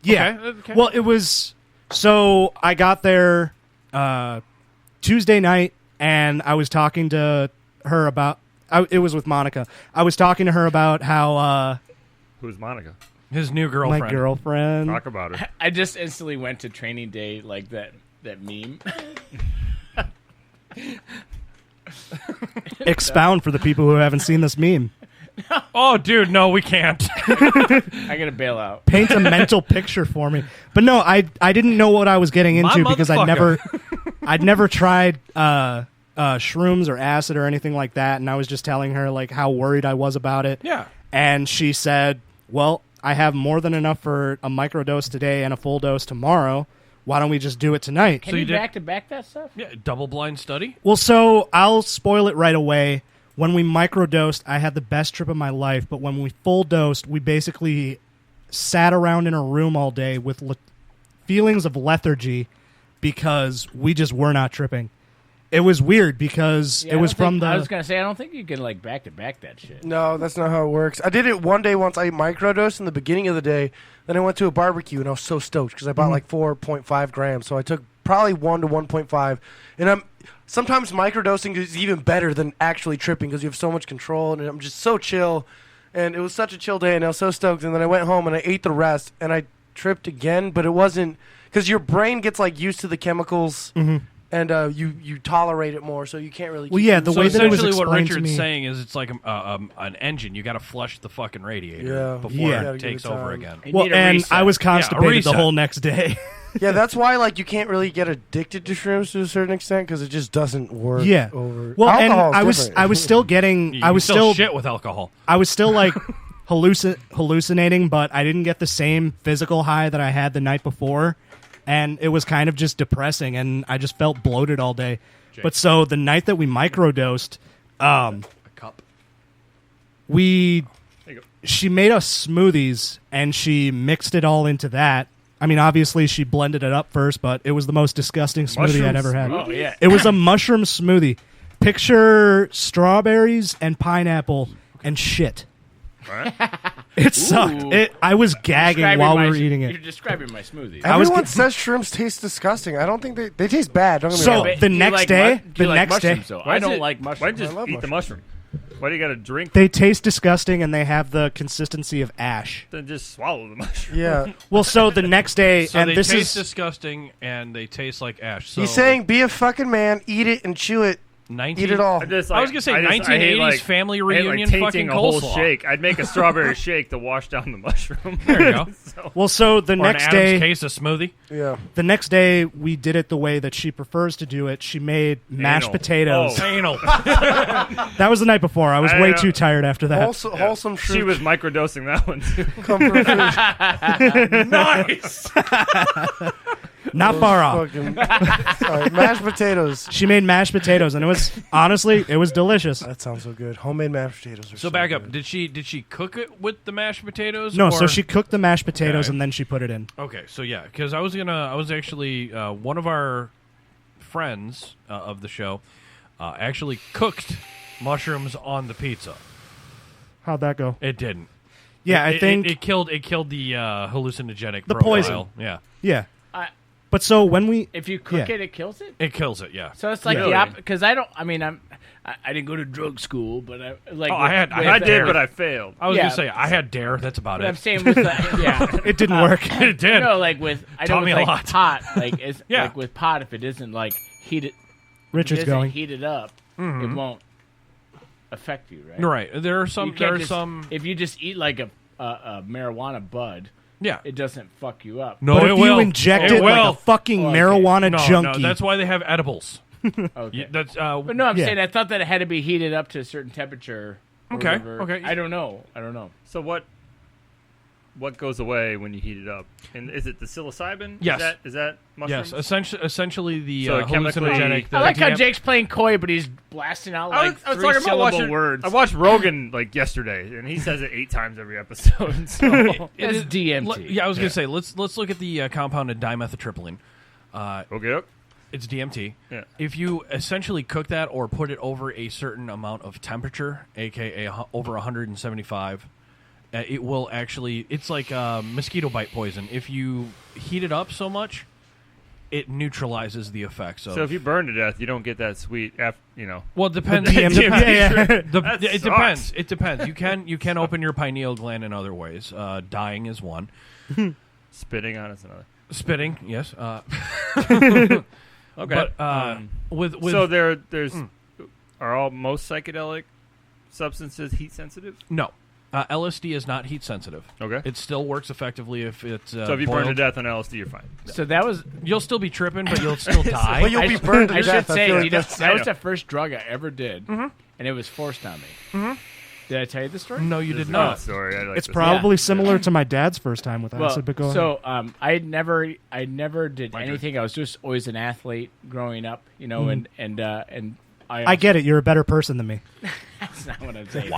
Yeah. Okay. Well, it was. So I got there Tuesday night, and I was talking to her about. It was with Monica. I was talking to her about how. Who's Monica? His new girlfriend. My girlfriend. Talk about her. I just instantly went to training day, like that meme. Expound for the people who haven't seen this meme. Oh, dude, no, we can't. I gotta bail out. Paint a mental picture for me. But no, I didn't know what I was getting into because I'd never tried shrooms or acid or anything like that, and I was just telling her like how worried I was about it. Yeah. And she said, "Well, I have more than enough for a microdose today and a full dose tomorrow. Why don't we just do it tonight?" Can you back to back that stuff? Yeah, double blind study. Well, so I'll spoil it right away. When we microdosed, I had the best trip of my life, but when we full dosed, we basically sat around in a room all day with feelings of lethargy because we just were not tripping. It was weird because it was from the... I was going to say, I don't think you can like back to back that shit. No, that's not how it works. I did it one day once. I microdosed in the beginning of the day. Then I went to a barbecue, and I was so stoked because I bought like 4.5 grams. So I took probably 1 to 1.5. And sometimes microdosing is even better than actually tripping because you have so much control, and I'm just so chill. And it was such a chill day, and I was so stoked. And then I went home, and I ate the rest, and I tripped again. But it wasn't... Because your brain gets like used to the chemicals... Mm-hmm. And you tolerate it more, so you can't really... Well, yeah, the way that it was explained what Richard's to me... saying is it's like an engine. You got to flush the fucking radiator before it takes over again. Well, and I was constipated the whole next day. Yeah, that's why like you can't really get addicted to shrooms to a certain extent because it just doesn't work. Yeah. Well, and I was still getting... I was still shit with alcohol. I was still like hallucinating, but I didn't get the same physical high that I had the night before. And it was kind of just depressing, and I just felt bloated all day. Jake. But so the night that we microdosed, a cup. She made us smoothies, and she mixed it all into that. I mean, obviously she blended it up first, but it was the most disgusting smoothie I'd ever had. Oh yeah, it was a mushroom smoothie. Picture strawberries and pineapple and shit. Right. It sucked. I was gagging while we were eating it. You're describing my smoothie. Everyone says shrimps taste disgusting. I don't think they taste bad. Don't get me wrong. The next day, I don't like mushrooms. Why just eat the mushroom? Why do you got to drink? They taste disgusting and they have the consistency of ash. Then just swallow the mushroom. Yeah. Well, so the next day, So and they this taste is disgusting and they taste like ash. So He's saying be a fucking man, eat it and chew it. 19, Eat it all. I was gonna say 1980s family reunion tainting fucking a whole coleslaw. shake. I'd make a strawberry shake to wash down the mushroom. There you go. so the Or next an day, Adam's case of smoothie. Yeah. the next day we did it the way that she prefers to do it. She made mashed potatoes. Oh. Anal. That was the night before. I was way too tired after that. Wholesome shrimp. She was microdosing that one too. Nice. Not far off. Sorry, mashed potatoes. She made mashed potatoes, and it was honestly, it was delicious. That sounds so good. Homemade mashed potatoes are So back up. Did she cook it with the mashed potatoes? No, or? so she cooked the mashed potatoes Okay. and then she put it in. Okay, so yeah, because I was actually one of our friends of the show actually cooked mushrooms on the pizza. How'd that go? It didn't. Yeah, I think it killed the hallucinogenic the profile. poison. Yeah. Yeah. But so when we If you cook it, it kills it. It kills it. Yeah. So it's like Really? the opposite. Because I don't. I mean, I didn't go to drug school, but I like. I did, but I failed. I was gonna say I had dare. That's about But it. I'm saying with the, yeah, it didn't work. It did. No, like with I Taught know me with a like lot. pot, like it's Yeah. like with pot, if it isn't like heated, Richard's going. heated up, it won't affect you, right? Right. There are some. You can't There are just- some. If you just eat like a marijuana bud, Yeah. it doesn't fuck you up. No, but it if will. you inject It it like will. a fucking Oh, okay. marijuana No, junkie, that's why they have edibles. Okay. Yeah, that's But no, I'm Yeah. saying I thought that it had to be heated up to a certain temperature. or Okay, whatever. okay. I don't know. So what goes away when you heat it up? And is it the psilocybin? Yes. Is that mushrooms? yes. Essentially the So chemically- hallucinogenic. I like how DMT Jake's playing coy, but he's blasting out I like was three talking about syllable watching words. I watched Rogan like yesterday, and he says it 8 times every episode. So. It's DMT. Yeah, I was gonna say let's look at the compounded dimethyltryptamine. Okay. It's DMT. Yeah. If you essentially cook that or put it over a certain amount of temperature, aka over 175, it will actually. It's like mosquito bite poison. If you heat it up so much, it neutralizes the effects of. So if you burn to death, you don't get that sweet. Well, it depends. It depends. It depends. You can open your pineal gland in other ways. Dying is one. Spitting on is another. Spitting, yes. Okay. But with so there's are most psychedelic substances heat sensitive? no. LSD is not heat sensitive. Okay. It still works effectively if it's So if you burn to boiled. death on LSD, you're fine. So that was. You'll still be tripping, but you'll still die. Well, you'll be burned to I death. should I say feel like you know, that's- that was the first drug I ever did, and it was forced on me. Did I tell you the story? No, you This did is not. a Story. I like it's this. probably similar to my dad's first time with Well, acid. But go ahead. so I never did anything. I was just always an athlete growing up, you know, and I get it. You're a better person than me. That's not what I'm saying.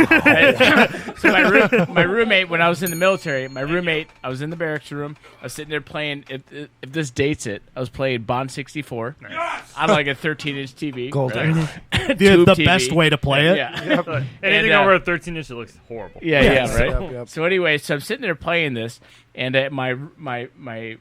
So my roommate, when I was in the military, I was in the barracks room. I was sitting there playing. If this dates it, I was playing Bond 64 on like a 13-inch TV. Gold. right? the Tube TV. best way to play it. Yeah. Anything And, over a 13-inch, it looks horrible. Yeah, right. Yep. So anyway, so I'm sitting there playing this, and my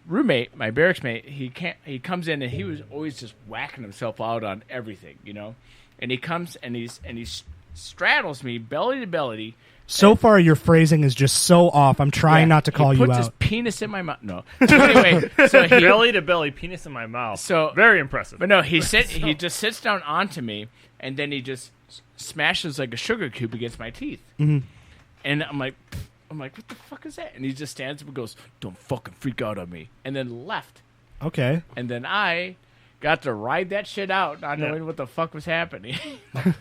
roommate, my barracks mate, he comes in and he was always just whacking himself out on everything, you know. And he comes and he straddles me belly to belly. So far, your phrasing is just so off. I'm trying not to call he you puts his out. penis in my mouth. No. So anyway, so he Belly to belly, penis in my mouth. So very impressive. But no, he just sits down onto me, and then he just smashes like a sugar cube against my teeth. Mm-hmm. And I'm like, what the fuck is that? And he just stands up and goes, "Don't fucking freak out on me," and then left. Okay. And then I got to ride that shit out, not knowing what the fuck was happening.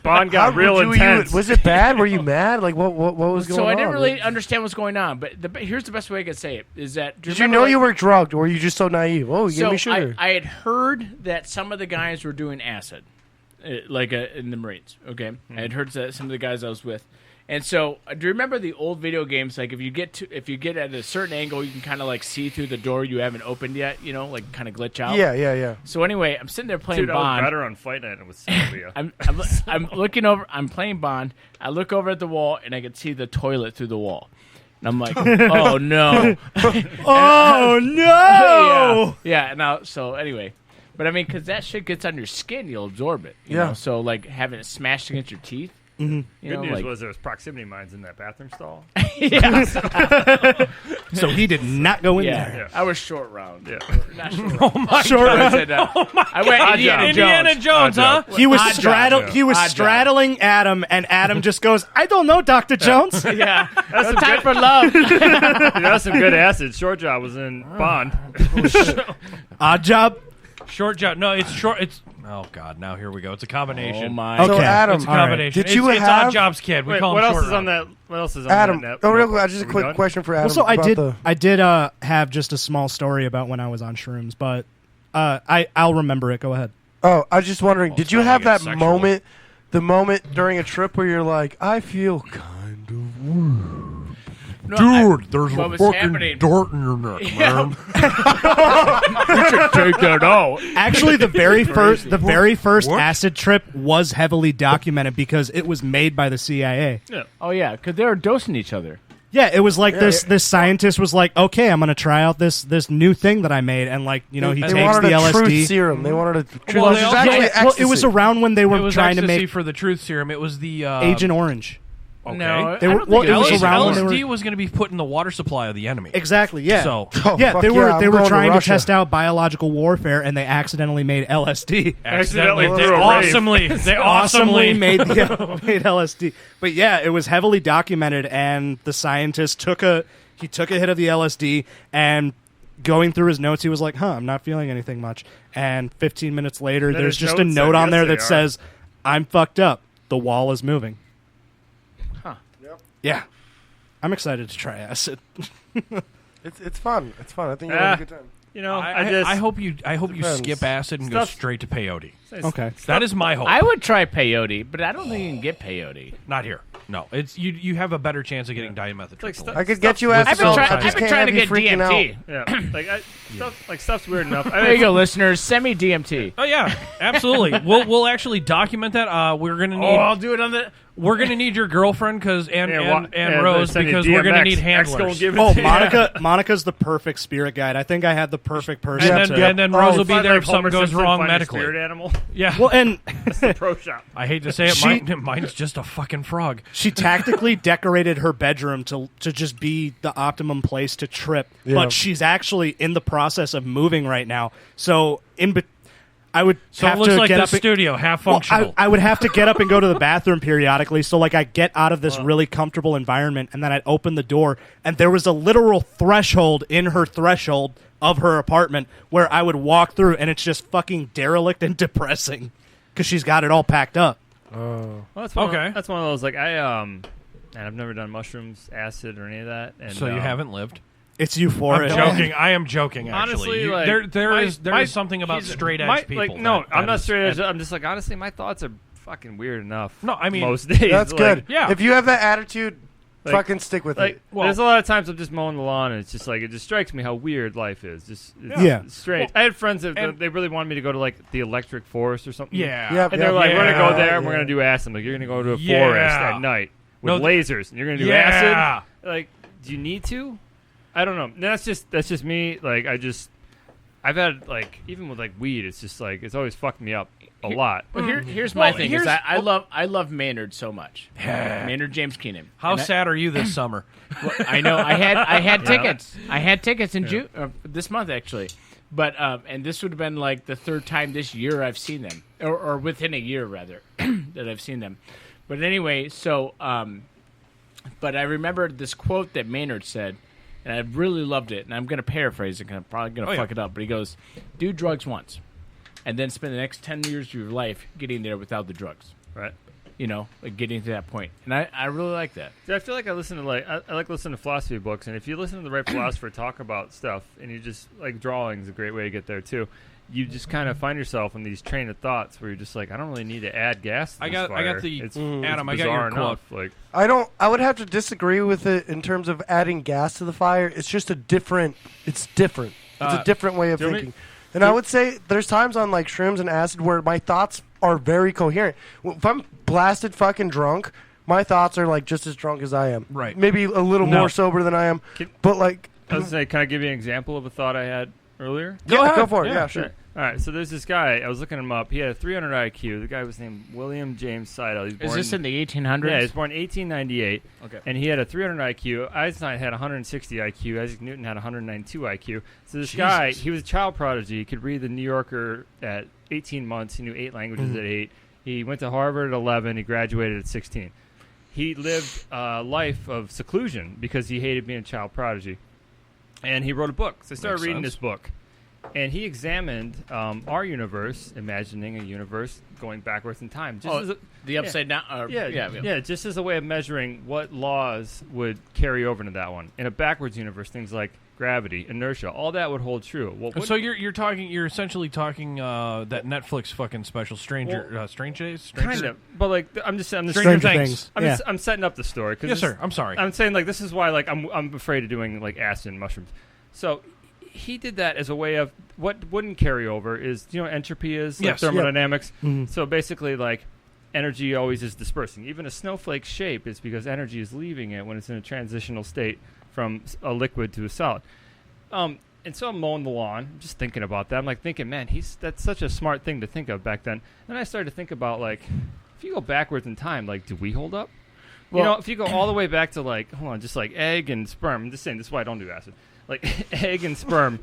Bond got real intense. Was it bad? Were you mad? Like what was going on? So I didn't really understand what's going on. But here's the best way I could say it: is that Did you know you were drugged, or were you just so naive? Oh, you gave me sugar. I had heard that some of the guys were doing acid. in the Marines. Okay, I had heard that some of the guys I was with. And so, do you remember the old video games? Like, if you get at a certain angle, you can kind of like see through the door you haven't opened yet. You know, like kind of glitch out. Yeah. So anyway, I'm sitting there playing Bond. I was better on Fight Night with Sylvia. I'm looking over. I'm playing Bond. I look over at the wall and I can see the toilet through the wall. And I'm like, oh no, oh no. Yeah. Now, so anyway, but I mean, because that shit gets on your skin, you'll absorb it. You know? So like having it smashed against your teeth. Mm-hmm. Good news was there was proximity mines in that bathroom stall. So he did not go in there. Yeah. I was short round. Yeah. Not short. Oh my Short God. round. I went Indiana Jones, huh? He was straddling Adam, and Adam just goes, "I don't know, Dr. Jones." Yeah, that's no time for love. That's some good acid. Short Job was in Bond. Odd Job. Short Job. No, it's short. It's oh God. Now here we go. It's a combination. Oh my. Okay. So Adam, It's a combination. did you it's have Odd Jobs Kid? We Wait, call what him else short is on round. that? What else is on Adam? that? Real quick, just a quick question for Adam. Well, so about I did have just a small story about when I was on shrooms, but I'll remember it. Go ahead. Oh, I was just wondering, did you it's have not that like it's moment, the moment during a trip where you're like, I feel kind of weird. No, there's what was happening? dart in your neck, man. Take that out. Actually, the very first acid trip was heavily documented because it was made by the CIA. Yeah. Oh yeah, because they were dosing each other. Yeah, it was like this scientist was like, okay, I'm going to try out this new thing that I made. And, like, you know, he They takes wanted the a LSD. truth serum. They wanted a truth Well, they also- Well, it was around when they were It was trying to ecstasy make for the truth serum. It was the Agent Orange. Okay. No, They I were- don't well, think it was was around when they LSD were- was going to be put in the water supply of the enemy. Exactly, yeah. So yeah, fuck they yeah, were I'm they were going to trying to Russia. test out biological warfare, and they accidentally made LSD. accidentally, threw they a rave. awesomely made LSD. But yeah, it was heavily documented, and the scientist took a hit of the LSD, and going through his notes, he was like, I'm not feeling anything much. And 15 minutes later, Then there's his just a notes note said, on there yes, that they are. says, I'm fucked up. The wall is moving. Huh. Yeah. I'm excited to try acid. It's fun. It's fun. I think you'll have a good time. You know, I hope you Depends. skip acid and go Stuff- straight to peyote. Okay. That is my hope. I would try peyote, but I don't think you can get peyote. Not here. No, it's you have a better chance of getting dimethyltryptamine. I could get you With acid. the I've I've been trying to get DMT. Yeah, stuff's weird enough. There you go, listeners. Send me DMT. Oh yeah, absolutely. we'll actually document that. We're gonna need. I'll do it on the. We're gonna need your girlfriend and Yeah, Rose send you because we're gonna DMX. need X gonna handlers. give it Oh, to you. Monica's the perfect spirit guide. I think I had the perfect person. And then Rose will be Find, there like, if something Homer goes Simpson, wrong find a medically. Spirit animal. Yeah. Well, and That's the pro shop. I hate to say it, mine's just a fucking frog. she tactically decorated her bedroom to just be the optimum place to trip. Yeah. But she's actually in the process of moving right now. So I would So have it looks to like get the up and- studio, half Well, functional. I would have to get up and go to the bathroom periodically. So like I get out of this really comfortable environment, and then I'd open the door, and there was a literal threshold in her threshold of her apartment where I would walk through, and it's just fucking derelict and depressing because she's got it all packed up. Well, that's Okay. That's one of those like and I've never done mushrooms, acid, or any of that. And so you haven't lived. It's euphoric. I'm joking. I am joking. Actually, Honestly, like, there is something about straight edge people. Like, no, I'm not is- straight edge. I'm just like, honestly, my thoughts are fucking weird enough. No, I mean, most days. That's like, good. Yeah. If you have that attitude, Like- fucking stick with Like, it. there's a lot of times I'm just mowing the lawn, and it's just like it just strikes me how weird life is. Just it's Yeah. strange. I had friends that they really wanted me to go to like the electric forest or something. Yeah. Yep. And they're like, we're gonna go there, and yeah. we're gonna do acid. I'm like, you're gonna go to a Yeah. forest at night with No, lasers, and you're gonna do Yeah. acid. Like, do you need to? I don't know. That's just me. Like, I've had like even with like weed, it's just like it's always fucked me up a lot. Well, here's my thing. here's- I love Maynard so much. Maynard James Keenan. How And sad are you this summer? I know. I had tickets. I had tickets in June this month actually, but and this would have been like the third time this year I've seen them, or within a year rather that I've seen them. But anyway, so but I remember this quote that Maynard said, and I really loved it. And I'm going to paraphrase it, 'cause I'm probably going to fuck it up. But he goes, "Do drugs once, and then spend the next 10 years of your life getting there without the drugs." Right. You know, like getting to that point. And I really like that. See, I feel like I listen to I like listening to philosophy books, and if you listen to the right philosopher talk about stuff, and you just like drawing's a great way to get there too. you just kind of find yourself in these train of thoughts where you're just like, I don't really need to add gas to this fire. I got the Adam. I got your quote. Like, I would have to disagree with it in terms of adding gas to the fire. It's just a different. It's different. It's a different way of thinking. And I would say there's times on like shrooms and acid where my thoughts are very coherent. If I'm blasted fucking drunk, my thoughts are like just as drunk as I am. Right. Maybe a little more sober than I am. But like, I was say, can I give you an example of a thought I had earlier? Go for it. Yeah, sure. All right, so there's this guy. I was looking him up. He had a 300 IQ. The guy was named William James Seidel. Is this in the 1800s? Yeah, he was born in 1898. Okay. And he had a 300 IQ. Einstein had 160 IQ. Isaac Newton had 192 IQ. So this guy, he was a child prodigy. He could read the New Yorker at 18 months. He knew 8 languages at 8. He went to Harvard at 11. He graduated at 16. He lived a life of seclusion because he hated being a child prodigy. And he wrote a book. So I started reading this book. And he examined our universe, imagining a universe going backwards in time. Just the upside down? Yeah, just as a way of measuring what laws would carry over into that one. In a backwards universe, things like gravity, inertia, all that would hold true. So you're essentially talking that Netflix fucking special Strange Days? Kind of. But like, I'm Stranger Things. I'm setting up the story. Yes, sir. I'm sorry. I'm saying like this is why like I'm afraid of doing like acid and mushrooms. So he did that as a way of what wouldn't carry over is, entropy is like thermodynamics. Yep. Mm-hmm. So basically, like, energy always is dispersing. Even a snowflake's shape is because energy is leaving it when it's in a transitional state from a liquid to a solid. And so I'm mowing the lawn, just thinking about that. I'm like thinking, man, that's such a smart thing to think of back then. Then I started to think about, like, if you go backwards in time, like, do we hold up? Well, if you go all the way back to, like, hold on, just like egg and sperm. I'm just saying, this is why I don't do acid. Like egg and sperm.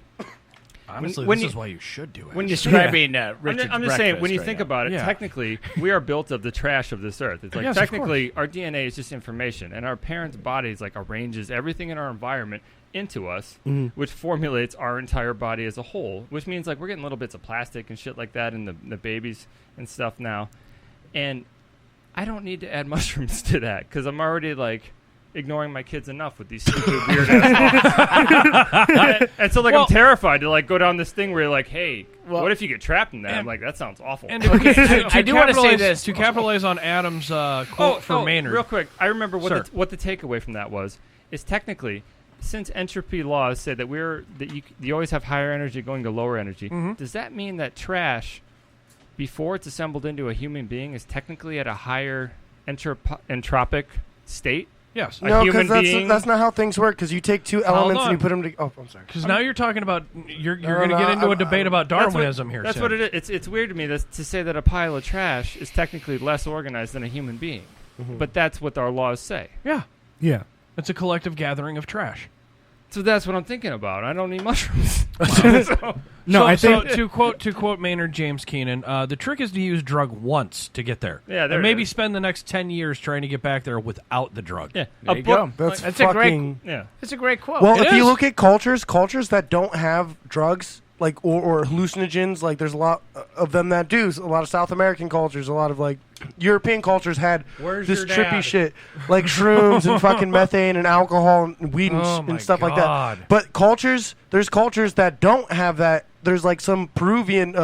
Honestly, this is why you should do it. When you're describing I'm just saying, when you think about it, technically, we are built of the trash of this earth. It's like technically, our DNA is just information, and our parents' bodies like arranges everything in our environment into us, which formulates our entire body as a whole. Which means like we're getting little bits of plastic and shit like that in the babies and stuff now, and I don't need to add mushrooms to that because I'm already like ignoring my kids enough with these stupid weird ass thoughts. And so like I'm terrified to like go down this thing where you're like, hey, what if you get trapped in that? I'm like, that sounds awful. And I do want to say this to capitalize on Adam's quote for Maynard. Real quick, I remember what the takeaway from that was is technically, since entropy laws say that you always have higher energy going to lower energy, does that mean that trash before it's assembled into a human being is technically at a higher entropic state? Yes. No, because that's not how things work. Because you take two elements and you put them together. Oh, I'm sorry. Because now you're talking about you're going to get into a debate about Darwinism here. That's what it is. It's weird to me to say that a pile of trash is technically less organized than a human being, but that's what our laws say. Yeah. Yeah. It's a collective gathering of trash. So that's what I'm thinking about. I don't need mushrooms. I think to quote Maynard James Keenan, the trick is to use drug once to get there. Yeah, and maybe spend the next 10 years trying to get back there without the drug. Yeah, there you go. That's a great quote. Well, if you look at cultures that don't have drugs, like or hallucinogens, like there's a lot of them that do. A lot of South American cultures, a lot of like European cultures had this trippy shit, like shrooms and fucking methane and alcohol and weed and stuff like that. But there's cultures that don't have that. There's like some Peruvian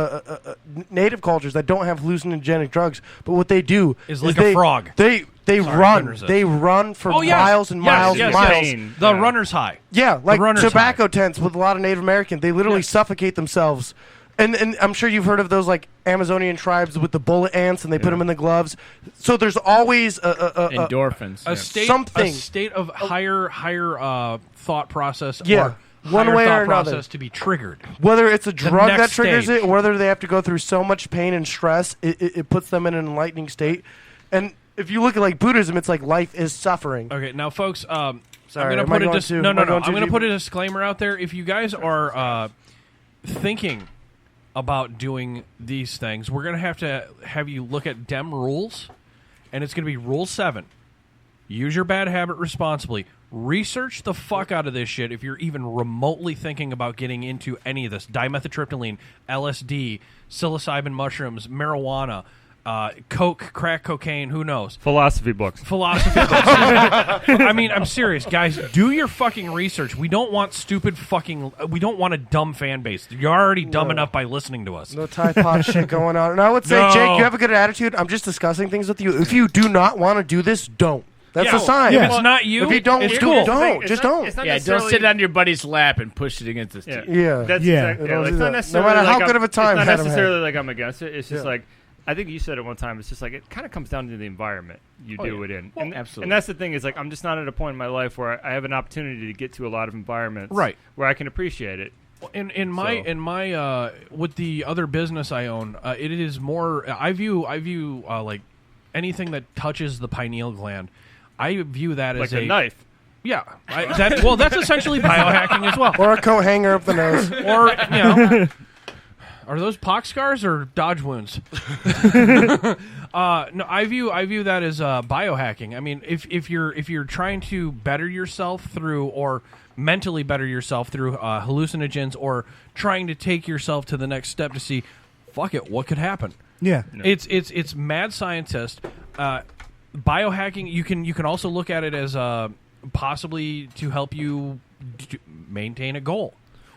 native cultures that don't have hallucinogenic drugs, but what they do is like a frog. They run for miles and miles and miles. The runner's high. Yeah, like tobacco tents with a lot of Native American. They literally suffocate themselves. And I'm sure you've heard of those like Amazonian tribes with the bullet ants, and they put them in the gloves. So there's always endorphins, a state of higher thought process. Yeah. One way or another process to be triggered. Whether it's a drug that triggers it, or whether they have to go through so much pain and stress, it puts them in an enlightening state. And if you look at like Buddhism, it's like life is suffering. Okay, now folks, sorry, I'm going to put a disclaimer out there. If you guys are thinking about doing these things, we're going to have you look at DEM rules, and it's going to be Rule 7. Use your bad habit responsibly. Research the fuck out of this shit if you're even remotely thinking about getting into any of this. Dimethyltryptamine, LSD, psilocybin mushrooms, marijuana, coke, crack cocaine, who knows? Philosophy books. I mean, I'm serious, guys. Do your fucking research. We don't want we don't want a dumb fan base. You're already dumb enough by listening to us. No Tide Pod shit going on. And I would say, Jake, you have a good attitude. I'm just discussing things with you. If you do not want to do this, don't. That's a sign. If it's not you, if you don't, it's do cool. it, don't. Just don't. Don't sit on your buddy's lap and push it against the teeth. That's exactly, Don't it's do not that. necessarily No matter how like good of a time. It's not Adam necessarily had. like I'm against it. It's just like, I think you said it one time. It's just like it kind of comes down to the environment you do it in. Well, absolutely. And that's the thing is like I'm just not at a point in my life where I have an opportunity to get to a lot of environments where I can appreciate it. In my with the other business I own, it is more. I view like anything that touches the pineal gland. I view that like as a knife. Yeah, that's essentially biohacking as well. Or a coat hanger up the nose. Or are those pox scars or dodge wounds? No, I view that as biohacking. I mean, if you're trying to better yourself through or mentally better yourself through hallucinogens or trying to take yourself to the next step to see, fuck it, what could happen? Yeah, it's mad scientist. Biohacking. You can also look at it as possibly to help you maintain a goal.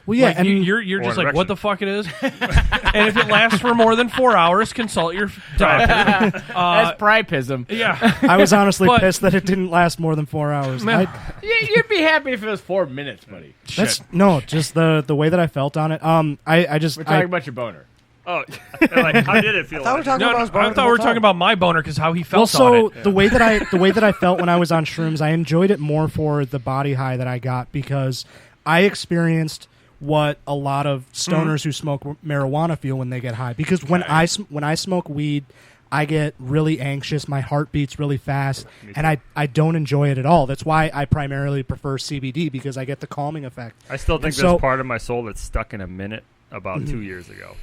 Well, yeah, like and you're just like, what the fuck it is? And if it lasts for more than 4 hours, consult your doctor. That's priapism. Yeah, I was honestly pissed that it didn't last more than 4 hours. You'd be happy if it was 4 minutes, buddy. Just the way that I felt on it. I just we're talking about your boner. Oh, like, how did it feel? I thought we were talking about my boner because how he felt on it. The way that I felt when I was on shrooms, I enjoyed it more for the body high that I got because I experienced what a lot of stoners who smoke marijuana feel when they get high. Because when I smoke weed, I get really anxious. My heart beats really fast, and I don't enjoy it at all. That's why I primarily prefer CBD because I get the calming effect. I still think there's part of my soul that's stuck in a minute about 2 years ago.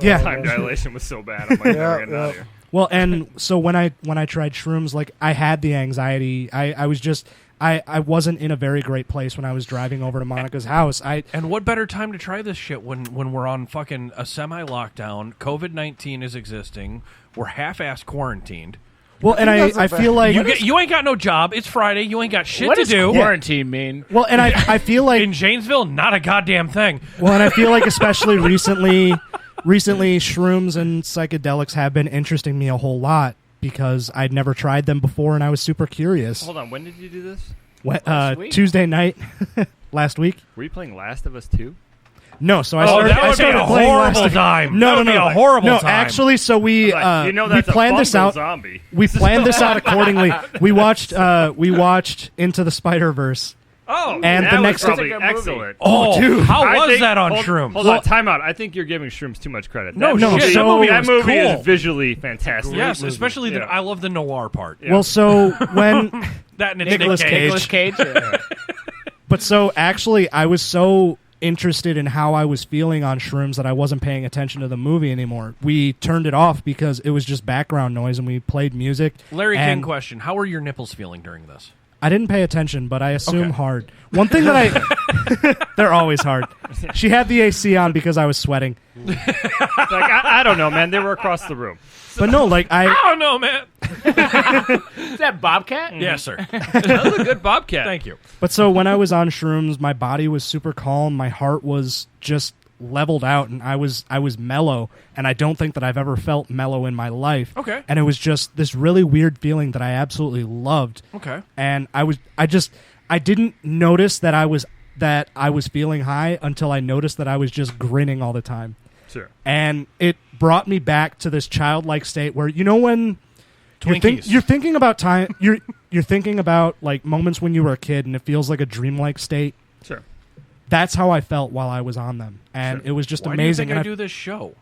Yeah, time dilation was so bad. I'm like, never getting out of here. Well, and so when I tried shrooms, like I had the anxiety. I was just I wasn't in a very great place when I was driving over to Monica's house. And what better time to try this shit when we're on fucking a semi-lockdown? COVID-19 is existing. We're half-ass quarantined. Well, and I feel like you ain't got no job. It's Friday. You ain't got shit to do. What does quarantine mean? Well, and I feel like in Janesville, not a goddamn thing. Well, and I feel like especially recently, shrooms and psychedelics have been interesting me a whole lot because I'd never tried them before, and I was super curious. Hold on, when did you do this? Tuesday night last week. Were you playing Last of Us 2? No, so I started. That would be a horrible time. No, a horrible time. Actually, so we that's we planned this out. Zombie. We planned this out accordingly. We watched Into the Spider-Verse. Oh, and that the next was probably excellent. Oh, dude, how was that on shrooms? Hold on, time out. I think you're giving shrooms too much credit. No, shit. That movie cool. is visually fantastic. Yes, especially I love the noir part. Yeah. Well, so when that and Nicolas Cage. Yeah. But so actually, I was so interested in how I was feeling on shrooms that I wasn't paying attention to the movie anymore. We turned it off because it was just background noise, and we played music. Larry King question: how were your nipples feeling during this? I didn't pay attention, but I assume hard. One thing that they're always hard. She had the AC on because I was sweating. I don't know, man. They were across the room. But no, like I don't know, man. Is that Bobcat? Yes, sir. That was a good Bobcat. Thank you. But so when I was on shrooms, my body was super calm. My heart was just leveled out, and I was mellow, and I don't think that I've ever felt mellow in my life. Okay. And it was just this really weird feeling that I absolutely loved. Okay. And I didn't notice that I was feeling high until I noticed that I was just grinning all the time. Sure. And it brought me back to this childlike state where when you're thinking about time, you're thinking about like moments when you were a kid, and it feels like a dreamlike state. Sure. That's how I felt while I was on them, and it was just amazing. Why do you think I do this show?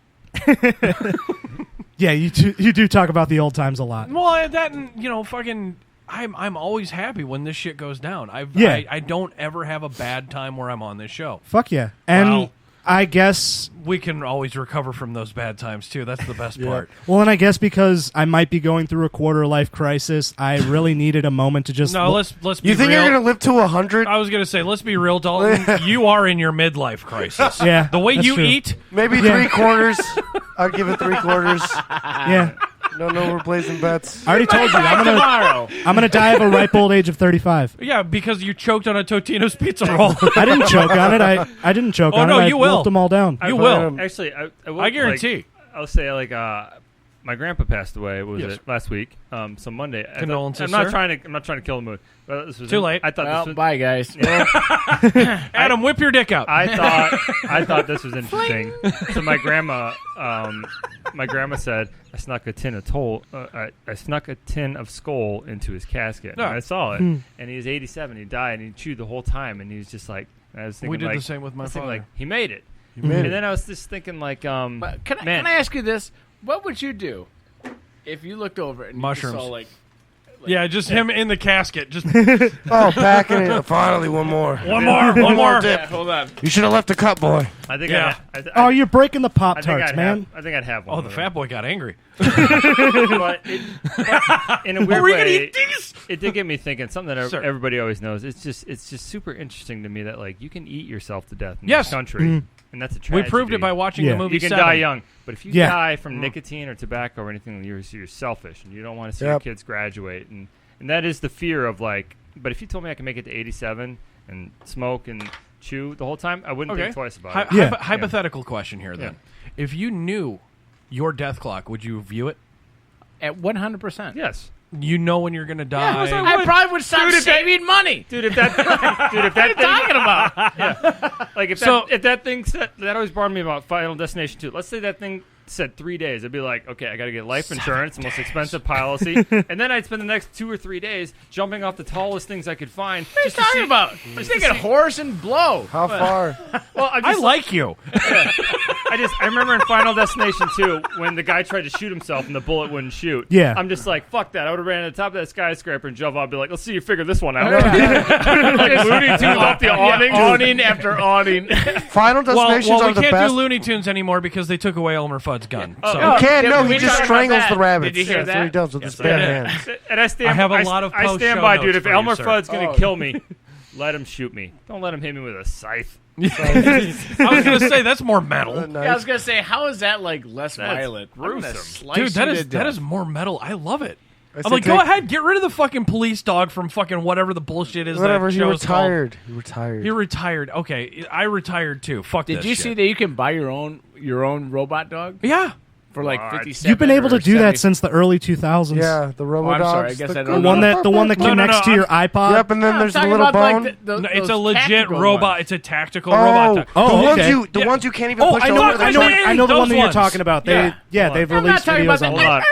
Yeah, you do talk about the old times a lot. Well, that and fucking, I'm always happy when this shit goes down. I don't ever have a bad time where I'm on this show. Fuck yeah, and I guess we can always recover from those bad times too. That's the best part. Well, and I guess because I might be going through a quarter-life crisis, I really needed a moment to just. No, let's be. You think real. you're gonna live to 100? I was gonna say, let's be real, Dalton. You are in your midlife crisis. Yeah, the way you true. eat, maybe 3/4. I'd give it 3/4. Yeah. No, we're blazing bets. I already told you. I'm gonna die of a ripe old age of 35. Yeah, because you choked on a Totino's pizza roll. I didn't choke on it. I didn't choke on it. Oh, no, I you will. wolfed them all down. You will. Actually, I will, I guarantee. I'll say, my grandpa passed away. What was it last week? So Monday. Condolences, I'm not sir. trying to kill the mood. But this was Too late. I thought Well, this was, bye, guys. Adam, whip your dick out. I thought this was interesting. So my grandma said I snuck a tin of skull into his casket. No. And I saw it, and he was 87. He died, and he chewed the whole time, and he was just like, I was thinking, We did like, the same with my I was thinking, father. like, he made it. made And it. then I was just thinking, like, But can I ask you this? What would you do if you looked over and Mushrooms. you just saw like Yeah, just him in the casket. Just Oh, packing it. Finally, one more. one more. dip. hold on. You should have left a cup, boy. I think, Yeah. Oh, you're breaking the I Pop think Tarts, man. I think I'd have one. Oh, the fat boy got angry. but in a weird we gonna way, eat these? it did get me thinking. Something that Sir. everybody always knows. It's just super interesting to me that like you can eat yourself to death in Yes. this country, and that's a We tragedy. proved it by watching Yeah. the movie You can Seven. die young, but if you Yeah. die from nicotine or tobacco or anything, you're selfish and you don't want to see your Yep. kids graduate, and that is the fear of like. But if you told me I could make it to 87 and smoke and chew the whole time, I wouldn't think twice about it. Yeah. Hypothetical question here, then. If you knew your death clock, would you view it? At 100%. Yes. You know when you're going to die. I probably would stop saving money. Dude, if that What are you talking about? like if that thing said, that always bothered me about Final Destination 2. Let's say that thing said 3 days. I'd be like, okay, I got to get life insurance, the most expensive policy, and then I'd spend the next 2 or 3 days jumping off the tallest things I could find. What are you talking about? I'm thinking horse and blow. How far? Well, I like you. I remember in Final Destination 2 when the guy tried to shoot himself and the bullet wouldn't shoot. Yeah. I'm just like, fuck that. I would have ran to the top of that skyscraper and jumped off and be like, let's see you figure this one out. Like Looney Tunes off the awning. Awning after awning. Final Destinations Well, are we the can't best. do Looney Tunes anymore because they took away Elmer Fudd's gun. So. You can't. Did No, we he just talk about strangles that? the rabbits. Did you hear That's what he that? does with his I bare did. hands. And I stand. I have a lot of I stand post-show by, notes dude. If for you, Elmer sir. Fudd's gonna kill me, let him shoot me. Don't let him hit me with a scythe. I was going to say, that's more metal. Yeah, I was gonna say, how is that like less That's violent? I'm gonna gruesome. slice Dude, that you is to that death. is more metal. I love it. I I'm said like, go take- ahead, get rid of the fucking police dog from fucking whatever the bullshit is. Whatever. That He show's called. retired. He retired. He retired. Okay, I retired too. Fuck Did this you shit. see that you can buy your own robot dog Yeah. for like What? 57? You've been able to or do that 70? since the early 2000s. Yeah, the robo I'm sorry, dogs. I guess I The don't one know. that connects to your iPod. Yep, and then No, there's I'm the talking little about, bone. like, No, it's those a legit tactical robot. ones. It's a tactical robot dog. Oh, the okay. ones the ones you can't even Oh, push I over. know- They're I I know, know- like- I know the those one that you're ones. talking about. Yeah. They've I'm not released talking videos about on the- that.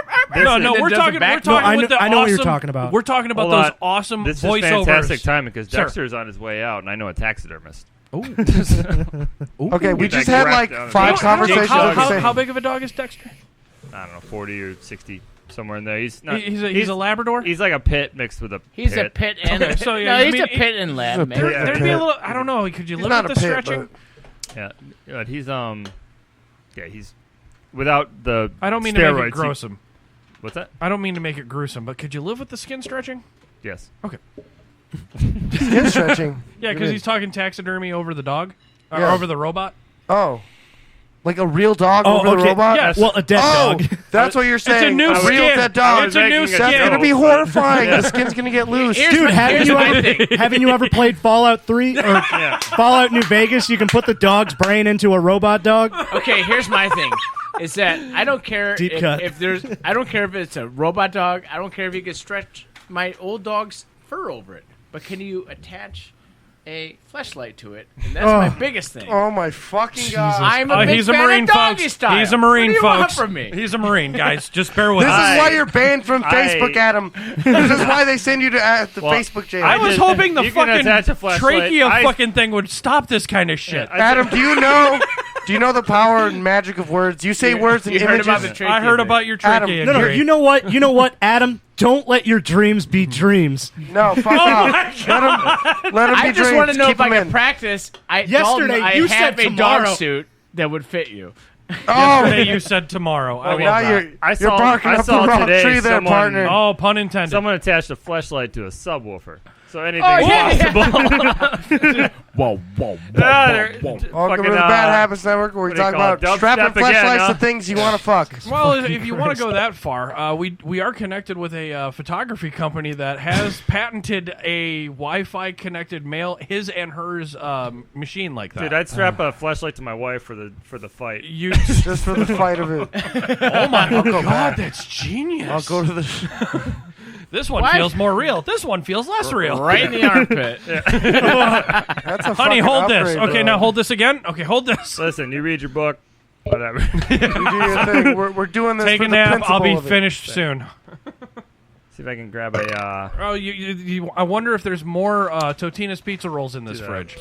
No, That we're does talking. the back- We're talking No, with the I know what you're awesome- talking about. We're talking about Hold those on. awesome This is voiceovers. fantastic timing because Sir. Dexter's on his way out, and I know a taxidermist. Okay, we Get just that had cracked like down. 5 conversations How, on the same. how big of a dog is Dexter? I don't know, 40 or 60, somewhere in there. He's not. He's a Labrador. He's like a pit mixed with a. He's pit. a pit and Okay, a so, yeah, no, you he's mean- a pit and lab. a man. pit. There'd be a little. I don't know. Could you live not with a the pit, stretching? Yeah, but he's Yeah, he's without the. I don't mean to steroids, make it gruesome. What's that? I don't mean to make it gruesome, but could you live with the skin stretching? Yes. Okay. Skin stretching. Yeah, because he's talking taxidermy over the dog, or Yeah. over the robot. Oh, like a real dog Oh, over the okay. robot? Yes. Well, a dead Oh, dog. that's what you're saying. new a real skin. dead dog. It's a new making skin. That's joke. gonna be horrifying. The skin's gonna get loose. Here's Dude, my- haven't here's you my ever thing. haven't you ever played Fallout 3 or Fallout New Vegas? You can put the dog's brain into a robot dog. Okay, here's my thing. Is that I don't care Deep cut. if there's I don't care if it's a robot dog. I don't care if you can stretch my old dog's fur over it. But can you attach a fleshlight to it? And that's my biggest thing. Oh my fucking god! I'm a big He's a fan Marine, of doggy folks. style. He's a Marine, what do you want folks. from me? He's a Marine, guys. Just bear with This us. is why you're banned from Facebook, Adam. This is why they send you to the Well, Facebook jail. I was hoping the You can fucking attach a flashlight. trachea I- fucking thing would stop this kind of shit. Adam, do you know? Do you know the power and magic of words? You say words and You heard images. about the trachea I heard thing. about your Adam, trachea No, no. injury. You know what? You know what, Adam? Don't let your dreams be dreams. No, fuck off. Let him be I just dreams. want to know Keep if I him can in. practice. Yesterday, I you have said a tomorrow. dog suit that would fit you. Oh, Yesterday you said tomorrow. I now love that. you're I you're I barking up the saw wrong today tree there, someone- partner. Oh, pun intended. Someone attached a flashlight to a subwoofer. So anything's possible. Whoa, whoa, Welcome to the Bad Habits Network, where we talk about strapping fleshlights to things you want to fuck. Well, if you want to go that far, we are connected with a photography company that has patented a Wi-Fi connected his and hers machine like that. Dude, I'd strap a flashlight to my wife for the fight. You just for the fight of it. Oh my God, that's genius! I'll go to the. This one feels more real. This one feels less real. Right in the armpit. That's a Honey, hold this. upgrade, Okay, now hold this again. Okay, hold this. Listen, you read your book, whatever. You do your thing. We're doing this Take for a the nap. principle I'll be of it. finished soon. See if I can grab a. Oh, I wonder if there's more Totino's pizza rolls in this fridge.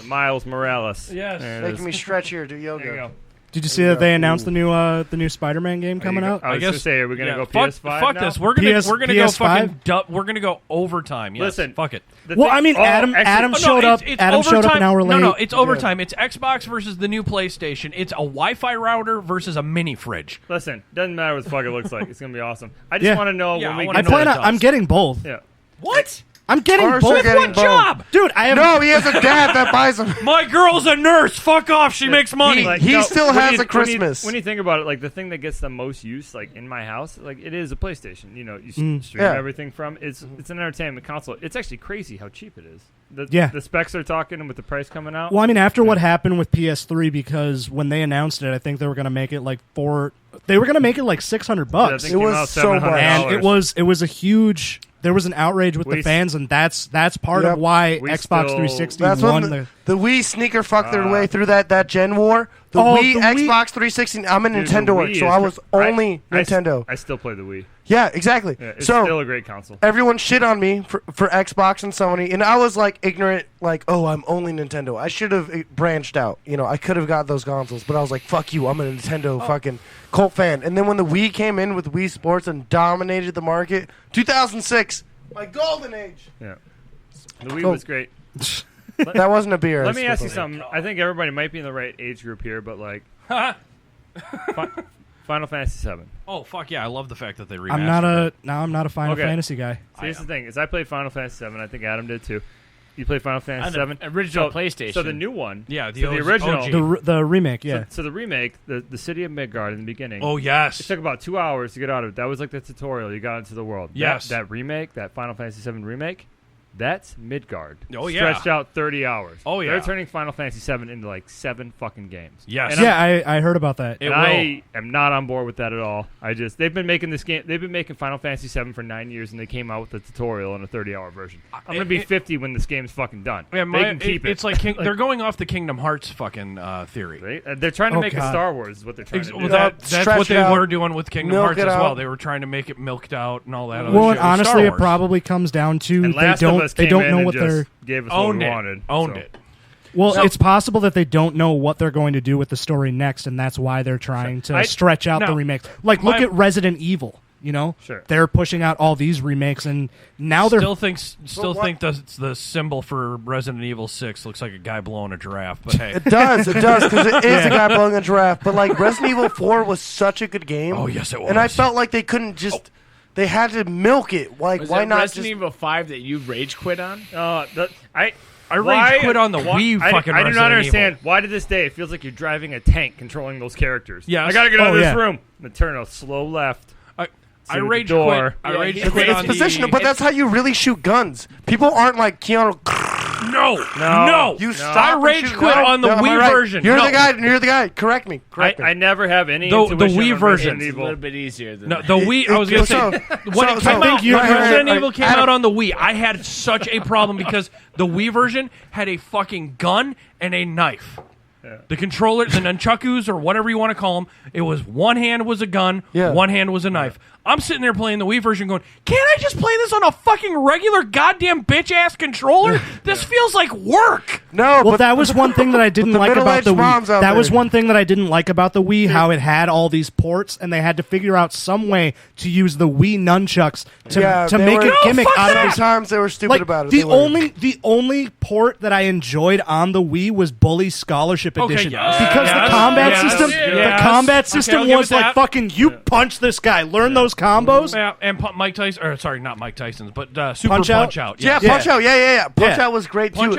Miles Morales. Yes. Making me stretch here, do yoga. There you go. Did you see that they announced the new Spider-Man game coming out? I was going to say, are we going to go PS5 Fuck now? this. We're gonna go PS5? fucking. We're gonna go overtime. Yes. Listen, fuck it. Adam showed up. Adam showed up an hour late. No, it's overtime. It's Xbox versus the new PlayStation. It's a Wi-Fi router versus a mini fridge. Listen, doesn't matter what the fuck it looks like. It's going to be awesome. I just want to know when we I get I'm getting both. Yeah. What? I'm getting Ours both. are getting What both. job? Dude, I have No, he has a dad that buys them. My girl's a nurse. Fuck off. She makes money. He still when has you- a Christmas. When you think about it, like the thing that gets the most use, like in my house, like it is a PlayStation. You know, you stream Yeah. everything from. It's an entertainment console. It's actually crazy how cheap it is. Yeah. The specs are talking, and with the price coming out. Well, I mean, after what happened with PS3, because when they announced it, I think they were going to make it like $600. It was so much. And it was a huge. There was an outrage with the fans, and that's part of why Xbox 360 That's won when the Wii sneaker fucked their way through that gen war. The Wii, Xbox 360. I'm a Nintendo, so I was only Nintendo. I still play the Wii. Yeah, exactly. Yeah, it's so still a great console. Everyone shit on me for Xbox and Sony, and I was like ignorant, like, oh, I'm only Nintendo. I should have branched out. You know, I could have got those consoles, but I was like, fuck you, I'm a Nintendo fucking cult fan. And then when the Wii came in with Wii Sports and dominated the market, 2006, my golden age. Yeah, the Wii was great. That wasn't a beer. Let me ask you something. I think everybody might be in the right age group here, but like, Final Fantasy VII. Oh fuck yeah! I love the fact that they remastered. I'm not a Final Fantasy guy. So here's the thing: is I played Final Fantasy VII. I think Adam did too. You played Final Fantasy VII, original PlayStation. So the new one, the original, the remake, yeah. So the remake, the city of Midgard in the beginning. Oh yes, it took about 2 hours to get out of it. That was like the tutorial. You got into the world. Yes, that remake, that Final Fantasy VII remake. That's Midgard. Oh yeah, stretched out 30 hours. Oh yeah, they're turning Final Fantasy VII into like 7 fucking games. Yes, and I heard about that. And I am not on board with that at all. They've been making this game. They've been making Final Fantasy VII for 9 years, and they came out with a tutorial and a 30-hour version. I'm gonna be 50 when this game's fucking done. Yeah, they can keep it. It's like they're going off the Kingdom Hearts fucking theory. Right? They're trying to make it Star Wars. Is what they're trying to do. That's what they were doing with Kingdom Hearts as well. They were trying to make it milked out and all that. Other Well, shit. honestly, it probably comes down to they don't know what they're gave us what we wanted. Owned it. Well, it's possible that they don't know what they're going to do with the story next, and that's why they're trying to stretch out the remakes. Like, look at Resident Evil. You know, they're pushing out all these remakes, and now they're still think the symbol for Resident Evil 6 looks like a guy blowing a giraffe. But hey, it does because it is a guy blowing a giraffe. But like Resident Evil 4 was such a good game. Oh yes, it was. And I felt like they couldn't just. They had to milk it. Like, why not Resident Evil 5 that you rage quit on? I rage quit on the Wii fucking I do not understand Evil. why to this day it feels like you're driving a tank controlling those characters. Yes. I gotta get out of this room. I'm gonna turn a slow left. I rage quit. I rage quit on it's positional, but that's how you really shoot guns. People aren't like Keanu. No. You stop. I rage quit on the Wii version. You're the guy. You're the guy. Correct me. I never have any the intuition Wii on version. Resident It's a Evil. little bit easier than No, the Wii. I was gonna say when it came out, Resident Evil came out on the Wii. I had such a problem because the Wii version had a fucking gun and a knife. Yeah. The controller, the nunchakus, or whatever you want to call them, it was one hand was a gun, one hand was a knife. I'm sitting there playing the Wii version going, can't I just play this on a fucking regular goddamn bitch-ass controller? This feels like work. No, well, that was one thing that I didn't like about the Wii. That was there. one thing that I didn't like about the Wii, how it had all these ports, and they had to figure out some way to use the Wii nunchucks to make a gimmick out of it. Sometimes they were stupid about it. The only port that I enjoyed on the Wii was Bully Scholarship Edition. Because the combat system was like, fucking, you punch this guy, learn those those combos. Yeah, and Mike Tyson, or sorry, not Mike Tyson's, but Super Punch Out? Yeah, Punch Out. Yeah. Punch Out was great too.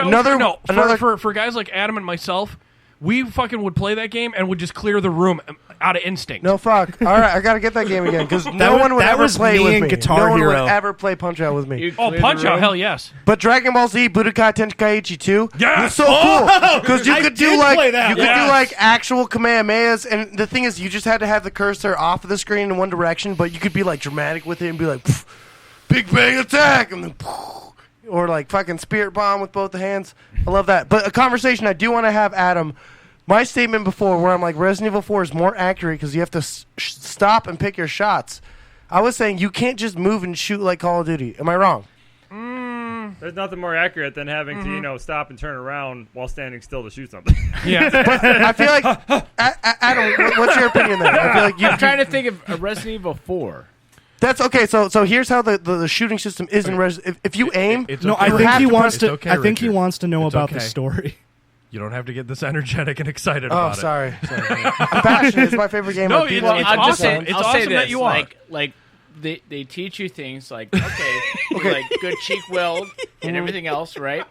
For guys like Adam and myself, we fucking would play that game and would just clear the room out of instinct. No, fuck. All right, I got to get that game again because no one would ever play with me. Guitar no one Hero. would ever play Punch Out with me. Punch Out, hell yes. But Dragon Ball Z Budokai Tenkaichi 2 was so Oh, cool because you could do like do like actual Kamehamehas, and the thing is, you just had to have the cursor off of the screen in one direction, but you could be like dramatic with it and be like, Big Bang Attack, and then. Or like fucking Spirit Bomb with both the hands. I love that. But a conversation I do want to have, Adam. My statement before, where I'm like, Resident Evil 4 is more accurate because you have to stop and pick your shots. I was saying you can't just move and shoot like Call of Duty. Am I wrong? There's nothing more accurate than having to, stop and turn around while standing still to shoot something. Yeah. But I feel like, Adam, what's your opinion there? I feel like I'm trying to think of a Resident Evil 4. That's okay. So here's how the shooting system is in Resident. If you aim, I think he wants to. I think he wants to know about the story. You don't have to get this energetic and excited about it. Oh, sorry. I'm passionate. It's my favorite game. No, it's awesome. It's awesome that you are. Like they teach you things like, okay, like good cheek weld and everything else, right?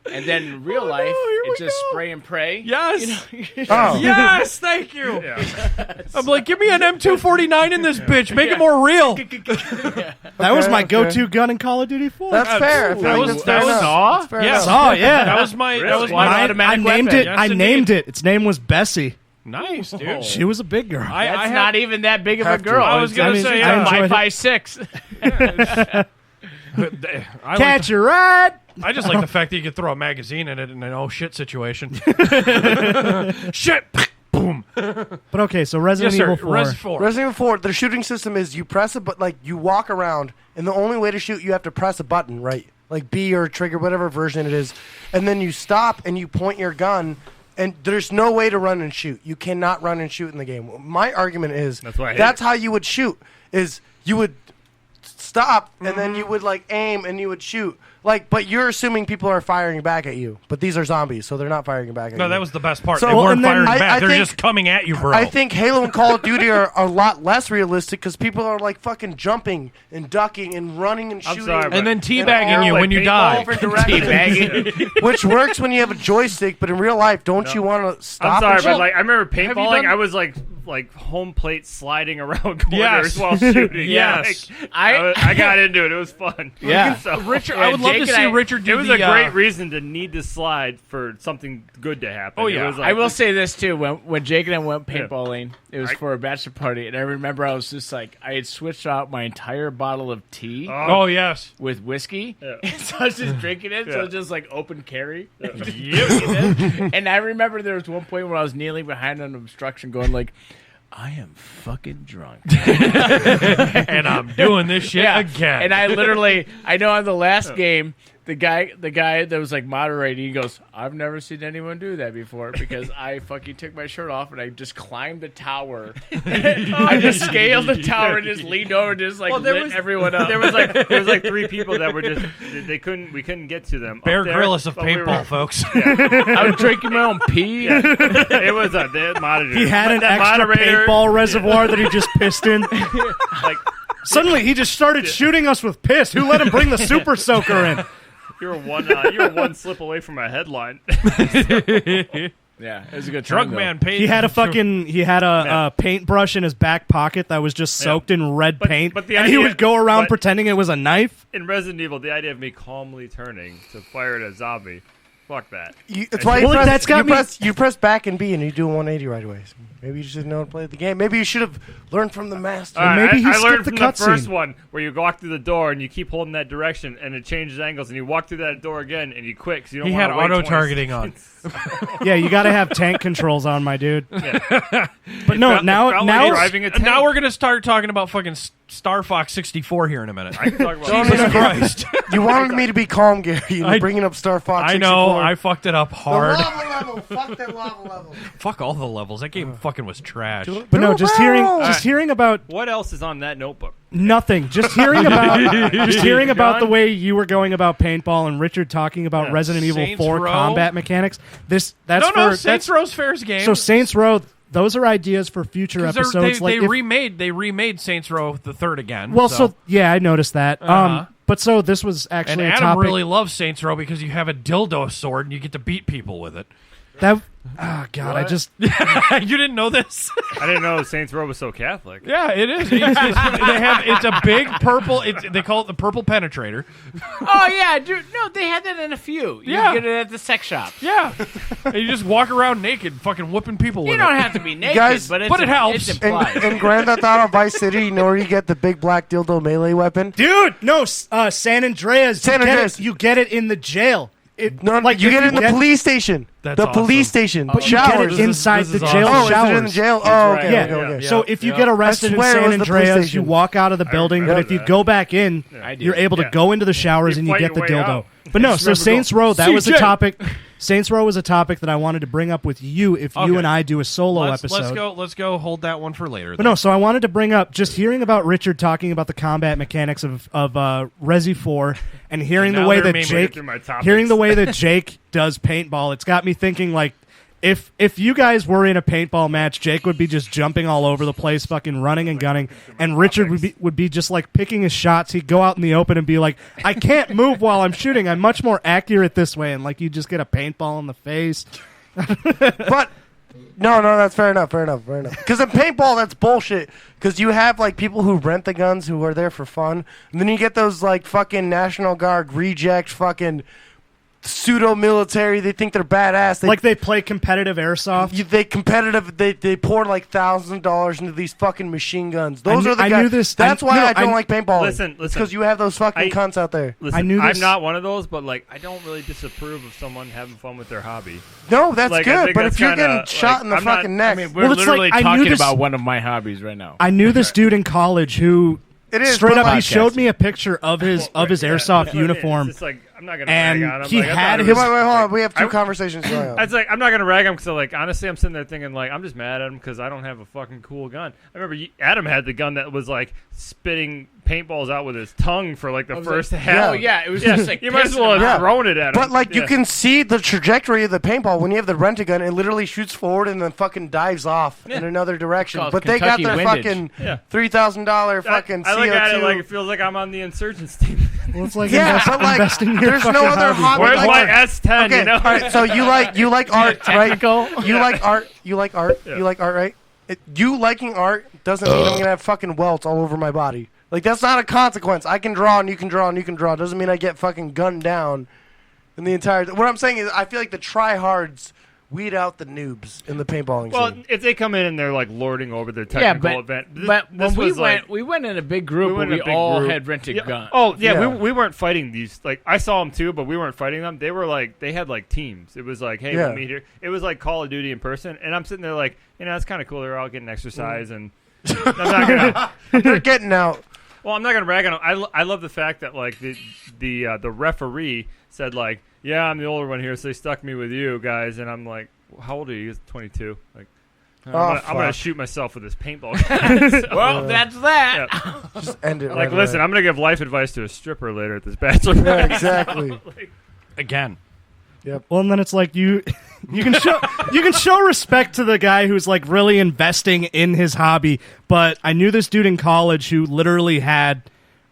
And then in real life, it's just spray and pray. Yes. Yes, thank you. Yeah. I'm like, give me an M249 in this bitch. Make it more real. That was my go-to gun in Call of Duty 4. That's fair. That was Saw? Yeah. Saw, yeah. That was my I named it. I named it. Its name was Bessie. Nice, dude. She was a big girl. That's not even that big of a girl. I was going to say, I'm 5'6". Catch a ride. I just like the fact that you could throw a magazine in it in an oh shit situation. Shit! Boom. But okay, so Resident Evil 4. Resident Evil 4, the shooting system is you press a button, like you walk around, and the only way to shoot, you have to press a button, right? Like B or trigger, whatever version it is. And then you stop and you point your gun, and there's no way to run and shoot. You cannot run and shoot in the game. My argument is that's how you would shoot, is you would stop, and then you would like aim and you would shoot. Like, but you're assuming people are firing back at you, but these are zombies, so they're not firing back at you. No, that was the best part. So, they weren't firing I back. They're think, just coming at you, bro. I think Halo and Call of Duty are a lot less realistic because people are like fucking jumping and ducking and running and shooting. And then teabagging you when you die. Teabagging. Which works when you have a joystick, but in real life, don't you want to stop? I'm sorry, but like I remember paintballing. I was like home plate sliding around corners while shooting. Yes. I got into it. It was fun. Yeah. So, Richard, I would love to see Richard do it was a great reason to need to slide for something good to happen. Oh, yeah. It was like, I will say this, too. When Jake and I went paintballing, it was for a bachelor party, and I remember I was just like, I had switched out my entire bottle of tea. Oh, yes. With whiskey. Yeah. So I was just drinking it, so it was just like open carry. Yeah. And I remember there was one point where I was kneeling behind an obstruction going like, I am fucking drunk. And I'm doing this shit again. And I know on the last game, the guy that was like moderating, he goes, I've never seen anyone do that before because I fucking took my shirt off and I just climbed the tower. I just scaled the tower and just leaned over and just like lit everyone up. There was like three people that were just we couldn't get to them. Bear Grylls of paintball, folks. I was drinking my own pee. Yeah. It was a monitor. He had an extra paintball reservoir that he just pissed in. Like suddenly he just started shooting us with piss. Who let him bring the super soaker in? You were one slip away from a headline. Yeah, it was a good drunk time, man. He had a paintbrush in his back pocket that was just soaked in red paint, and he would go around pretending it was a knife. In Resident Evil, the idea of me calmly turning to fire at a zombie, fuck that. It's why you press back and B and you do a 180 right away. So maybe you just didn't know how to play the game. Maybe you should have learned from the master. Maybe I learned from the first scene. one where you walk through the door and you keep holding that direction and it changes angles and you walk through that door again and you quit because you don't. He had auto targeting on. Yeah, you got to have tank controls on, my dude. Yeah. But no, now we're gonna start talking about fucking Star Fox 64 here in a minute. I can talk about Jesus Christ! You wanted me to be calm, Gary. You're bringing up Star Fox 64. I know. I fucked it up hard. The lava level. Fuck that lava level. Fuck all the levels. That game fucking was trash. But no, just hearing about what else is on that notebook. Nothing. Just hearing about the way you were going about paintball and Richard talking about Resident Evil 4 combat mechanics. Saints Row's Fair's game. So Saints Row, those are ideas for future episodes. They remade Saints Row the Third again. Well, so yeah, I noticed that. But so this was actually and a Adam topic. really loves Saints Row because you have a dildo sword and you get to beat people with it. That oh god, I just you didn't know this? I didn't know Saints Row was so Catholic. Yeah, it is. It's a big purple. They call it the purple penetrator. Oh yeah, dude. No, they had that in a few. You get it at the sex shop. Yeah, and you just walk around naked, fucking whooping people with it. You don't have to be naked, Guys, but it helps. It's implied. In Grand Theft Auto Vice City, you know where you get the big black dildo melee weapon? dude, no, San Andreas. San Andreas. You get it in the jail. No, like you get it in the police station. That's the awesome. police station. But you get showers. it inside the jail Oh, showers. is it in the jail? Oh, okay, Yeah. okay. So if you get arrested I in swear it San was the police Andreas, station. you walk out of the building. But if you go back in, you're able to go into the showers and you fight get the your way dildo. out. But no, Just so remember Saints Row, that was a CJ. topic. Saints Row was a topic that I wanted to bring up with you if you Okay. and I do a solo episode. Let's go. Hold that one for later. But no, so I wanted to bring up just hearing about Richard talking about the combat mechanics of Resi 4 and hearing And the now way they're that mainly Jake through my topics. hearing the way that Jake does paintball. It's got me thinking like if you guys were in a paintball match, Jake would be just jumping all over the place, fucking running and gunning, and Richard would be just like picking his shots. He'd go out in the open and be like, "I can't move while I'm shooting. I'm much more accurate this way." And like you just get a paintball in the face. But no, that's fair enough. Because in paintball, that's bullshit. Because you have like people who rent the guns who are there for fun, and then you get those like fucking National Guard reject fucking pseudo military. They think they're badass. They play competitive airsoft. They pour like thousands of dollars into these fucking machine guns. Those are the guys. knew this. That's why I don't like paintball. Listen. Because you have those fucking cunts out there. Listen, I knew I'm this- not one of those, but like I don't really disapprove of someone having fun with their hobby. No, that's Like, I good. think But that's if you're kinda, getting shot in the I'm not- fucking neck, I mean, we're Well, it's literally like, I knew talking this- about one of my hobbies right now. I knew this dude in college who it is straight but up like- he showed me a picture of his airsoft uniform. It's just like I'm not gonna And rag on him. he like, I had thought it his- was- Wait, hold on. We have two conversations going on. It's like I'm not gonna rag him because like honestly I'm sitting there thinking like I'm just mad at him because I don't have a fucking cool gun. I remember Adam had the gun that was like spitting paintballs out with his tongue for like the first half. Oh yeah, it was just like You might as well pissing him have off. thrown it at him. But like you Yeah. can see the trajectory of the paintball when you have the rent a gun. It literally shoots forward and then fucking dives off in another direction. Called But they got Kentucky their windage. fucking Yeah. $3,000 fucking I look CO2. at it like it feels like I'm on the insurgents team. Well, it's like Yeah, but like invest in your there's no fucking other hobby. hobby. Where's like my that. S10? Okay, You know? all right. So you like art, right? Technical. You like art. You like art. You like art, right? You liking art doesn't mean I'm gonna have fucking welts all over my body. Like that's not a consequence. I can draw and you can draw and you can draw. Doesn't mean I get fucking gunned down in the entire. What I'm saying is, I feel like the tryhards weed out the noobs in the paintballing Well, scene. if they come in and they're like lording over their Yeah, technical but event, but when we was, like- went, we went in a big group we where went in we a big all group. had rented Yeah. guns. Oh yeah, Yeah. We weren't fighting these. Like I saw them too, but we weren't fighting them. They were like they had like teams. It was like, hey, Yeah. we'll meet here. It was like Call of Duty in person, and I'm sitting there like, it's kind of cool. They're all getting exercise, and I'm not gonna. They're getting out. Well, I'm not gonna rag on them. I love the fact that like the referee said like, yeah, I'm the older one here, so they stuck me with you guys, and I'm like, how old are you? He's 22. Like, I'm gonna fuck. shoot myself with this paintball gun. So, Well, that's that. yeah. Just end it. Like, right listen, away. I'm gonna give life advice to a stripper later at this bachelor. Yeah, exactly. Again. Well, and then it's like you can show respect to the guy who's like really investing in his hobby. But I knew this dude in college who literally had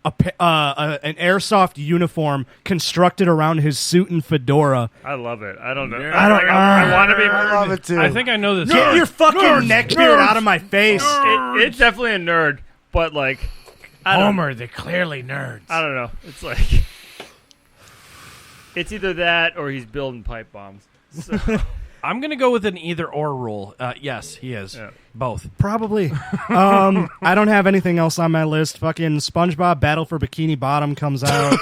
an airsoft uniform constructed around his suit and fedora. I love it. I don't know. I want to be. I love it too. I think I know this. Get your fucking neck beard out of my face. It's definitely a nerd, but like, I don't, Homer, they're clearly nerds. I don't know. It's like, it's either that or he's building pipe bombs. So, I'm going to go with an either-or rule. Yes, he is. Yeah. Both. Probably. I don't have anything else on my list. Fucking SpongeBob Battle for Bikini Bottom comes out.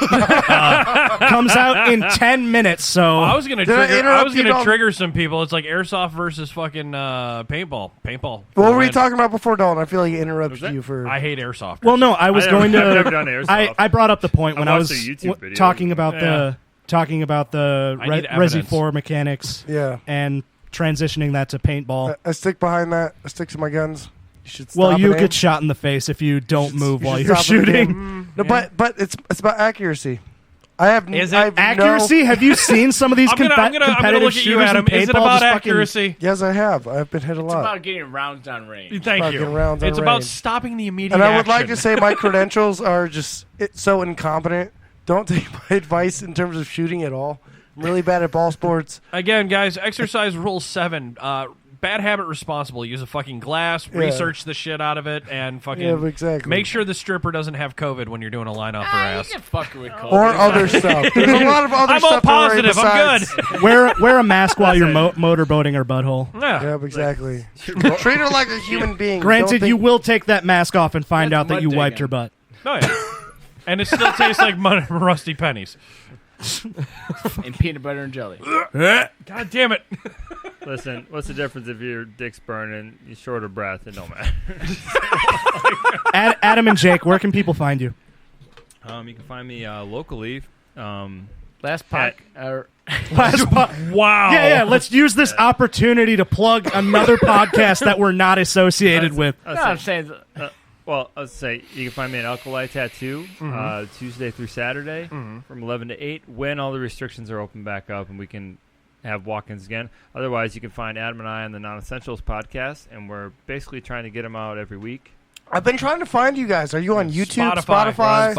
Comes out in 10 minutes. So I was going to Did I trigger. I interrupt was you, going to Dalton? trigger some people. It's like airsoft versus fucking paintball. Paintball. What were we Win. talking about before, Dawn? I feel like I interrupted that? you for. I hate airsoft. well, no, I was I've going to. never done airsoft. I brought up the point when I watched was the YouTube video. talking about Yeah. the I need Resi evidence. 4 mechanics Yeah. and transitioning that to paintball. I stick behind that. I stick to my guns. You should stop Well, you and aim. get shot in the face if you don't move You while should you're stop and shooting. aim. No, but it's about accuracy. I have accuracy. Have you seen some of these I'm gonna look at you, Adam. Is it about accuracy? Yes, I have. I've been hit a lot. It's about getting rounds on range. Thank you. It's about stopping the immediate And I would action. like to say my credentials are just so incompetent. Don't take my advice in terms of shooting at all. I'm really bad at ball sports. Again, guys, exercise rule 7. Bad habit responsible. Use a fucking glass, research the shit out of it, and fucking exactly. make sure the stripper doesn't have COVID when you're doing a line off her ass. You can fuck her with COVID. Or other stuff. There's a lot of other I'm stuff. all positive. I'm good. Wear a mask while you're motorboating her butthole. Yeah, exactly. Treat her like a human being. Granted, you will take that mask off and find out that you wiped her butt. Oh, yeah. And it still tastes like rusty pennies. And peanut butter and jelly. God damn it. Listen, what's the difference if your dick's burning, you're short of breath? It don't matter. Adam and Jake, where can people find you? You can find me locally. Last pod. Wow. Yeah. Let's use this opportunity to plug another podcast that we're not associated with. I'm saying. Well, I would say you can find me at akali-tattoo Tuesday through Saturday from 11 to 8 when all the restrictions are open back up and we can have walk-ins again. Otherwise, you can find Adam and I on the Non-Essentials podcast, and we're basically trying to get them out every week. I've been trying to find you guys. Are you on YouTube, Spotify,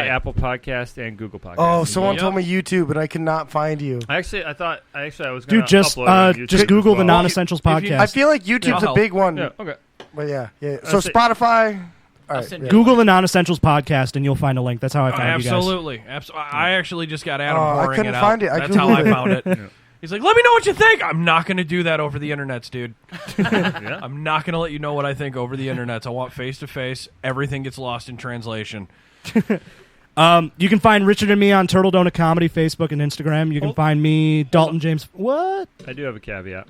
Apple Podcast, and Google Podcast. Oh, someone told me YouTube, but I could not find you. I was going to just upload on YouTube just Google as well. the Non-Essentials podcast. I feel like YouTube's a big one. Yeah, okay. But yeah. So Spotify. All right, Google the Non-Essentials podcast, and you'll find a link. That's how I found you guys. Absolutely. I actually just got Adam I pouring couldn't it out. find it. That's how I found it. He's like, let me know what you think. I'm not going to do that over the internets, dude. I'm not going to let you know what I think over the internets. I want face-to-face. Everything gets lost in translation. You can find Richard and me on Turtle Donut Comedy, Facebook and Instagram. You can find me, Dalton James. What? I do have a caveat.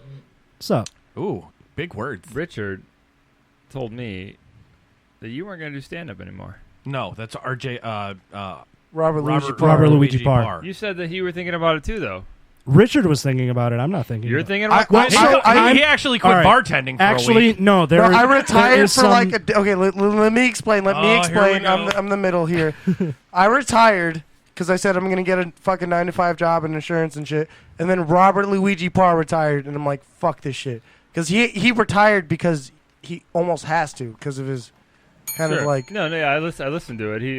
What's up? Ooh, big words. Richard told me that you weren't going to do stand-up anymore. No, that's RJ. Robert Luigi Parr. You said that you were thinking about it too, though. Richard was thinking about it. I'm not thinking. You're about thinking it. about it? He actually quit bartending for a week. No, I retired for like a... Okay, let me explain. I'm the middle here. I retired because I said I'm going to get a fucking 9-to-5 job in insurance and shit. And then Robert Luigi Parr retired, and I'm like, fuck this shit. Because he retired because he almost has to because of his... Kind of like I listened to it. He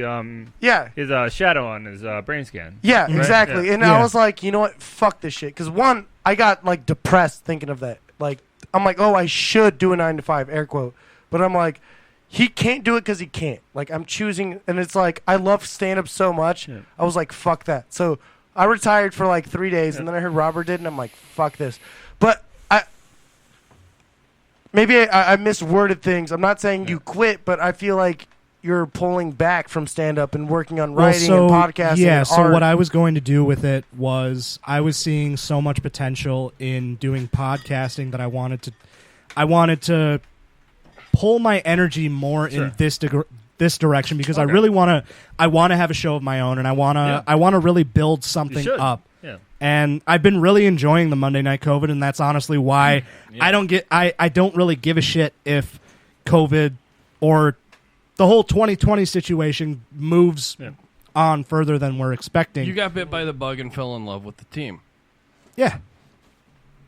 his shadow on his brain scan. Yeah, right? exactly. Yeah. And I was like, you know what? Fuck this shit. Because one, I got like depressed thinking of that. Like I'm like, oh, I should do a 9-to-5 air quote, but I'm like, he can't do it because he can't. Like I'm choosing, and it's like I love stand up so much. Yeah. I was like, fuck that. So I retired for like 3 days, and then I heard Robert did, and I'm like, fuck this. But maybe I misworded things. I'm not saying you quit, but I feel like you're pulling back from stand-up and working on writing and podcasting. Yeah, and so art. what I was going to do with it was I was seeing so much potential in doing podcasting that I wanted to pull my energy more in this direction because I really want to have a show of my own, and I want to really build something up. Yeah. And I've been really enjoying the Monday Night COVID, and that's honestly why I don't really give a shit if COVID or the whole 2020 situation moves on further than we're expecting. You got bit by the bug and fell in love with the team. Yeah.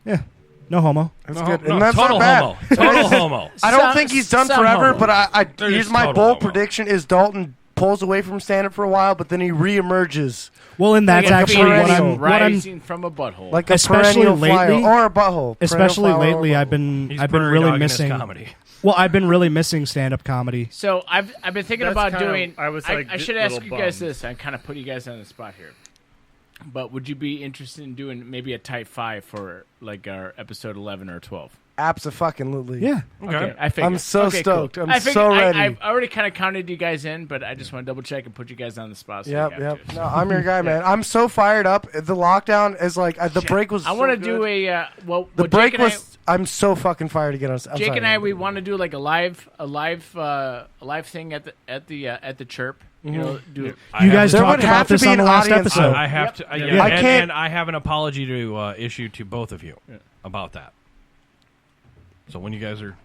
No homo. That's good. No, and that's total not bad. homo. Total homo. I don't think he's done forever, homo. but here's my bold prediction is Dalton pulls away from stand-up for a while, but then he reemerges. Well, and that's actually what I'm rising from a butthole, like a especially perennial lately, or a butthole. Especially lately, I've been really missing comedy. Well, I've been really missing stand-up comedy. So I've been thinking about doing. I should ask you guys this. I kind of put you guys on the spot here. But would you be interested in doing maybe a type 5 for like our episode 11 or 12? Abso-fucking-lutely. Yeah. Okay. I figured. I'm so stoked. Cool. I'm so ready. I've already kind of counted you guys in, but I just want to double check and put you guys on the spot. So Yep. No, I'm your guy, man. I'm so fired up. The lockdown is like the break was. I want to do a the break was. I'm so fucking fired to get on. Jake and I, we want to do like a live thing at the chirp. You know, you guys talked about this on the last episode. I have to. I can't. And I have an apology to issue to both of you about that. So when you guys are,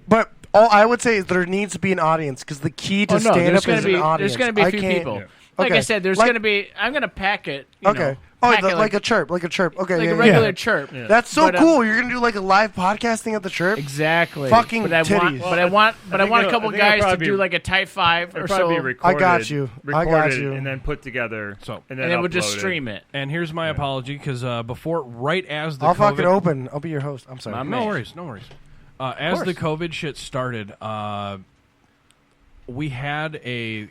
but all I would say is there needs to be an audience because the key to stand up is an audience. There's going to be a few people. Like Okay. I said, there's gonna be. I'm gonna pack it. Okay. Like a chirp. Okay. like yeah, a yeah, regular yeah. chirp. Yeah. That's so But, cool. You're gonna do like a live podcasting at the chirp. Exactly. Fucking but I want, titties. but I want, but I think want a it'll- couple I think it'll guys to probably do be- like a Type 5 or It'll probably so, be recorded. I got you. Recorded and then put together. So- and and then we'll just uploaded. stream it. And here's my apology because before, right as the I'll COVID, fucking open. I'll be your host. I'm sorry. My no man. worries, no worries. As the course. COVID shit started, we had a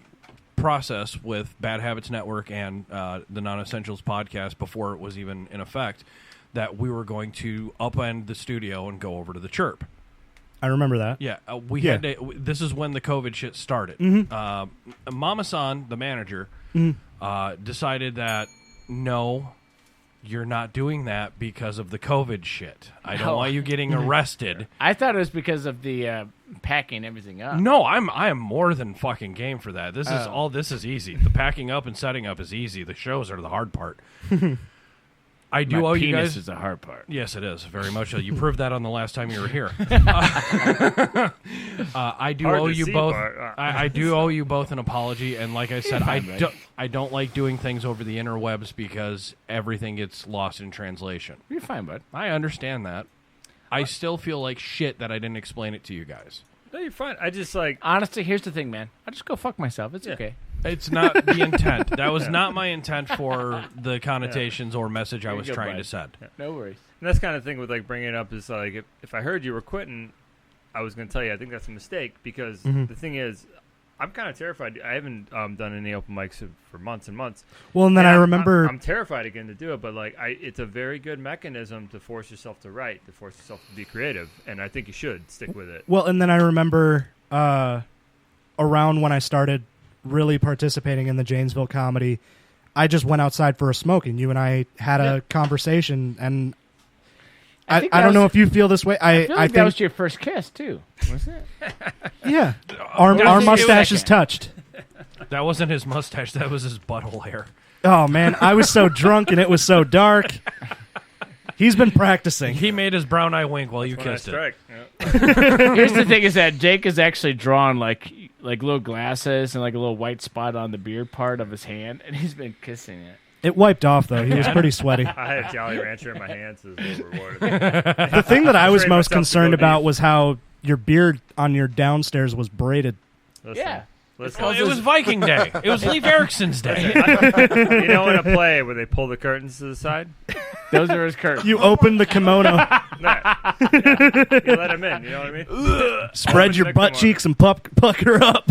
process with Bad Habits Network and the Non-Essentials podcast before it was even in effect that we were going to upend the studio and go over to the chirp. I remember that. Yeah, we had to. This is when the COVID shit started. Mama-san, the manager, decided that no, you're not doing that because of the COVID shit. I don't want you getting arrested. I thought it was because of the packing everything up. No, I am more than fucking game for that. This is this is easy. The packing up and setting up is easy. The shows are the hard part. I do My owe penis you guys. is the hard part. Yes, it is very much so. You proved that on the last time you were here. I do Hard owe to you see both. part. I do owe you both an apology. And like I said, fine, buddy. I don't like doing things over the interwebs because everything gets lost in translation. You're fine, bud. I understand that. I still feel like shit that I didn't explain it to you guys. No, you're fine. I just like. Honestly, here's the thing, man. I'll just go fuck myself. It's okay. It's not the intent. That was not my intent for the connotations or message I was You're good, trying bud. to send. No worries. And that's kind of thing with like bringing it up is like if I heard you were quitting, I was going to tell you I think that's a mistake because the thing is, I'm kind of terrified. I haven't done any open mics for months and months. Well, and then I remember I'm terrified again to do it, but like it's a very good mechanism to force yourself to write, to force yourself to be creative, and I think you should stick with it. Well, and then I remember around when I started really participating in the Janesville comedy, I just went outside for a smoke, and you and I had a conversation, and I don't know if you feel this way. I feel like I that think was your first kiss too. Was it? yeah, our mustaches touched. That wasn't his mustache. That was his butthole hair. Oh man, I was so drunk and it was so dark. He's been practicing. He made his brown eye wink while you When I kissed it. strike. Yeah. Here's the thing: is that Jake has actually drawn like little glasses and like a little white spot on the beard part of his hand, and he's been kissing it. It wiped off though. He was pretty sweaty. I had Jolly Rancher in my hands, so it was a little rewarded. The thing that I was Trained most myself to concerned go about deep. was how your beard on your downstairs was braided. Listen, Yeah. listen. Well, it was Viking Day. It was Leif Erikson's day. You know in a play where they pull the curtains to the side? Those are his curtains. You opened the kimono, No. Yeah. You let him in, you know what I mean? spread your butt cheeks, and pucker up.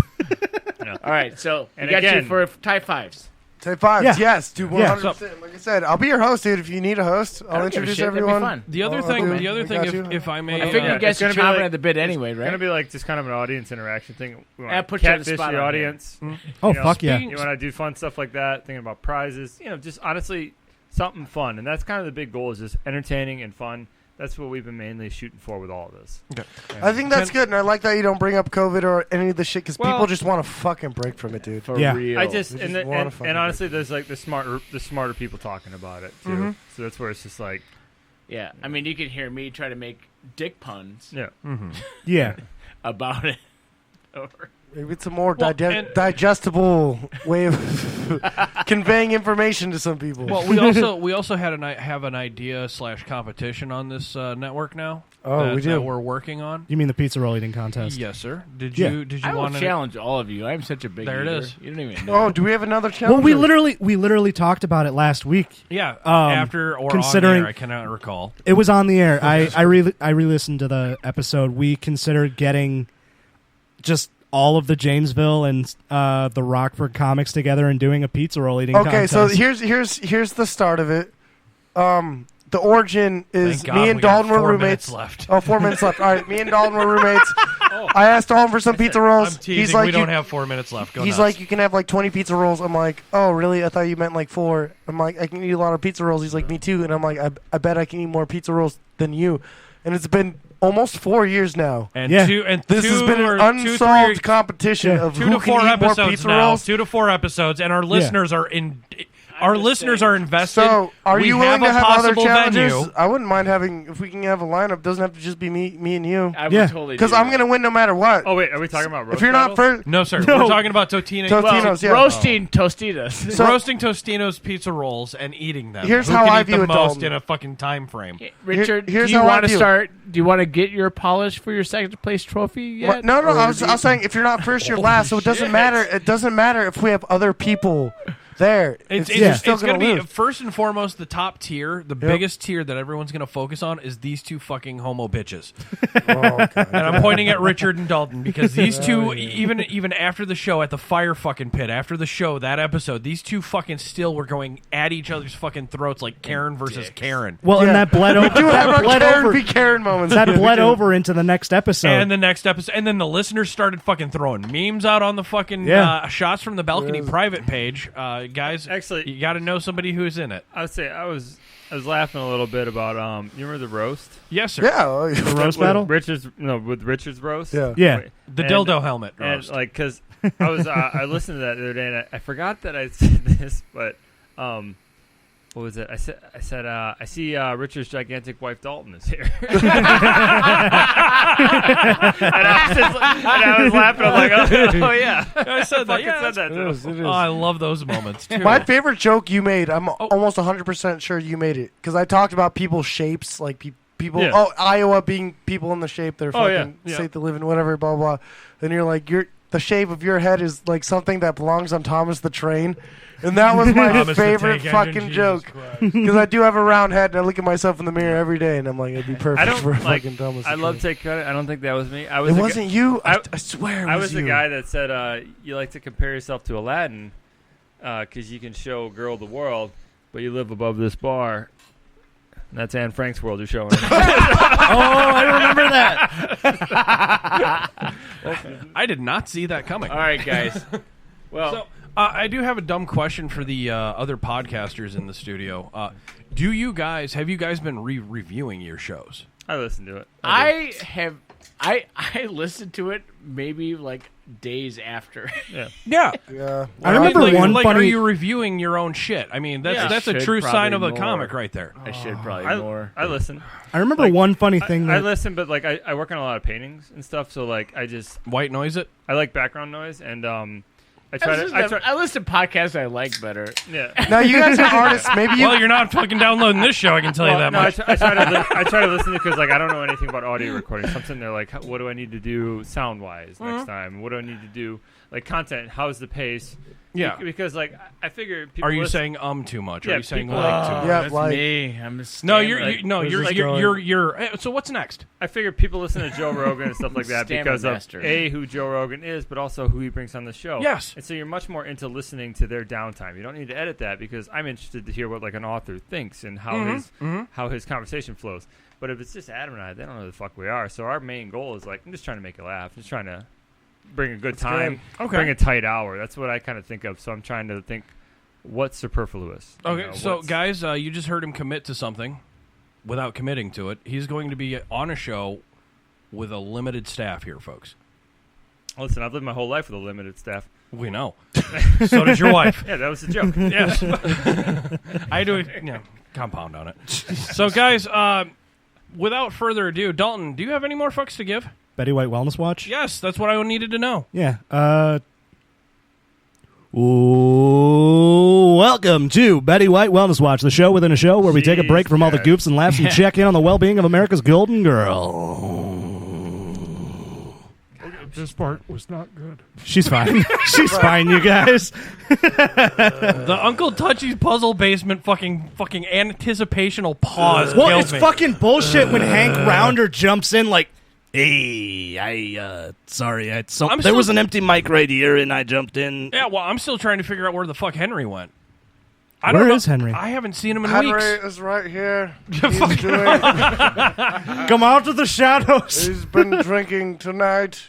All right, so And we got again- you for Type 5s. Type 5s, Yeah. yes, dude, Yeah. 100%. Like I said, I'll be your host, dude. If you need a host, I I'll don't give a introduce shit. That'd be everyone. fun. The other I'll thing, do- the other I thing, got you. if I may, I figured Yeah, you guys it's gonna should be comment like- at the bit anyway, It's right? gonna be like just kind of an audience interaction thing. We I want put to you on the catfish spot the on here. audience. Oh You know, fuck yeah! You want to do fun stuff like that, thinking about prizes. You know, just honestly something fun, and that's kind of the big goal is just entertaining and fun. That's what we've been mainly shooting for with all of this. I think that's good, and I like that you don't bring up COVID or any of the shit because Well- people just want to fucking break from it, dude. For Yeah. real. I just We and, just the, wanna and, fucking and honestly, there's like the smarter people talking about it too. So that's where it's just like, Yeah, I mean, you can hear me try to make dick puns yeah, Yeah, about it. over. Maybe it's a more Well, and- digestible way of conveying information to some people. well, we also had have an idea / competition on this network now. Oh, we do. That we're working on. you mean the pizza roll eating contest? Yes, sir. Did Yeah. you I will want to challenge all of you. I'm such a big There it eater. is. You don't even know. Oh, do we have another challenge? Well, we literally talked about it last week. Yeah, Um, after or considering- on the air, I cannot recall. It was on the air. I re-listened to the episode. We considered getting just all of the Janesville and the Rockford comics together and doing a pizza roll eating Okay, contest. so here's the start of it. The origin is Thank God me and we got Dalton were 4 roommates. minutes left. Oh, 4 minutes left. All right, me and Dalton were roommates. I asked Dalton for some pizza rolls. I'm teasing. He's like, we don't you- have 4 minutes left. Go He's nuts. like, you can have like 20 pizza rolls. I'm like, oh, really? I thought you meant like 4. I'm like, I can eat a lot of pizza rolls. He's like, me too. And I'm like, I bet I can eat more pizza rolls than you. And it's been almost 4 years now. and Yeah. This has been an unsolved competition of 2 who to 4 can eat more episodes pizza now. rolls. 2 to 4 episodes, and our listeners are in Our listeners are invested. So, are We you willing to a have other possible challenges? venue. I wouldn't mind having, if we can have a lineup, doesn't have to just be me and you. I would totally Because do I'm that. going to win no matter what. Oh wait, are we talking about roast If you're not battles? first, No, sir. No. We're talking about Tostinos. Tostinos, yeah. Roasting Tostitos. So- Roasting Tostinos pizza rolls and eating them. Here's Who how can I eat view the it, most Dalton. in a fucking time frame. Richard, here's do you how I want to view it. start? Do you want to get your polish for your second place trophy yet? No, Or I was do you- saying if you're not first, you're last. So it doesn't matter. It doesn't matter if we have other people there. It's you're still going to gonna be lose. first and foremost the top tier, the biggest tier that everyone's going to focus on is these two fucking homo bitches. And I'm pointing at Richard and Dalton because these two, even after the show at the fire fucking pit, after the show that episode, these two fucking still were going at each other's fucking throats like Karen versus Karen. Well, and that bled over. We do have That our bled Karen over. v. Karen moments. That We bled do. over into the next episode. And the next episode, and then the listeners started fucking throwing memes out on the fucking shots from the balcony private page. Guys, Actually, you got to know somebody who's in it. I would say I was laughing a little bit about you remember the roast? Yes, sir. Yeah. the roast battle. With Richard's roast. Yeah. Yeah. The dildo helmet roast. And like, cause I was I listened to that the other day and I forgot that I said this, but what was it? I said I see Richard's gigantic wife Dalton is here. and I was laughing. I'm like, oh yeah, I said that. Yeah, said that. It is. Oh, I love those moments too. My favorite joke you made, I'm almost 100% sure you made it. Because I talked about people's shapes, like people, Yeah. Iowa being people in the shape they're Oh, yeah. fucking Yeah. state they live in, whatever, blah, blah. And you're like, the shape of your head is like something that belongs on Thomas the Train. And that was my Thomas the favorite Tank fucking Engine, joke. Because I do have a round head, and I look at myself in the mirror every day, and I'm like, it'd be perfect I don't for like. fucking Thomas. I the love Train. to take credit. I don't think that was me. I It was. wasn't you. I swear it I was was you. the guy that said you like to compare yourself to Aladdin because you can show a girl the world, but you live above this bar. And that's Anne Frank's world you're showing. I remember that. I did not see that coming. All right, guys. Well, So, I do have a dumb question for the other podcasters in the studio. Have you guys been reviewing your shows? I listened to it. I listened to it maybe like days after. Yeah. Yeah. Yeah. I remember like, one like, funny. are you reviewing your own shit? I mean, that's Yeah. that's a Should true sign of probably a comic more. right there. I should probably more. I listen. I remember like, one funny thing I that. listen, but like I work on a lot of paintings and stuff, so like I just White noise it. I like background noise and I I try listen to podcasts I like better. yeah. Now, you guys are artists. Maybe you. Well, you're not fucking downloading this show. I can tell you that No, much. I try to listen because like I don't know anything about audio recording. So I'm sitting there like, what do I need to do sound wise next time? What do I need to do like content? How's the pace? Yeah. Because like I figure people Are you listen- saying too much? Yeah, Are you saying people- like too much? Yeah, That's like- me. I'm a No, stammer. you're. So what's next? I figure people listen to Joe Rogan and stuff like that Stammer because master. of who Joe Rogan is, but also who he brings on the show. Yes. And so you're much more into listening to their downtime. You don't need to edit that because I'm interested to hear what like an author thinks and how how his conversation flows. But if it's just Adam and I, they don't know who the fuck we are. So our main goal is like I'm just trying to make you laugh, just trying to bring a good time, Okay. bring a tight hour. That's what I kind of think of. So I'm trying to think what's superfluous. you Okay, know, so what's- guys, you just heard him commit to something without committing to it. He's going to be on a show with a limited staff here, folks. listen, I've lived my whole life with a limited staff. We know. So does your wife. Yeah, that was a joke. Yes. I do compound on it. So, guys, without further ado, Dalton, do you have any more fucks to give? Betty White Wellness Watch? Yes, that's what I needed to know. Yeah. Welcome to Betty White Wellness Watch, the show within a show where we take a break from all the goops and laughs and check in on the well-being of America's golden girl. This part was not good. She's fine. She's fine, you guys. The Uncle Touchy's puzzle basement fucking anticipational pause Well, kills it's me. fucking bullshit when Hank Rounder jumps in like, hey, sorry, there still- was an empty mic right here and I jumped in. Yeah, well, I'm still trying to figure out where the fuck Henry went. Where is Henry? I haven't seen him in Henry weeks. is right here. He's doing. Come out of the shadows. He's been drinking tonight.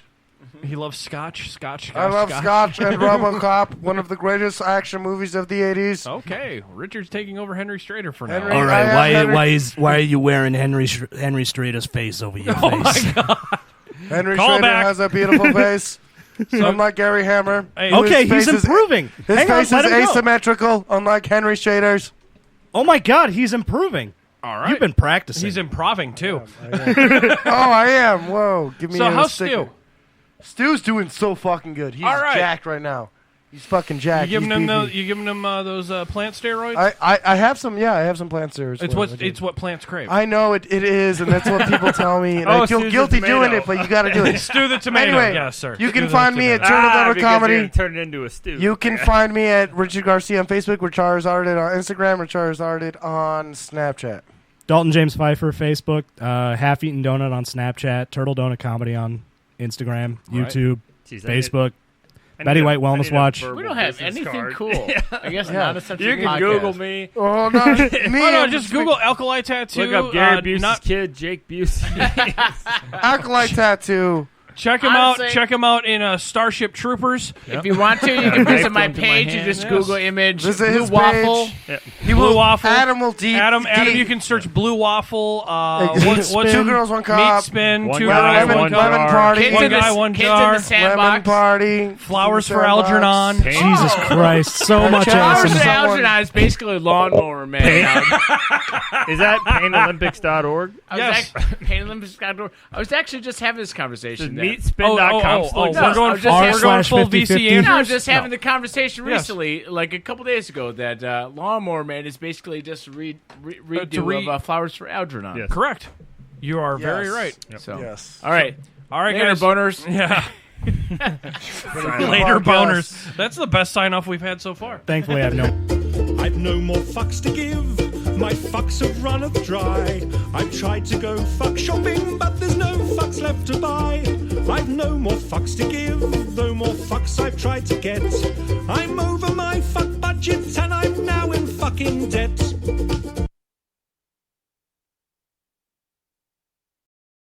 He loves scotch. I love Scotch and RoboCop, one of the greatest action movies of the 80s. Okay, Richard's taking over Henry Strader for now. Henry- All I right, have Henry- why are you wearing Henry Strader's face over your face? Henry Call Schrader back. has a beautiful face. unlike Gary Hammer. Okay, he's improving. His Hang on, face let is him go. asymmetrical, unlike Henry Shader's. Oh my God, he's improving. All right. You've been practicing. He's improving too. I am. Whoa, give me So a how's sticker. Stu? Stu's doing so fucking good. He's All right. jacked right now. He's fucking jacked. You giving He's him beefy. those plant steroids? I have some. Yeah, I have some plant steroids. It's what plants crave. I know it is, and that's what people tell me. And I feel Stu's guilty the doing tomato. it, but you got to do it. Stew the tomato. Anyway, Yes, sir. you can Stew the find me at tomato. Turtle Donner because you're Comedy. gonna turn it into a stew. You can find me at Richard Garcia on Facebook, Richard Arded on Instagram, Richard Arded on Snapchat. Dalton James Pfeiffer, Facebook, Half Eaten Donut on Snapchat, Turtle Donut Comedy on Instagram, YouTube, Jeez, Facebook, I Betty need White a Wellness Watch. We don't have business anything card. cool. I guess not essential. You can Google me. Oh, no. Me Oh, no, and just Google Alkali-Tattoo. Look up Gary Busey's not- kid, Jake Busey. Alkali-Tattoo. Check him Honestly- out. Check him out in Starship Troopers. If you want to, you can visit my Knife into my page. You hand. just Yes. Google image Visit Blue his Waffle. page. Blue Waffle. Adam will deep. Adam, you can search Blue Waffle. What's Two girls, one Meat cup. Spin? One Two guy, girls, one cup. lemon jar. party. Kids One in the- guy, one kids jar. in the Lemon sandbox. party. Flowers for Sandbox. Algernon. Jesus Christ, so much Flowers awesome. for Someone- Algernon is basically Lawnmower Man. Is that painolympics.org? Yes. I was actually just having this conversation. there. Meatspin.com. We're No, going I'm just full /50/50. VC No, I Andrews? was just having the conversation Yes. recently, like a couple days ago, that Lawnmower Man is basically just a redo of Flowers for Algernon. Yes. Correct. You are very right. So, Yes. all right. All right, Later, guys. boners. Yeah. Later, boners. That's the best sign off we've had so far. Thankfully, I have no. I've no more fucks to give. My fucks have runneth dry. I've tried to go fuck shopping, but there's no fucks left to buy. I've no more fucks to give, though more fucks I've tried to get. I'm over my fuck budget and I'm now in fucking debt.